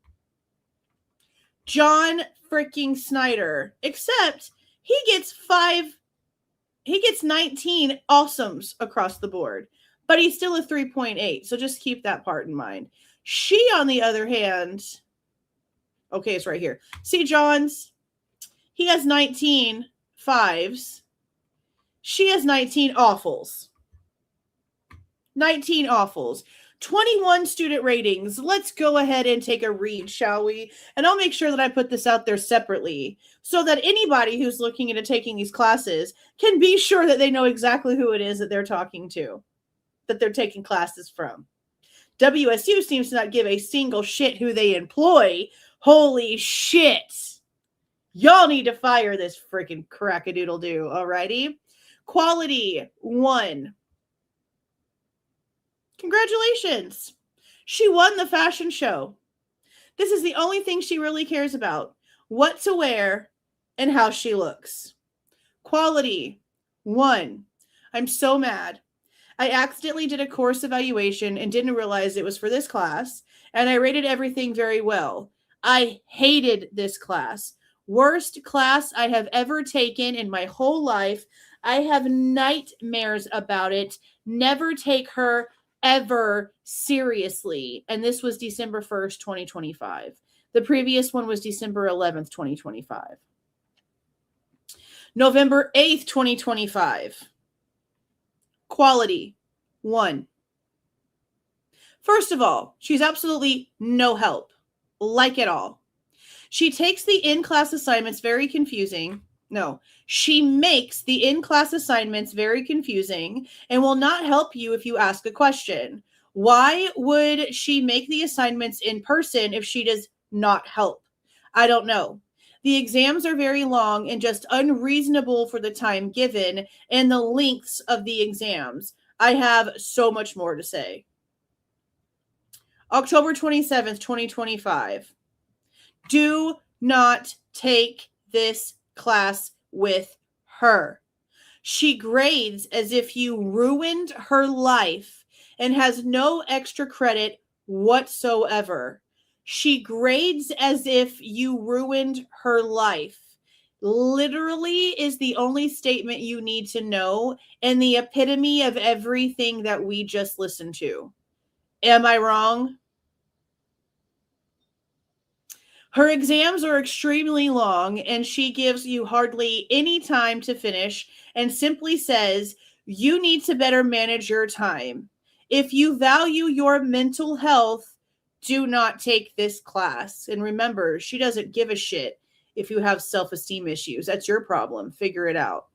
I: John freaking Snyder. Except he gets 19 awesomes across the board, but he's still a 3.8. So just keep that part in mind. She, on the other hand, okay, it's right here. See, John's, he has 19 5s. She has 19 awfuls. 19 awfuls, 21 student ratings. Let's go ahead and take a read, shall we? And I'll make sure that I put this out there separately so that anybody who's looking into taking these classes can be sure that they know exactly who it is that they're talking to, that they're taking classes from. WSU seems to not give a single shit who they employ. Holy shit. Y'all need to fire this freaking crack-a-doodle-doo, alrighty? Quality 1. Congratulations. She won the fashion show. This is the only thing she really cares about. What to wear and how she looks. Quality 1. I'm so mad. I accidentally did a course evaluation and didn't realize it was for this class, and I rated everything very well. I hated this class. Worst class I have ever taken in my whole life. I have nightmares about it. Never take her ever seriously. And this was December 1st, 2025. The previous one was December 11th, 2025. November 8th, 2025. Quality 1. First of all, she's absolutely no help, like at all. She takes the in-class assignments very confusing. No, she makes the in-class assignments very confusing and will not help you if you ask a question. Why would she make the assignments in person if she does not help? I don't know. The exams are very long and just unreasonable for the time given and the lengths of the exams. I have so much more to say. October 27th, 2025. Do not take this class with her. She grades as if you ruined her life and has no extra credit whatsoever. She grades as if you ruined her life. Literally is the only statement you need to know and the epitome of everything that we just listened to. Am I wrong? Her exams are extremely long and she gives you hardly any time to finish and simply says, you need to better manage your time. If you value your mental health, do not take this class. And remember, she doesn't give a shit if you have self-esteem issues. That's your problem. Figure it out.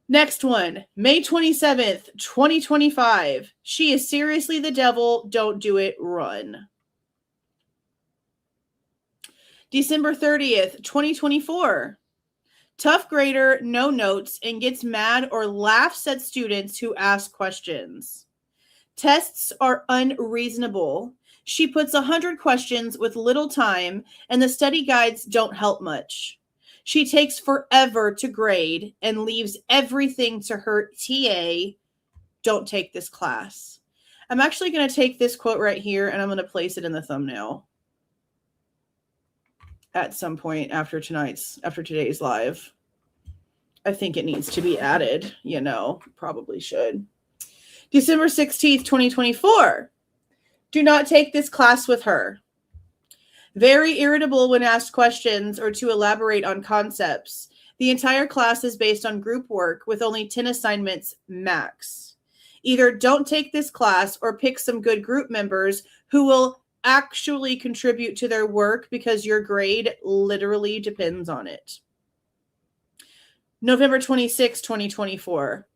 I: Next one, May 27th, 2025. She is seriously the devil. Don't do it. Run. December 30th, 2024. Tough grader, no notes, and gets mad or laughs at students who ask questions. Tests are unreasonable. She puts 100 questions with little time, and the study guides don't help much. She takes forever to grade and leaves everything to her TA. Don't take this class. I'm actually going to take this quote right here, and I'm going to place it in the thumbnail at some point after today's live. I think it needs to be added, probably should. December 16th, 2024. Do not take this class with her. Very irritable when asked questions or to elaborate on concepts. The entire class is based on group work with only 10 assignments max. Either don't take this class or pick some good group members who will actually contribute to their work because your grade literally depends on it. November 26, 2024.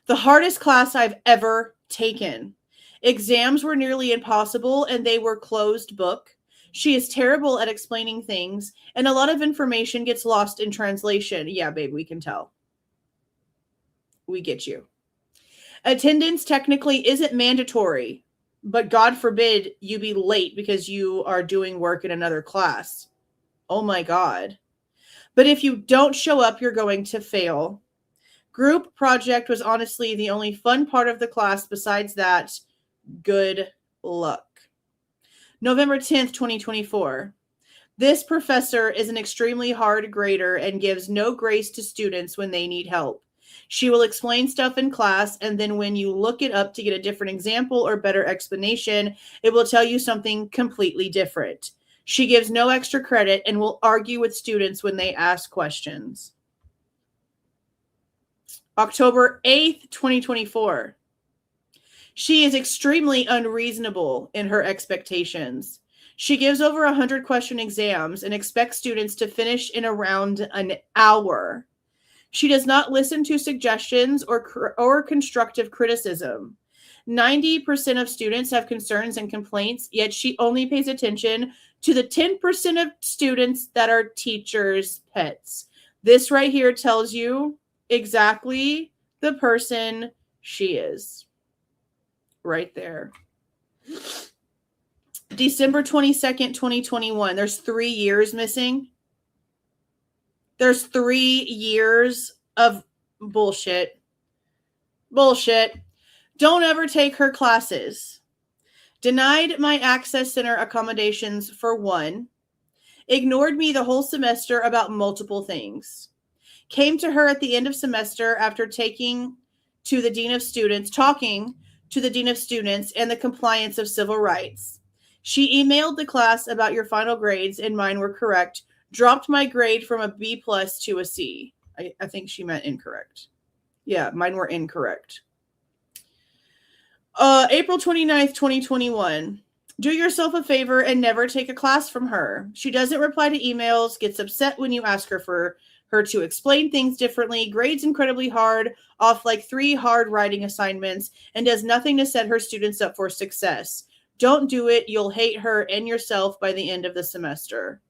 I: The hardest class I've ever taken. Exams were nearly impossible and they were closed book. She is terrible at explaining things and a lot of information gets lost in translation. Yeah, babe, we can tell. We get you. Attendance technically isn't mandatory, but God forbid you be late because you are doing work in another class. Oh my God. But if you don't show up, you're going to fail. Group project was honestly the only fun part of the class. Besides that, good luck. November 10th, 2024. This professor is an extremely hard grader and gives no grace to students when they need help. She will explain stuff in class, and then when you look it up to get a different example or better explanation, it will tell you something completely different. She gives no extra credit and will argue with students when they ask questions. October 8th, 2024. She is extremely unreasonable in her expectations. She gives over 100 question exams and expects students to finish in around an hour. She does not listen to suggestions or constructive criticism. 90% of students have concerns and complaints, yet she only pays attention to the 10% of students that are teachers' pets. This right here tells you exactly the person she is. Right there. December 22nd, 2021. There's 3 years missing. There's 3 years of bullshit. Bullshit. Don't ever take her classes. Denied my Access Center accommodations for 1. Ignored me the whole semester about multiple things. Came to her at the end of semester after talking to the Dean of Students and the compliance of civil rights. She emailed the class about your final grades and mine were correct. Dropped my grade from a B+ to a C. I think she meant incorrect. Yeah, mine were incorrect. April 29th, 2021. Do yourself a favor and never take a class from her. She doesn't reply to emails, gets upset when you ask her to explain things differently, grades incredibly hard, off like 3 hard writing assignments, and does nothing to set her students up for success. Don't do it. You'll hate her and yourself by the end of the semester.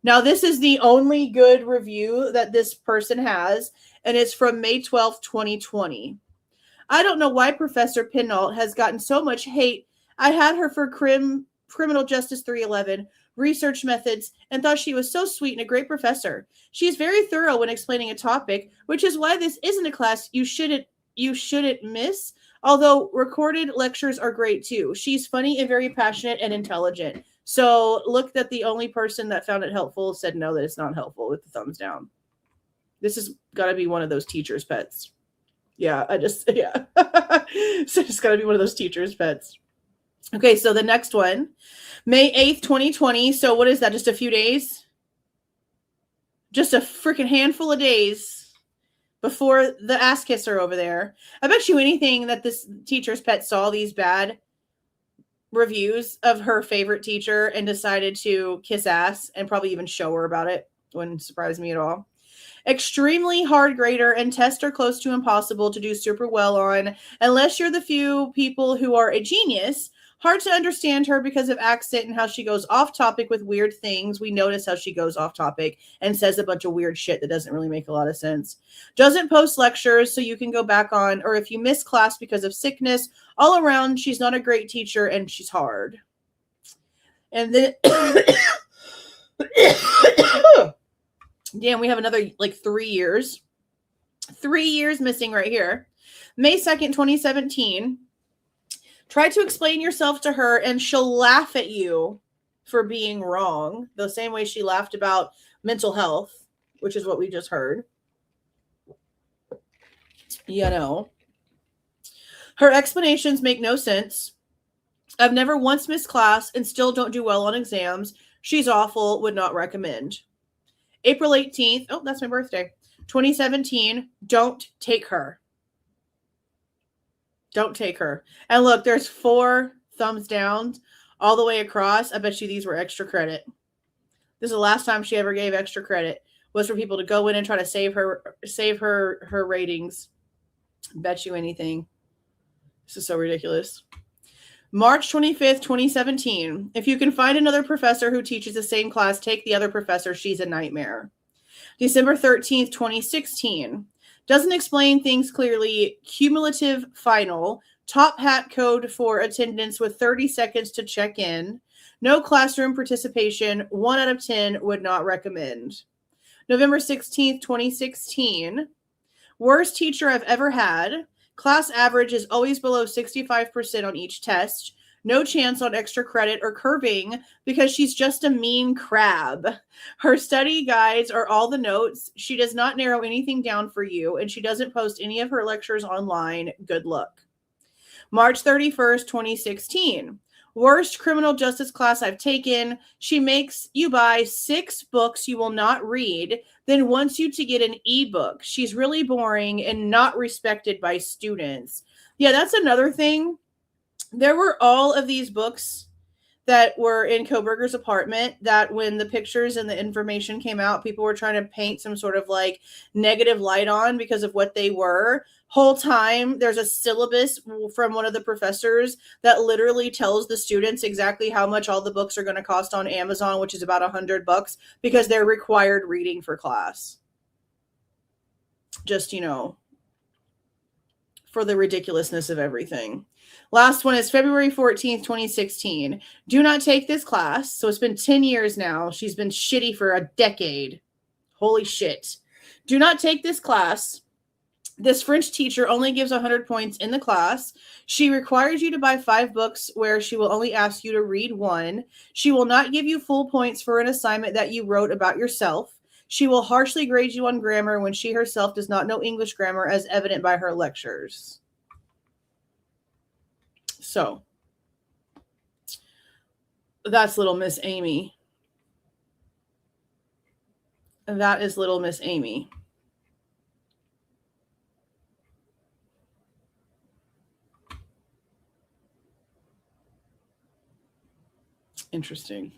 I: Now, this is the only good review that this person has, and it's from May 12th, 2020. I don't know why Professor Pinault has gotten so much hate. I had her for Criminal Justice 311, research methods, and thought she was so sweet and a great professor. She's very thorough when explaining a topic, which is why this isn't a class you shouldn't miss, although recorded lectures are great too. She's funny and very passionate and intelligent. So look that the only person that found it helpful said no, that it's not helpful with the thumbs down. This has got to be one of those teachers' pets. Yeah, so it's got to be one of those teachers' pets. Okay, so the next one, May 8th, 2020. So what is that? Just a few days? Just a freaking handful of days before the ass kisser over there. I bet you anything that this teacher's pet saw these bad reviews of her favorite teacher and decided to kiss ass and probably even show her about it. Wouldn't surprise me at all. Extremely hard grader and tests are close to impossible to do super well on unless you're the few people who are a genius. Hard to understand her because of accent and how she goes off topic with weird things. We notice how she goes off topic and says a bunch of weird shit that doesn't really make a lot of sense. Doesn't post lectures so you can go back on, or if you miss class because of sickness, all around, she's not a great teacher and she's hard. And then, damn, we have another like 3 years. 3 years missing right here. May 2nd, 2017. Try to explain yourself to her and she'll laugh at you for being wrong. The same way she laughed about mental health, which is what we just heard. You know. Her explanations make no sense. I've never once missed class and still don't do well on exams. She's awful. Would not recommend. April 18th. Oh, that's my birthday. 2017. Don't take her. Don't take her. And look, there's 4 thumbs down all the way across. I bet you these were extra credit. This is the last time she ever gave extra credit, was for people to go in and try to save her ratings. Bet you anything. This is so ridiculous. March 25th, 2017. If you can find another professor who teaches the same class, take the other professor. She's a nightmare. December 13th, 2016. Doesn't explain things clearly. Cumulative final. Top hat code for attendance with 30 seconds to check in. No classroom participation. 1 out of 10 would not recommend. November 16th, 2016. Worst teacher I've ever had. Class average is always below 65% on each test. No chance on extra credit or curving because she's just a mean crab. Her study guides are all the notes. She does not narrow anything down for you, and she doesn't post any of her lectures online. Good luck. March 31st, 2016. Worst criminal justice class I've taken. She makes you buy 6 books you will not read, then wants you to get an ebook. She's really boring and not respected by students. Yeah, that's another thing. There were all of these books that were in Kohberger's apartment that when the pictures and the information came out, people were trying to paint some sort of like negative light on because of what they were. Whole time, there's a syllabus from one of the professors that literally tells the students exactly how much all the books are going to cost on Amazon, which is about $100 because they're required reading for class. Just, for the ridiculousness of everything. Last one is February 14th, 2016. Do not take this class. So it's been 10 years now. She's been shitty for a decade. Holy shit. Do not take this class. This French teacher only gives 100 points in the class. She requires you to buy 5 books where she will only ask you to read 1. She will not give you full points for an assignment that you wrote about yourself. She will harshly grade you on grammar when she herself does not know English grammar, as evident by her lectures. So, that's little Miss Amy. That is little Miss Amy. Interesting.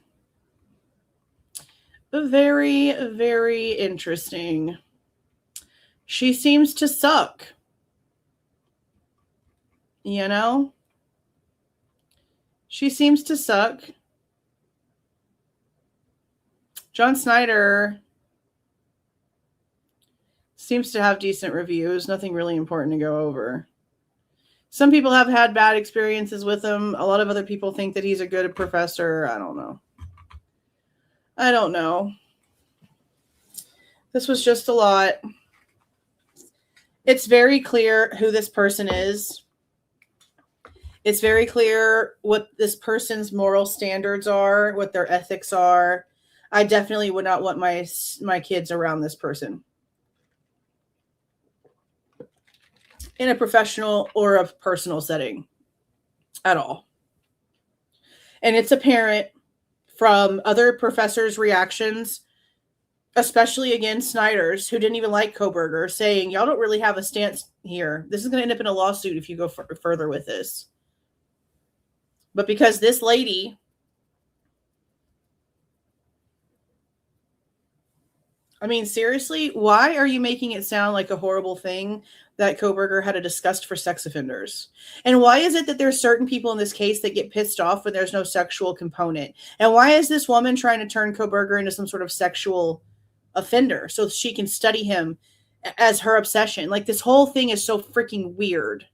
I: Very, very interesting. She seems to suck. She seems to suck. John Snyder seems to have decent reviews. Nothing really important to go over. Some people have had bad experiences with him. A lot of other people think that he's a good professor. I don't know. This was just a lot. It's very clear who this person is. It's very clear what this person's moral standards are, what their ethics are. I definitely would not want my kids around this person in a professional or a personal setting at all. And it's apparent from other professors' reactions, especially against Snyder's, who didn't even like Kohberger, saying, y'all don't really have a stance here. This is going to end up in a lawsuit if you go further with this. But because this lady seriously, why are you making it sound like a horrible thing that Kohberger had a disgust for sex offenders? And why is it that there's certain people in this case that get pissed off when there's no sexual component? And why is this woman trying to turn Kohberger into some sort of sexual offender so she can study him as her obsession? Like, this whole thing is so freaking weird.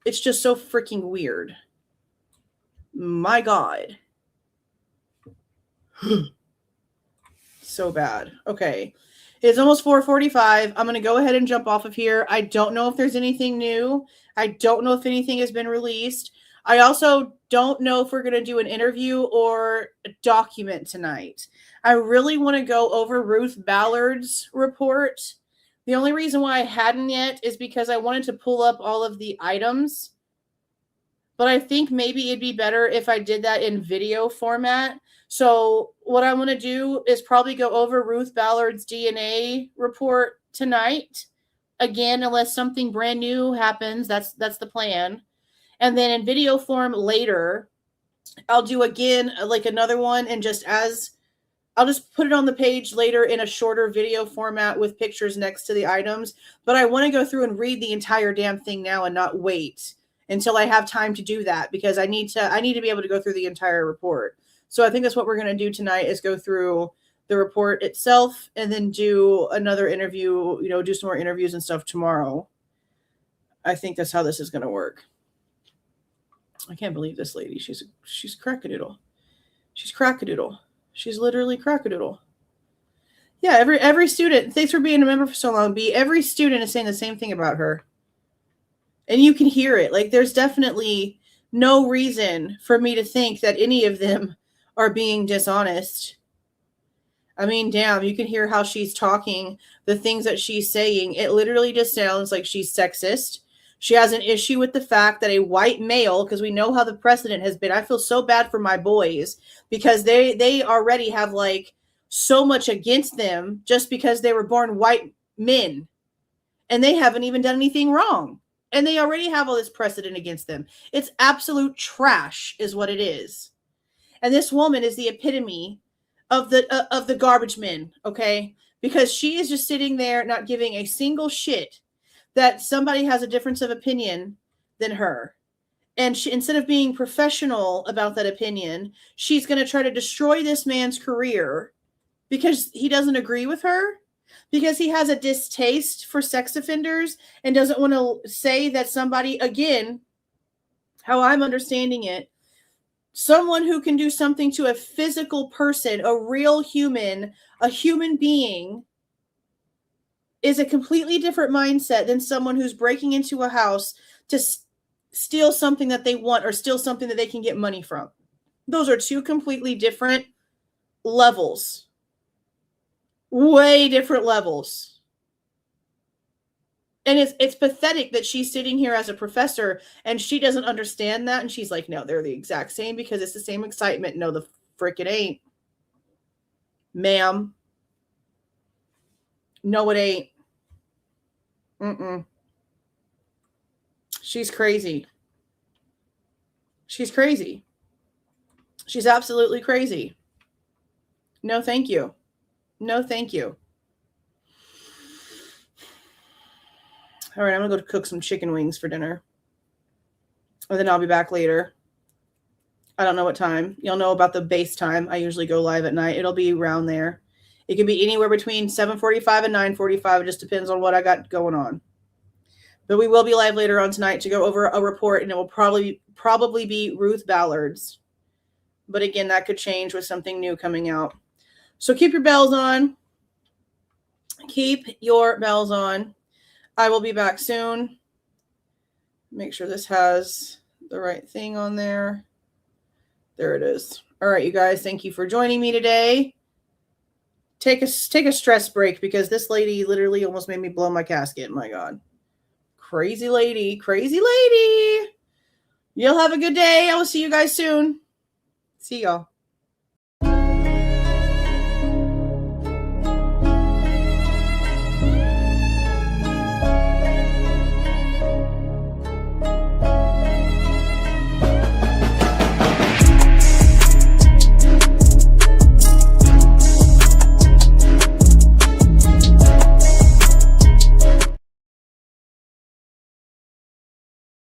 I: It's just so freaking weird. My God. So bad. Okay. It's almost 4:45. I'm going to go ahead and jump off of here. I don't know if there's anything new. I don't know if anything has been released. I also don't know if we're going to do an interview or a document tonight. I really want to go over Ruth Ballard's report. The only reason why I hadn't yet is because I wanted to pull up all of the items. But I think maybe it'd be better if I did that in video format. So what I want to do is probably go over Ruth Ballard's DNA report tonight. Again, unless something brand new happens, that's the plan. And then in video form later, I'll do again like another one, and I'll just put it on the page later in a shorter video format with pictures next to the items. But I want to go through and read the entire damn thing now and not wait until I have time to do that, because I need to be able to go through the entire report. So I think that's what we're going to do tonight, is go through the report itself and then do another interview, do some more interviews and stuff tomorrow. I think that's how this is going to work. I can't believe this lady. She's crackadoodle. She's crackadoodle. She's literally crackadoodle. Yeah, every student, thanks for being a member for so long, B. Every student is saying the same thing about her. And you can hear it. Like, there's definitely no reason for me to think that any of them are being dishonest. I mean, damn, you can hear how she's talking, the things that she's saying. It literally just sounds like she's sexist. She has an issue with the fact that a white male, because we know how the precedent has been. I feel so bad for my boys because they already have like so much against them just because they were born white men and they haven't even done anything wrong. And they already have all this precedent against them. It's absolute trash is what it is. And this woman is the epitome of the garbage men, okay? Because she is just sitting there not giving a single shit that somebody has a difference of opinion than her. And she, instead of being professional about that opinion, she's going to try to destroy this man's career because he doesn't agree with her, because he has a distaste for sex offenders and doesn't want to say that somebody, again, how I'm understanding it, someone who can do something to a physical person, a real human, a human being, is a completely different mindset than someone who's breaking into a house to steal something that they want or steal something that they can get money from. Those are two completely different levels. Way different levels. And it's pathetic that she's sitting here as a professor and she doesn't understand that. And she's like, no, they're the exact same because it's the same excitement. No, the frick it ain't. Ma'am. No, it ain't. Mm-mm. She's crazy. She's crazy. She's absolutely crazy. No, thank you. No, thank you. All right, I'm going to go cook some chicken wings for dinner. And then I'll be back later. I don't know what time. You'll know about the base time. I usually go live at night. It'll be around there. It can be anywhere between 7:45 and 9:45. It just depends on what I got going on. But we will be live later on tonight to go over a report, and it will probably be Ruth Ballard's. But again, that could change with something new coming out. So keep your bells on. Keep your bells on. I will be back soon. Make sure this has the right thing on there. There it is. All right, you guys, thank you for joining me today. Take a stress break because this lady literally almost made me blow my casket. My God. Crazy lady. Crazy lady. You'll have a good day. I will see you guys soon. See y'all.